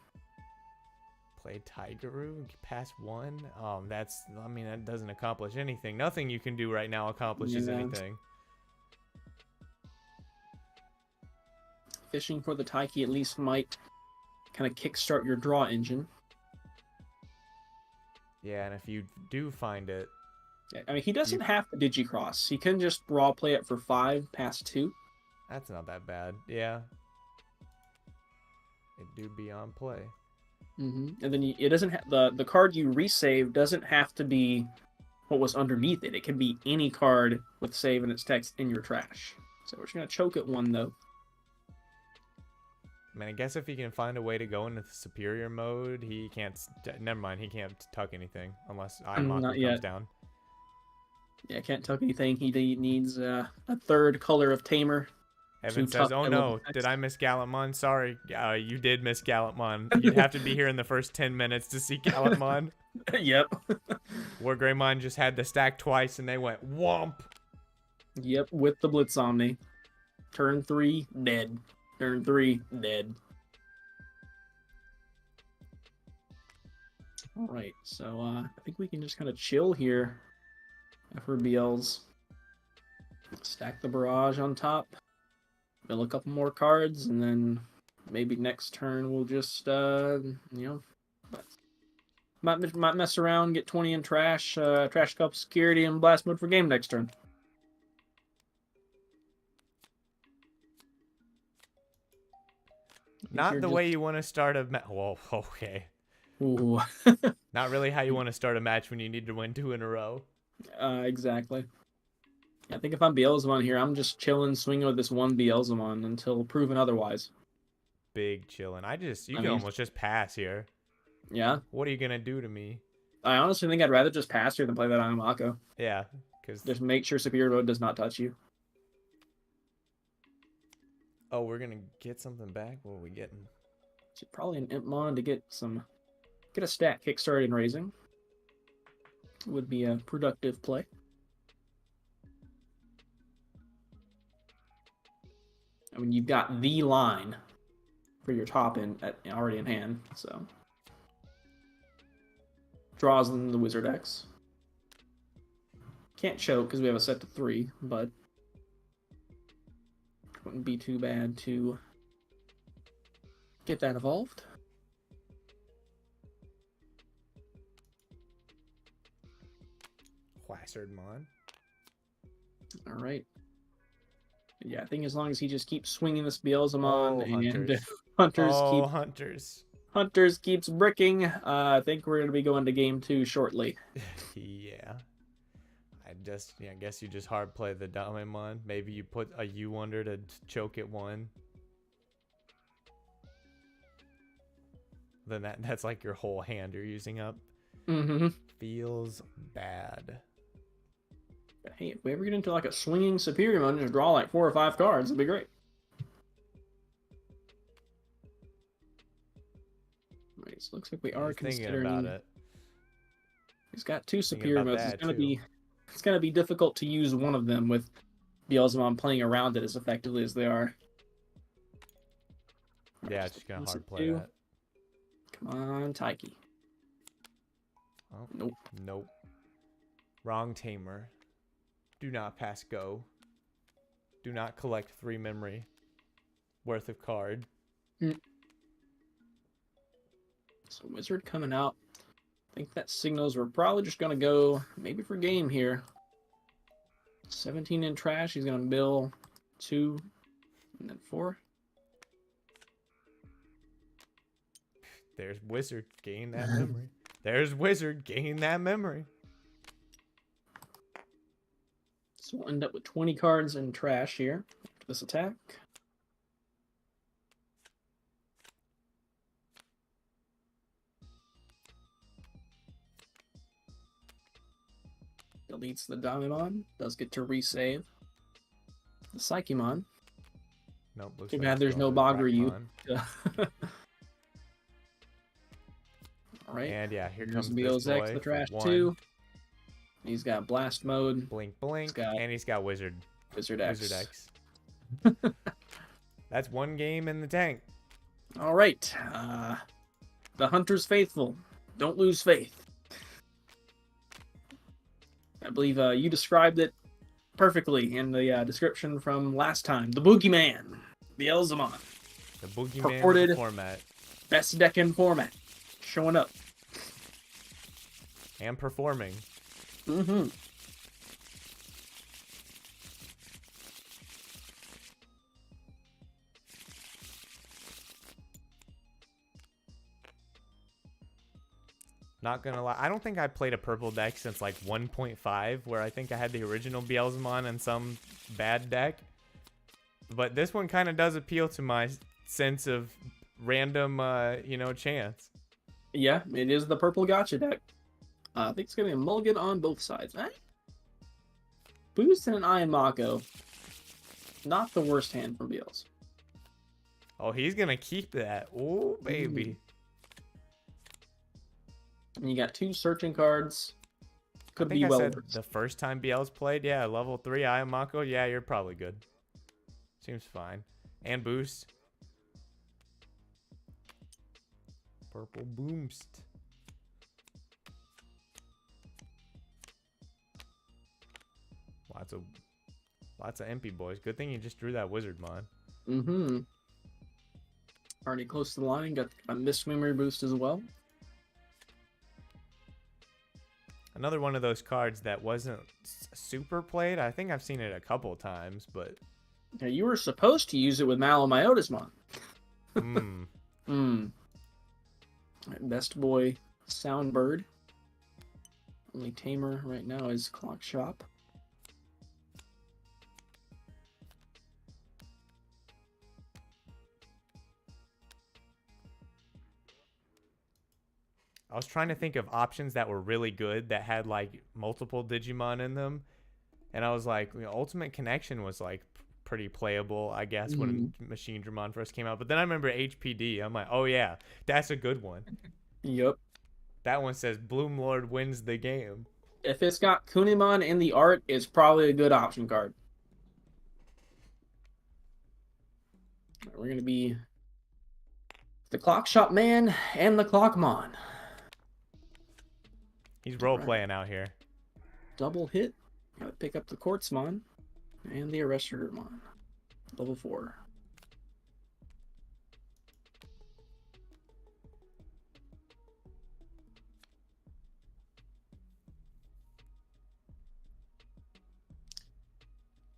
Play Tigeru, pass 1. That's, I mean, that doesn't accomplish anything. Nothing you can do right now accomplishes Yeah. anything. Fishing for the Taiki at least might kind of kickstart your draw engine. Yeah, and if you do find it, I mean, he doesn't have to Digicross. He can just raw play it for 5 past 2. that's not that bad. Yeah. It do be on play. And then it doesn't have the card you resave doesn't have to be what was underneath it. It can be any card with save and its text in your trash. So we're just gonna choke at 1 though. I mean, I guess if he can find a way to go into the superior mode, he can't. Never mind, he can't tuck anything unless Not Imonk comes yet. down. Yeah, can't tuck anything. He needs a 3rd color of Tamer. Evan to says, tuck "Oh that no, level did text." I miss Gallantmon? Sorry, you did miss Gallantmon. You'd have to be here in the first 10 minutes to see Gallantmon. Yep. Wargreymon just had the stack twice, and they went womp. Yep, with the Blitz Omni. Turn 3, dead. Turn 3, dead. Alright, so I think we can just kind of chill here for BLs. Stack the barrage on top. mill a couple more cards, and then maybe next turn we'll just, might mess around, get 20 in trash, trash a couple security, and blast mode for game next turn. Not the way you want to start a match. Whoa, okay. Ooh. Not really how you want to start a match when you need to win 2 in a row. Exactly. I think if I'm Beelzemon here, I'm just chilling, swinging with this one Beelzemon until proven otherwise. Big chillin'. You can almost just pass here. Yeah. What are you gonna do to me? I honestly think I'd rather just pass here than play that Ayamako. Yeah, because Just make sure Superior Mode does not touch you. oh, we're gonna get something back. What are we getting? Probably an Impmon to get a stat kickstarted and raising. Would be a productive play. I mean, you've got the line for your top end already in hand, so draws in the Wizard X. Can't choke because we have a set to 3, but wouldn't be too bad to get that evolved. Wizardmon. All right. Yeah, I think as long as he just keeps swinging this Beelzemon and Hunters keeps bricking, I think we're gonna be going to game 2 shortly. Yeah. I guess you just hard play the Digimon. Maybe you put a U under to choke at 1. Then that's like your whole hand you're using up. Mm-hmm. Feels bad. Hey, if we ever get into like a swinging Superior Mode and just draw like 4 or 5 cards, it'd be great. Right, so looks like we are considering about it. He's got 2 Superior Modes. It's gonna be difficult to use one of them with Beelzemon playing around it as effectively as they are. Yeah, just gonna hard play that. Come on, Taiki. Oh, nope. Nope. Wrong tamer. Do not pass go. Do not collect 3 memory worth of card. So Wizard coming out. I think that signals we're probably just gonna go maybe for game here. 17 in trash. He's gonna mill 2 and then 4. There's Wizard, gain that memory. There's Wizard, gain that memory. So we'll end up with 20 cards in trash here after this attack. Deletes the Digimon. Does get to resave. The Psychemon. Nope. Too bad there's no Wargreymon. Alright. And yeah, here Here's comes Beelz this X, boy the trash for 1. 2. He's got blast mode. Blink, blink. And he's got Wizard. Wizard X. Wizard X. That's 1 game in the tank. Alright. The Hunter's faithful. Don't lose faith. I believe you described it perfectly in the description from last time. The Boogeyman. Beelzemon. The Boogeyman Purported format. Best deck in format. Showing up. And performing. Mm-hmm. Not gonna lie, I don't think I played a purple deck since like 1.5, where I think I had the original Beelzemon and some bad deck. But this one kind of does appeal to my sense of random, chance. Yeah, it is the purple gotcha deck. I think it's going to be a mulligan on both sides. Right? Boost and an Ayamako. Not the worst hand from Beelz. Oh, he's going to keep that. Oh, baby. And you got 2 searching cards. Could be well said the first time Beelz played, yeah, level 3 Ayamako, yeah, you're probably good. Seems fine. And boost. Purple boost. Lots of MP boys. Good thing you just drew that Wizardmon. Mm-hmm. Already close to the line. Got a missed memory boost as well. Another one of those cards that wasn't super played. I think I've seen it a couple times, but Now, you were supposed to use it with Malomyotismon. hmm. Best boy Soundbird. Only tamer right now is Clock Shop. I was trying to think of options that were really good that had like multiple Digimon in them, and I was like, Ultimate Connection was like pretty playable, I guess, when Machine Dramon first came out. But then I remember HPD. I'm like, oh yeah, that's a good one. Yep. That one says Bloom Lord wins the game. If it's got Kunimon in the art, it's probably a good option card. We're going to be the Clock Shop Man and the Clockmon. He's role playing out here. Double hit. Got to pick up the Quartzmon and the Arrestormon. Level 4.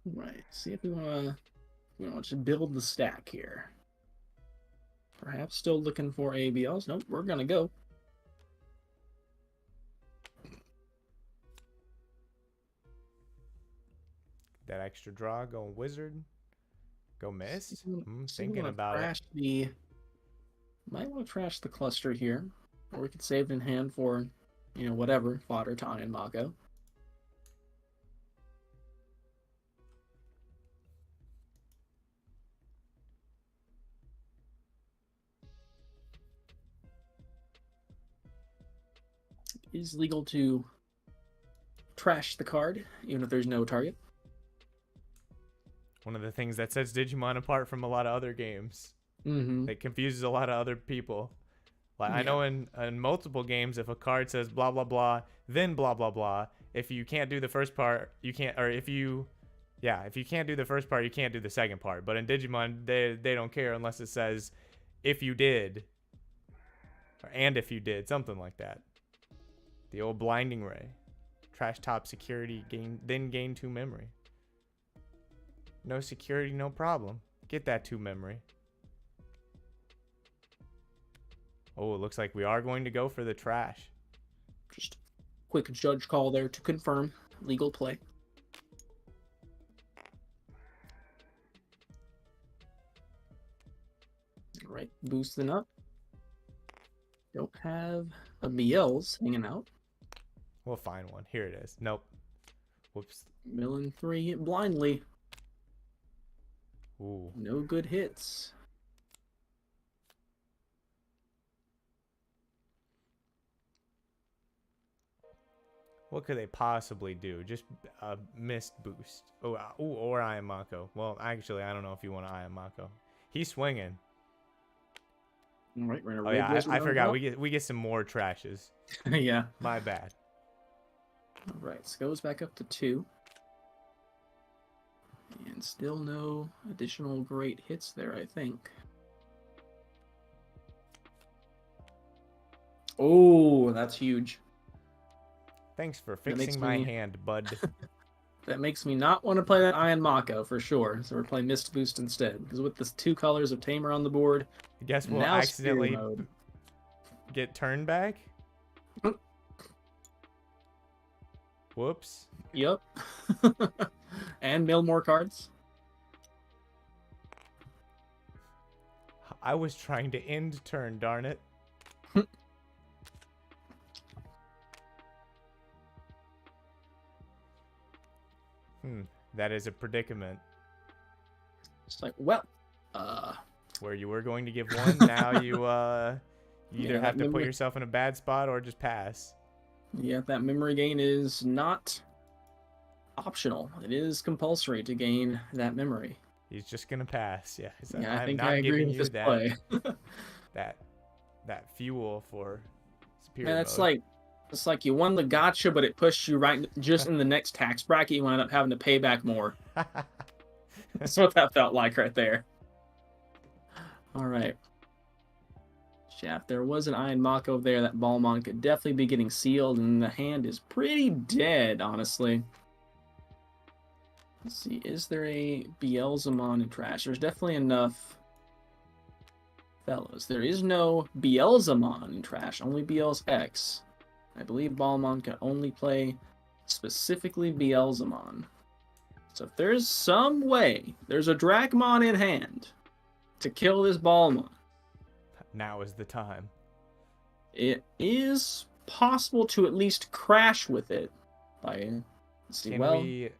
Right. See if we want to build the stack here. Perhaps still looking for ABLs. Nope, we're gonna go. That extra draw, going Wizard. Go Mist. So Thinking about it. Might want to trash the cluster here. Or we could save it in hand for, whatever, fodder, Tani, and Mako. It is legal to trash the card, even if there's no target. One of the things that sets Digimon apart from a lot of other games. Mm-hmm. That confuses a lot of other people. Like I know in multiple games, if a card says blah blah blah, then blah blah blah, if you can't do the first part, you can't. Or if you can't do the first part, you can't do the second part. But in Digimon, they don't care unless it says if you did, and if you did, something like that. The old blinding ray, trash top security, gain 2 memory. No security, no problem. Get that 2 memory. Oh, it looks like we are going to go for the trash. Just quick judge call there to confirm legal play. All right, boosting up. Don't have a BLs hanging out. We'll find one. Here it is. Nope. Whoops. Milling 3 blindly. Ooh. No good hits. What could they possibly do? Just a mist boost. Oh, or Iron Mako. Well, actually, I don't know if you want to Iron Mako. He's swinging. All right, we're gonna Oh yeah, I forgot. We get some more trashes. Yeah. My bad. All right, so goes back up to 2. And still no additional great hits there, I think. Oh, that's huge. Thanks for fixing my hand, bud. That makes me not want to play that Iron Mako for sure. So we're playing Mist Boost instead. Because with the 2 colors of Tamer on the board, I guess we'll now accidentally get turned back. Whoops. Yep. And mill more cards. I was trying to end turn, darn it. That is a predicament. It's like, well, where you were going to give 1, now you either have to put yourself in a bad spot or just pass. Yeah, that memory gain is not optional. It is compulsory to gain that memory. He's just gonna pass. Yeah. Yeah, I think I agree with this play. that fuel for superior. Man, it's like you won the gotcha, but it pushed you right just in the next tax bracket. You wind up having to pay back more. That's what that felt like right there. All right. Yeah, if there was an Iron Mako there, that Ballmon could definitely be getting sealed, and the hand is pretty dead, honestly. Let's see, is there a Beelzemon in trash? There's definitely enough fellows. There is no Beelzemon in trash, only Beelz X. I believe Ballmon can only play specifically Beelzemon. So if there's some way, there's a Dracmon in hand to kill this Ballmon, Now is the time. it is possible to at least crash with it by, let's see, Can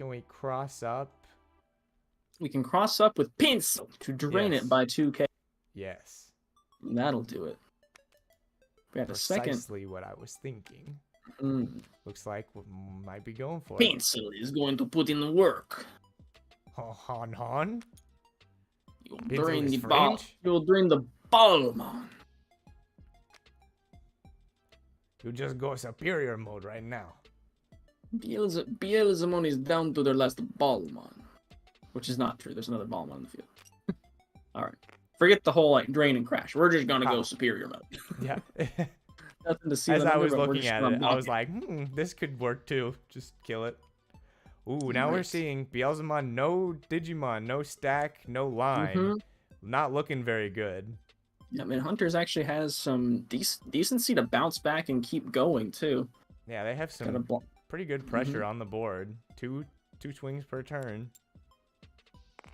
we cross up? we can cross up with Pencil to drain Yes. it by 2k. Yes. That'll do it. We have a second. Precisely what I was thinking. Mm. Looks like we might be going for it. Pencil is going to put in the work. Han Han. You'll Pencil drain is the ball. French? You'll drain the Ballmon. You just go superior mode right now. Beelzemon is down to their last Ballmon. Which is not true. There's another Ballmon in the field. Alright. Forget the whole like drain and crash. We're just gonna go superior mode. Yeah. Nothing to see. As I was but we're looking just at gonna it, I block was like, this could work too. Just kill it. Ooh, now we're Nice. seeing Beelzemon, no Digimon, no stack, no line. Mhm. Not looking very good. Yeah, I mean, Hunters actually has some decency to bounce back and keep going too. Yeah, they have Gotta some block. pretty good pressure on the board. Two swings per turn.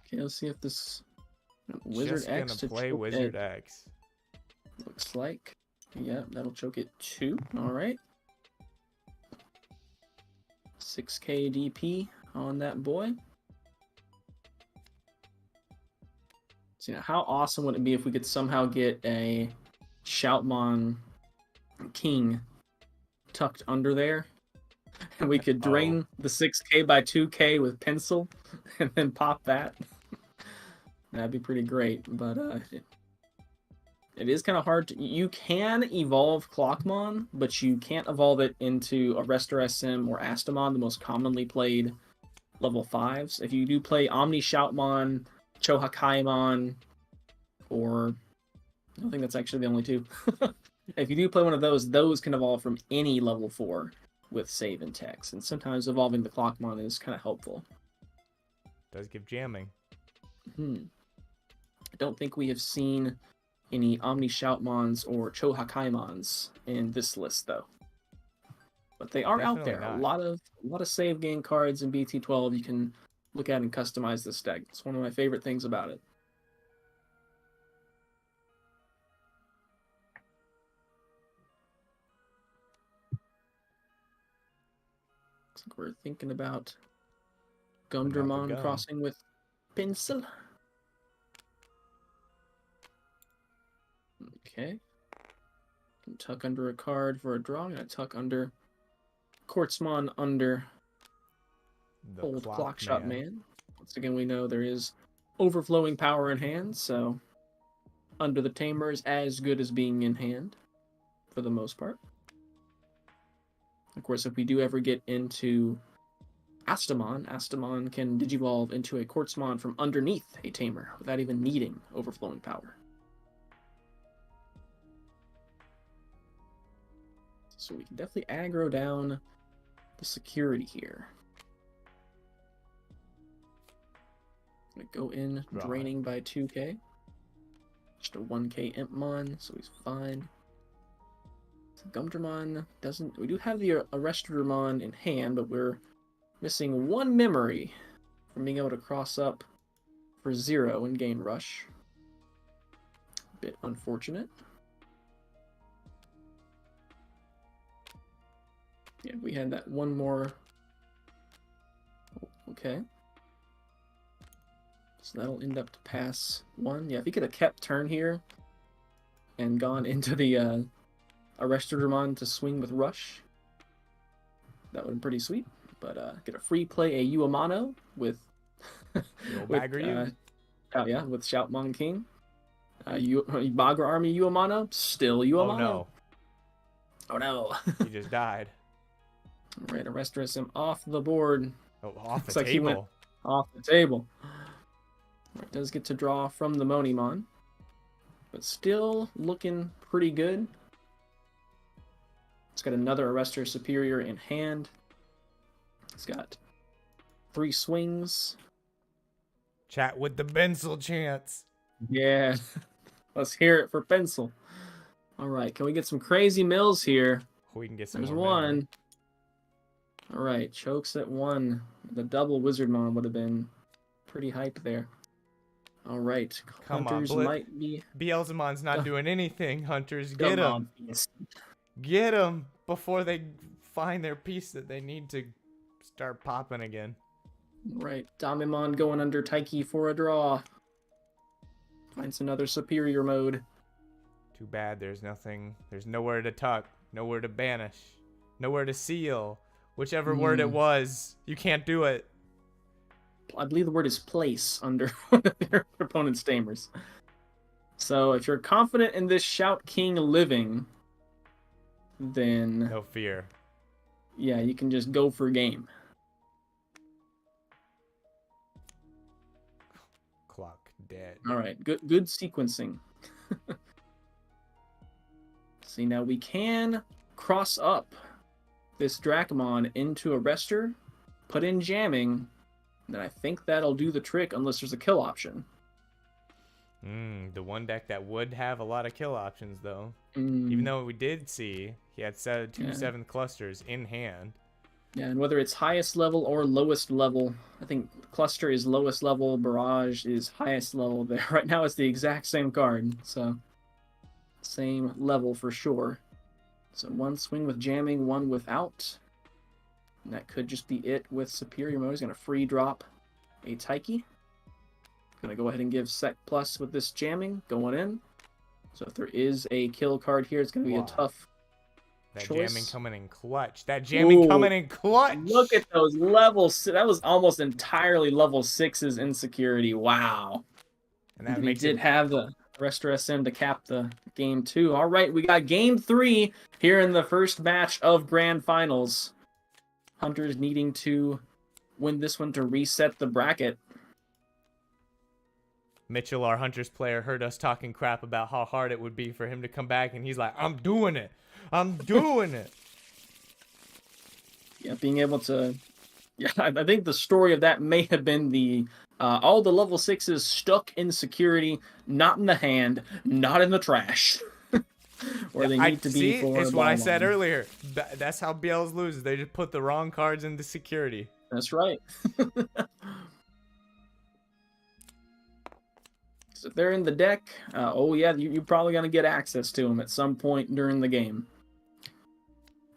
Okay, let's see if this Wizard Just X gonna to play choke Wizard it. X. Looks like. Yeah, that'll choke it 2. All right. 6k DP on that boy. So, how awesome would it be if we could somehow get a Shoutmon King tucked under there? And we could drain the 6k by 2k with Pencil and then pop that. That'd be pretty great, but it is kind of hard to... You can evolve Clockmon, but you can't evolve it into Arrestor SM or Astamon, the most commonly played level 5s. If you do play Omni Shoutmon, Chohakaimon, or... I think that's actually the only two. If you do play one of those can evolve from any level 4 with save and text, and sometimes evolving the Clockmon is kind of helpful. Does give jamming. I don't think we have seen any Omni Shoutmons or Chohakaimons in this list, though. But they are out Definitely there. not. A lot of save game cards in BT12 you can look at and customize this deck. It's one of my favorite things about it. Looks like we're thinking about Gumdramon Gum. crossing with Pencil. Okay. Can tuck under a card for a draw. I'm gonna tuck under Quartzmon under The old clock Clockshot Man. Once again, we know there is overflowing power in hand, so under the Tamer is as good as being in hand for the most part. Of course, if we do ever get into Astamon, Astamon can Digivolve into a Quartzmon from underneath a Tamer without even needing overflowing power. So we can definitely aggro down the security here. I'm gonna go in Right. draining by 2k. Just a 1k Impmon, so he's fine. So Gumdramon doesn't... We do have the Arrestramon in hand, but we're missing 1 memory from being able to cross up for 0 and gain Rush. Bit unfortunate. Yeah, we had that 1 more. Okay. So that'll end up to pass 1. Yeah, if he could have kept turn here and gone into the Arrestramon to swing with Rush, that would have been pretty sweet. But get a free play a Uamano with Bagger you. oh yeah, with Shoutmon King. Bagra Army Uamano, still Uamano. Oh no, Oh no. he just died. Right, Arrestor him off the board. Oh, off Looks the like he went table. off the table. It does get to draw from the Monimon, but still looking pretty good. It's got another Arrestor Superior in hand. It's got 3 swings. Chat with the pencil chance. Yeah, let's hear it for Pencil. All right, can we get some crazy mills here? We can get some There's more memory. one. All right, chokes at 1. The double Wizardmon would have been pretty hype there. All right, Come on, Hunters might be... Beelzemon's not doing anything, Hunters. Come Get him. on, Beast. Get them before they find their piece that they need to start popping again. Right, Damimon going under Taiki for a draw. Finds another superior mode. Too bad there's nothing. There's nowhere to tuck, nowhere to banish, nowhere to seal. Whichever word it was, you can't do it. I believe the word is place under one of your opponent's Tamers. So if you're confident in this Shout King living, then No fear. yeah, you can just go for game. Clock dead. All right, good sequencing. See, now we can cross up this Dracmon into Arrestor, put in jamming, then I think that'll do the trick unless there's a kill option. The one deck that would have a lot of kill options, though. Even though we did see he had 2 7th clusters in hand. Yeah, and whether it's highest level or lowest level, I think Cluster is lowest level, Barrage is highest level. There right now it's the exact same card, so same level for sure. So 1 swing with jamming, 1 without. And that could just be it with Superior Mode. He's going to free drop a Taiki. Going to go ahead and give Sec Plus with this jamming going in. So if there is a kill card here, it's going to be a tough That choice. jamming coming in clutch. That jamming coming in clutch. Look at those levels. That was almost entirely level 6's insecurity. Wow. And that we makes did it have the Restor SM to cap the game 2. All right, we got game 3 here in the first match of Grand Finals. Hunters needing to win this one to reset the bracket. Mitchell, our Hunters player, heard us talking crap about how hard it would be for him to come back, and he's like, I'm doing it. I'm doing it. Yeah, being able to... Yeah, I think the story of that may have been the... all the level 6s stuck in security, not in the hand, not in the trash. Where they need to be for it's the what I ball said line. earlier. That's how BLs loses. They just put the wrong cards into security. That's right. So if they're in the deck, oh yeah, you're probably going to get access to them at some point during the game.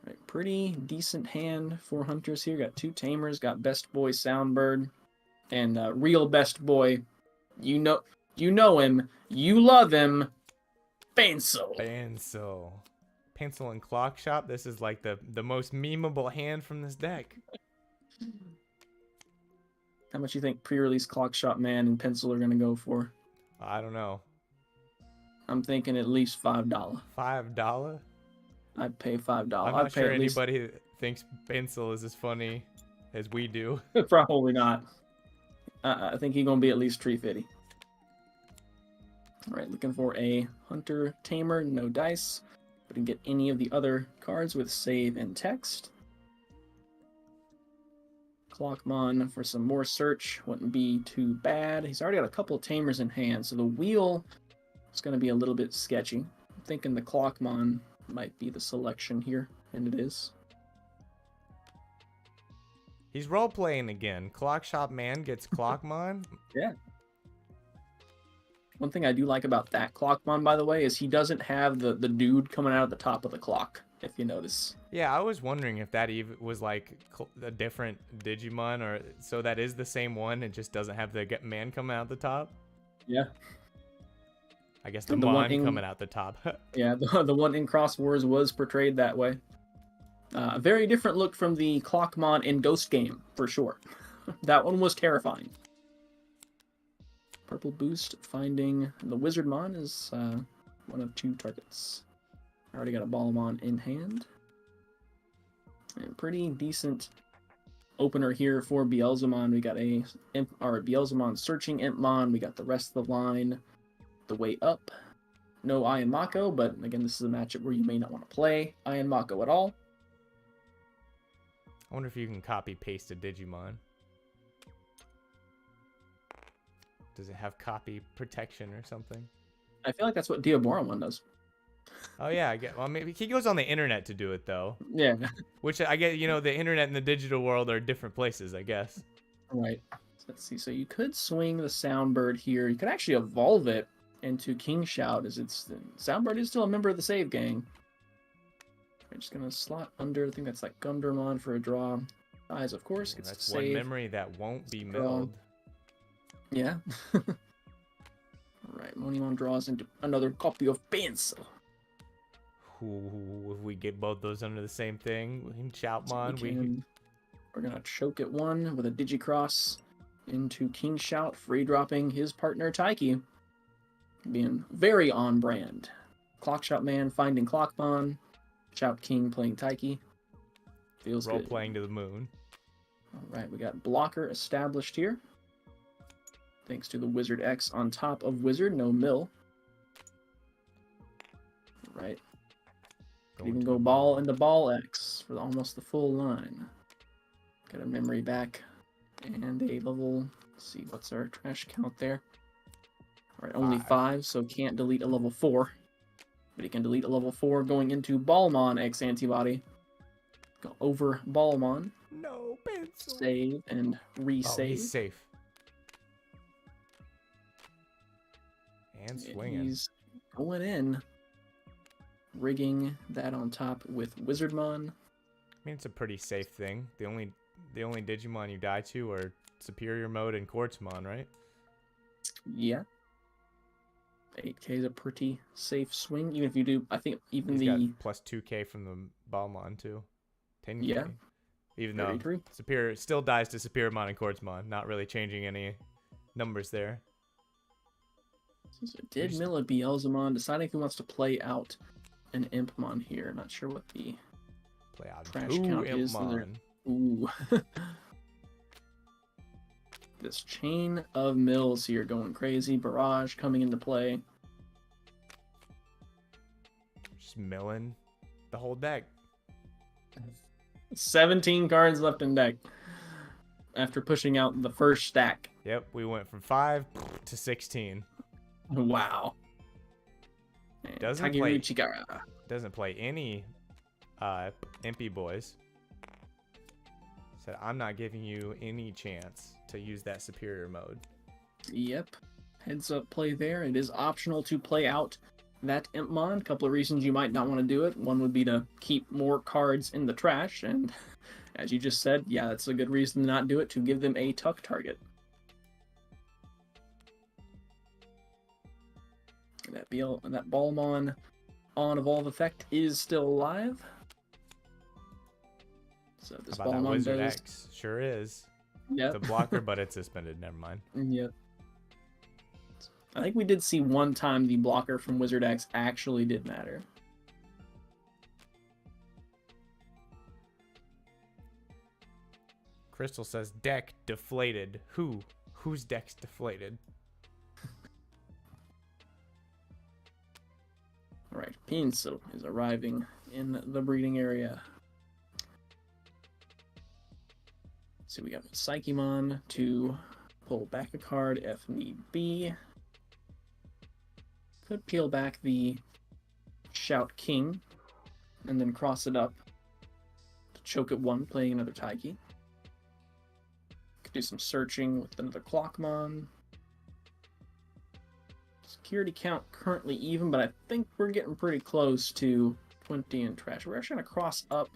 Right, pretty decent hand for Hunters here. Got 2 Tamers, got Best Boy Soundbird, and real Best Boy. You know him, you love him, Pencil. Pencil and Clock Shop. This is like the most memeable hand from this deck. How much you think pre-release Clock Shop Man and Pencil are going to go for? I don't know. I'm thinking at least $5. $5? I'd pay $5. I'm not I'd pay sure at least... anybody thinks Pencil is as funny as we do. Probably not. I think he's going to be at least $350. All right, looking for a Hunter Tamer, no dice. We can get any of the other cards with save and text. Clockmon for some more search wouldn't be too bad. He's already got a couple of Tamers in hand, so the wheel is going to be a little bit sketchy. I'm thinking the Clockmon might be the selection here, and it is. He's role-playing again. Clock Shop Man gets Clockmon. Yeah. One thing I do like about that Clockmon, by the way, is he doesn't have the dude coming out of the top of the clock, if you notice. Yeah, I was wondering if that even was like a different Digimon, or so that is the same one. It just doesn't have the man coming out the top. Yeah. I guess the one Mon coming out the top. Yeah, the one in Cross Wars was portrayed that way. A very different look from the Clockmon in Ghost Game, for sure. That one was terrifying. Purple Boost finding the Wizardmon is one of 2 targets. Already got a Ballamon in hand. And pretty decent opener here for Beelzemon. We got a Beelzemon searching Impmon. We got the rest of the line the way up. No Iron Mako, but again, this is a matchup where you may not want to play Iron Mako at all. I wonder if you can copy paste a Digimon. Does it have copy protection or something? I feel like that's what Diaboromon does. Oh yeah, I get. Well, maybe he goes on the internet to do it though. Yeah. Which I get. You know, the internet and the digital world are different places, I guess. Right. So let's see. So you could swing the Soundbird here. You could actually evolve it into King Shout, as it's Soundbird is still a member of the Save Gang. I'm just gonna slot under. I think that's like Gundramon for a draw. Eyes, of course, gets That's to one save. memory that won't be Draw. milled. Yeah. Alright, Monimon draws into another copy of Pencil. Ooh, if we get both those under the same thing, Shoutmon, We're gonna choke at one with a Digicross into King Shout, free dropping his partner Taiki. Being very on brand. Clockshot Man finding Clockmon. Shout King playing Taiki. Feels role good. playing to the moon. Alright, we got blocker established here. Thanks to the Wizard X on top of Wizard, no mill. Right. Going Even to go the ball moon. into ball X for almost the full line. Got a memory back and a level. Let's see, what's our trash count there? All right, only 5, so can't delete a level 4. But he can delete a level 4 going into Ballmon X antibody. Go over Ballmon, No pencil. save and Oh, resave. he's safe. And swinging. He's going in, rigging that on top with Wizardmon. I mean, it's a pretty safe thing. The only Digimon you die to are Superior Mode and Quartzmon, right? Yeah. 8k is a pretty safe swing, even if you do. I think even He's the got plus 2k from the Balmon too. 10k. Yeah. Even Very though true. Superior still dies to Superiormon and Quartzmon, not really changing any numbers there. So did mill a Beelzemon, deciding if he wants to play out an Impmon here. Not sure what the Play out trash 2 count is. So Impmon. ooh. This chain of mills here going crazy. Barrage coming into play. Just milling the whole deck. 17 cards left in deck after pushing out the first stack. Yep, we went from 5 to 16. Wow. And Doesn't Tageru play- Chigara. Doesn't play any Impy Boys. Said, I'm not giving you any chance to use that Superior Mode. Yep. Heads up play there. It is optional to play out that Impmon. A couple of reasons you might not want to do it. One would be to keep more cards in the trash. And as you just said, yeah, that's a good reason to not do it, to give them a tuck target. That Ballmon on Evolve effect is still alive. So this How about that Ballmon Wizard does. X? Sure is. Yep. It's a blocker, but it's suspended. Never mind. Yep. I think we did see one time the blocker from Wizard X actually did matter. Crystal says deck deflated. Who? Whose deck's deflated? Alright, Pinsel is arriving in the breeding area. So we got Psychemon to pull back a card if need be. Could peel back the Shout King and then cross it up to choke at one, playing another Taiki. Could do some searching with another Clockmon. Security count currently even, but I think we're getting pretty close to 20 in trash. We're actually going to cross up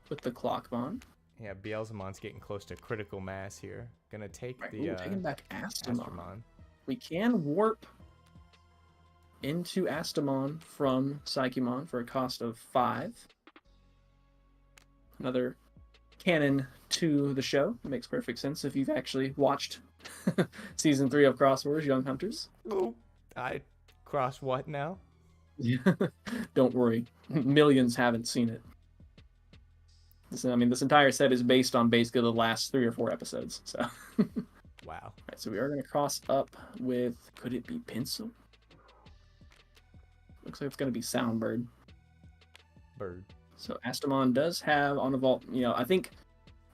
with the Clockmon. Yeah, Beelzemon's getting close to critical mass here. Gonna take Right, the taking back Astamon. Astromon. We can warp into Astamon from Psychemon for a cost of 5. Another canon to the show. It makes perfect sense if you've actually watched Season 3 of Cross Wars Young Hunters. Oh, I cross what now? Don't worry. Millions haven't seen it. I mean, this entire set is based on basically the last 3 or 4 episodes. So, Wow. Alright, so we are going to cross up with, could it be Pencil? Looks like it's going to be Soundbird. Bird. So Astamon does have on evolve. You know, I think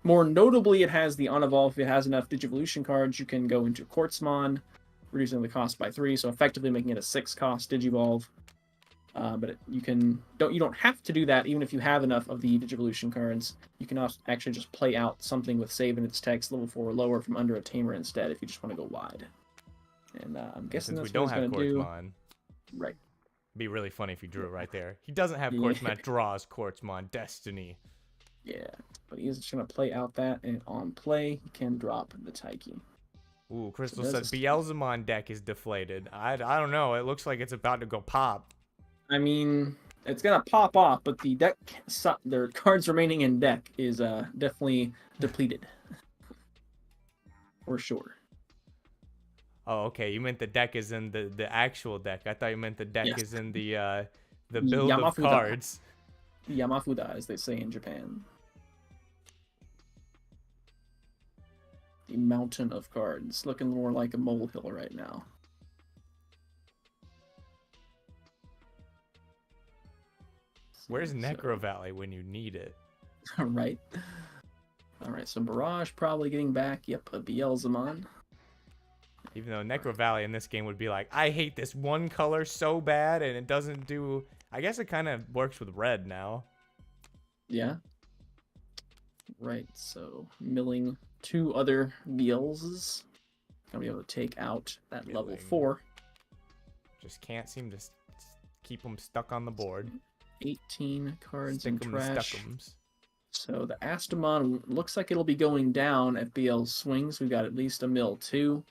more notably it has the on evolve. If it has enough Digivolution cards, you can go into Quartzmon, reducing the cost by 3, so effectively making it a 6-cost Digivolve. But you don't have to do that even if you have enough of the Digivolution cards. You can also actually just play out something with save in its text level 4 or lower from under a Tamer instead if you just want to go wide. And I'm guessing Since that's we what don't he's have going to do. Quartzmon, Right. it'd be really funny if he drew it right there. He doesn't have Yeah. Quartzmon, draws Quartzmon, Destiny. Yeah, but he's just going to play out that, and on play, he can drop the Taiki. Ooh, Crystal So said does- Beelzemon deck is deflated. I don't know. It looks like it's about to go pop. I mean, it's going to pop off, but the deck, their cards remaining in deck is definitely depleted. For sure. Oh, okay. You meant the deck is in the actual deck. I thought you meant the deck Yes. is in the build of Yamafuda. cards. Yamafuda, as they say in Japan. The mountain of cards, looking more like a molehill right now. Where's So- Necro Valley when you need it? right. All right, so Barrage probably getting back. Yep, a Beelzemon. Even though Necro Valley in this game would be like, I hate this one color so bad, and it doesn't do. I guess it kind of works with red now. Yeah. Right, so milling 2 other Beelzes. Gonna be able to take out that level Milling. 4. Just can't seem to keep them stuck on the board. 18 cards in Stick 'em to trash. stuck'ems. So the Astamon looks like it'll be going down at BL swings. We've got at least a mill 2.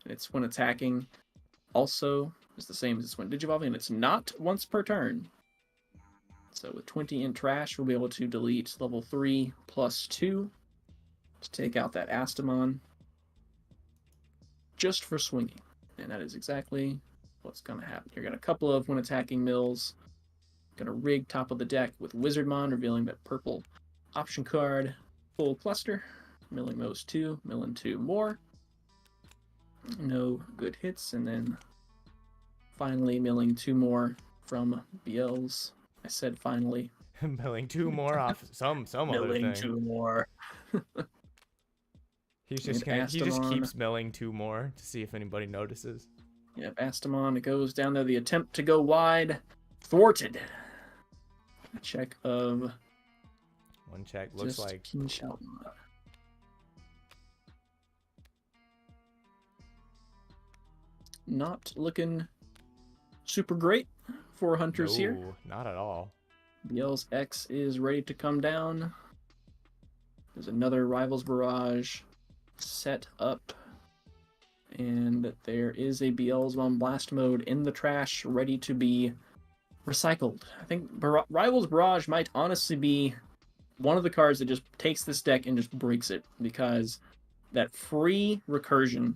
It's when attacking. Also, it's the same as it's when digivolving, and it's not once per turn. So with 20 in trash, we'll be able to delete level 3 plus 2 to take out that Astamon just for swinging. And that is exactly what's going to happen. You're going to a couple of when attacking mills. Going to rig top of the deck with Wizardmon, revealing that purple option card, full cluster. Milling those 2, milling 2 more. No good hits, and then finally milling 2 more from BLs. I said finally. Milling 2 more off some other Milling thing. 2 more. He just Astamon. keeps milling 2 more to see if anybody notices. Yep, Astamon, it goes down there. The attempt to go wide, thwarted. A check of One check looks just like King Shelton. Not looking super great for hunters here. no, not at all. BL's X is ready to come down. There's another Rivals Barrage set up. And there is a Beelzemon Blast Mode in the trash, ready to be recycled. I think Rivals Barrage might honestly be one of the cards that just takes this deck and just breaks it, because that free recursion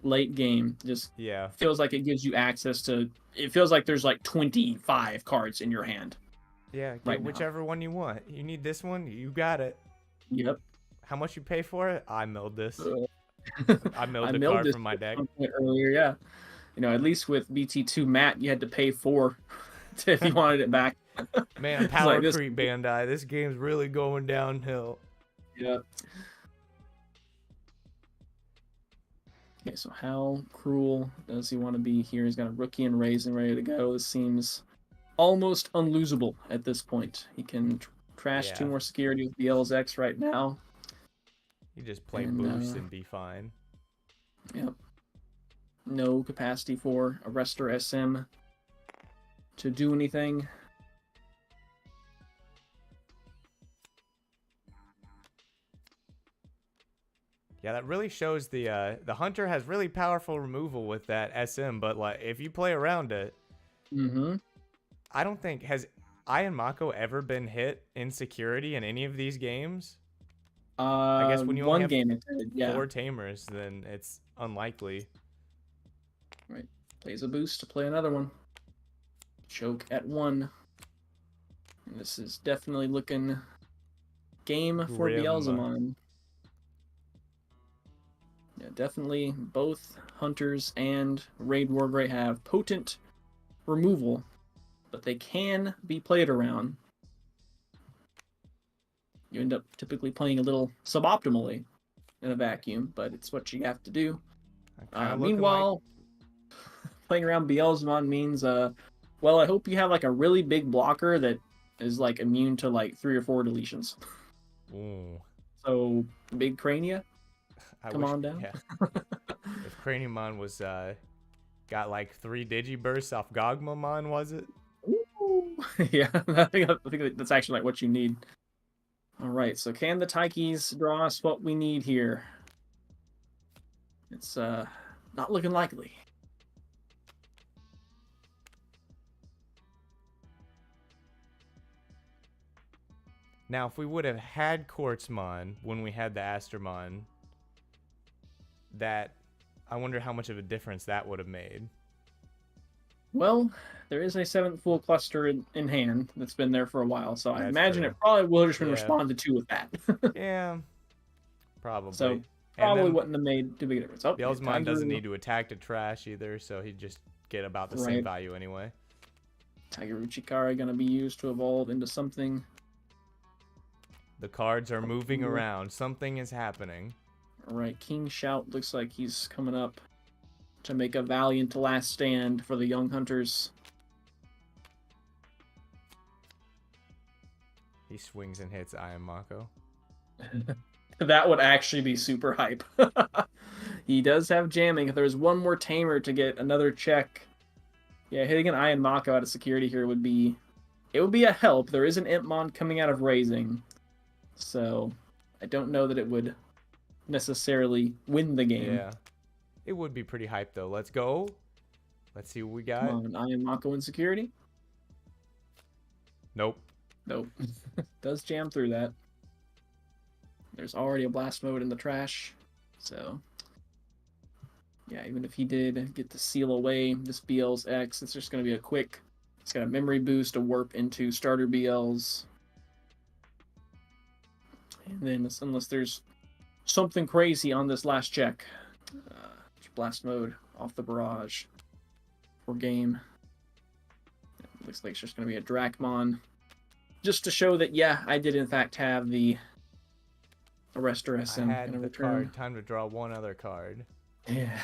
late game just Yeah. feels like it gives you access to. It feels like there's like 25 cards in your hand. Yeah, get Right now. whichever one you want. You need this one, you got it. Yep. How much you pay for it? I milled this. Uh, I milled I the milled card this from my deck. some point earlier, yeah. You know, at least with BT2 Matt, you had to pay 4 if you wanted it back. Man, It's power like this- creep Bandai. This game's really going downhill. Yeah. Okay, so how cruel does he want to be here? He's got a rookie and raising ready to go. This seems almost unlosable at this point. He can trash 2 Yeah. more security with BL's X right now. You just play And, boost and be fine. Yep. No capacity for Arrestor SM to do anything. Yeah, that really shows the hunter has really powerful removal with that SM, but like if you play around it, Mm-hmm. I don't think has Ian Mako ever been hit in security in any of these games. I guess when you only one have game it did, yeah. 4 tamers, then it's unlikely. Right. Plays a boost to play another one. Choke at 1. And this is definitely looking game for Grim. Beelzemon. Yeah, definitely both Hunters and Raid Wargrey have potent removal, but they can be played around. You end up typically playing a little suboptimally in a vacuum, but it's what you have to do. Meanwhile, playing around Beelzemon means, well, I hope you have like a really big blocker that is like immune to like 3 or 4 deletions. Ooh. So big Crania, come on down. Yeah. If Craniumon was got like 3 Digibursts off Gogmamon, was it? Ooh. Yeah, I think that's actually like what you need. All right, so can the Taikis draw us what we need here? It's not looking likely. Now, if we would have had Quartzmon when we had the Astromon, that I wonder how much of a difference that would have made. Well, there is a 7th full cluster in hand that's been there for a while, so I That's imagine true. it probably would have just been Yeah. responded to with that. Yeah, probably. So probably wouldn't have made too big a difference. Oh, Beelzemon doesn't need to attack to trash either, so he'd just get about the same value anyway. Tiger Uchikara going to be used to evolve into something. The cards are moving around. Something is happening. All right, King Shout looks like he's coming up to make a valiant last stand for the young hunters. He swings and hits Iron Mako. That would actually be super hype. He does have jamming. If there's one more tamer to get another check, yeah, hitting an Iron Mako out of security here would be a help. There is an Impmon coming out of raising, so I don't know that it would necessarily win the game. Yeah, it would be pretty hype though. Let's go. Let's see what we got. Come on, Iron Mako in security. Nope. Nope. Does jam through that. There's already a blast mode in the trash, so yeah, even if he did get to seal away this BL's X, it's just going to be a quick. It's got a memory boost, a warp into starter BLs, and then unless there's something crazy on this last check, blast mode off the barrage for game. It looks like it's just going to be a Dracmon, just to show that yeah, I did in fact have the Arrestor SM. I had the card. Time to draw one other card. Yeah.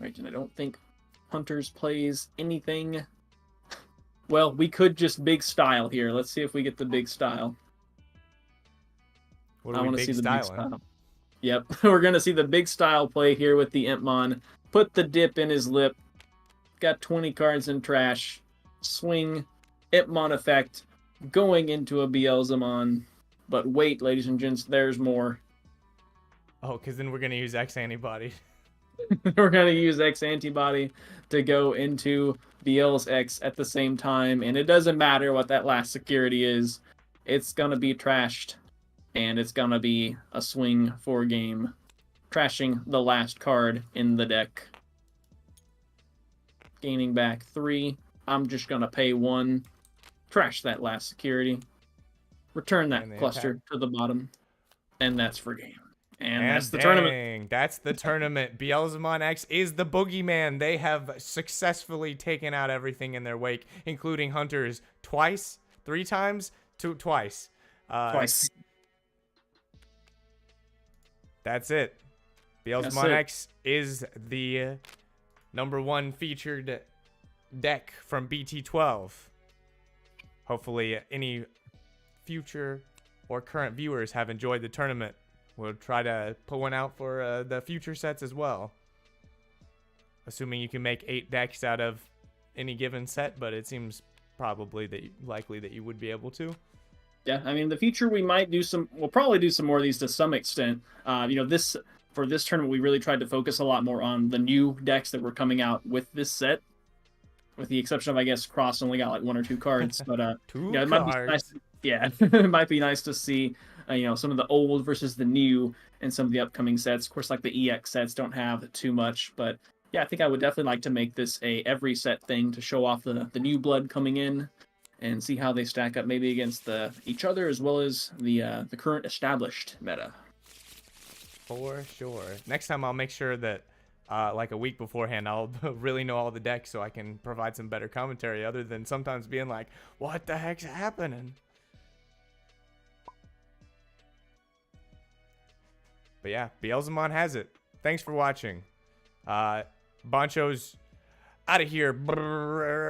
Right, and I don't think Hunters plays anything. Well, we could just big style here. Let's see if we get the big style. What are we big styling? Style. Yep, we're gonna see the big style play here with the Impmon. Put the dip in his lip. Got 20 cards in trash. Swing. Impmon effect. Going into a Beelzemon. But wait, ladies and gents, there's more. Oh, because then we're going to use X antibody. We're going to use X antibody to go into Beel's X at the same time. And it doesn't matter what that last security is. It's going to be trashed. And it's going to be a swing for game. Trashing the last card in the deck. Gaining back 3. I'm just going to pay 1. Trash that last security. Return that cluster to the bottom. And that's for game. And that's the tournament. That's the tournament. Beelzemon X is the boogeyman. They have successfully taken out everything in their wake, including Hunters twice, 3 times, twice. Twice. That's it. Beelzemon X is the #1 featured deck from BT12. Hopefully, any future or current viewers have enjoyed the tournament. We'll try to put one out for the future sets as well. Assuming you can make 8 decks out of any given set, but it seems probably likely that you would be able to. Yeah, I mean, in the future we might do some. We'll probably do some more of these to some extent. For this tournament, we really tried to focus a lot more on the new decks that were coming out with this set, with the exception of, I guess, Cross only got like 1 or 2 cards. But it might be nice. Yeah, it might be nice to see, some of the old versus the new and some of the upcoming sets. Of course, like the EX sets don't have too much, but Yeah, I think I would definitely like to make this a every set thing to show off the new blood coming in and see how they stack up maybe against each other as well as the current established meta. For sure. Next time I'll make sure that like a week beforehand I'll really know all the decks so I can provide some better commentary other than sometimes being like, what the heck's happening? But yeah, Beelzemon has it. Thanks for watching. Bancho's out of here. Brrr.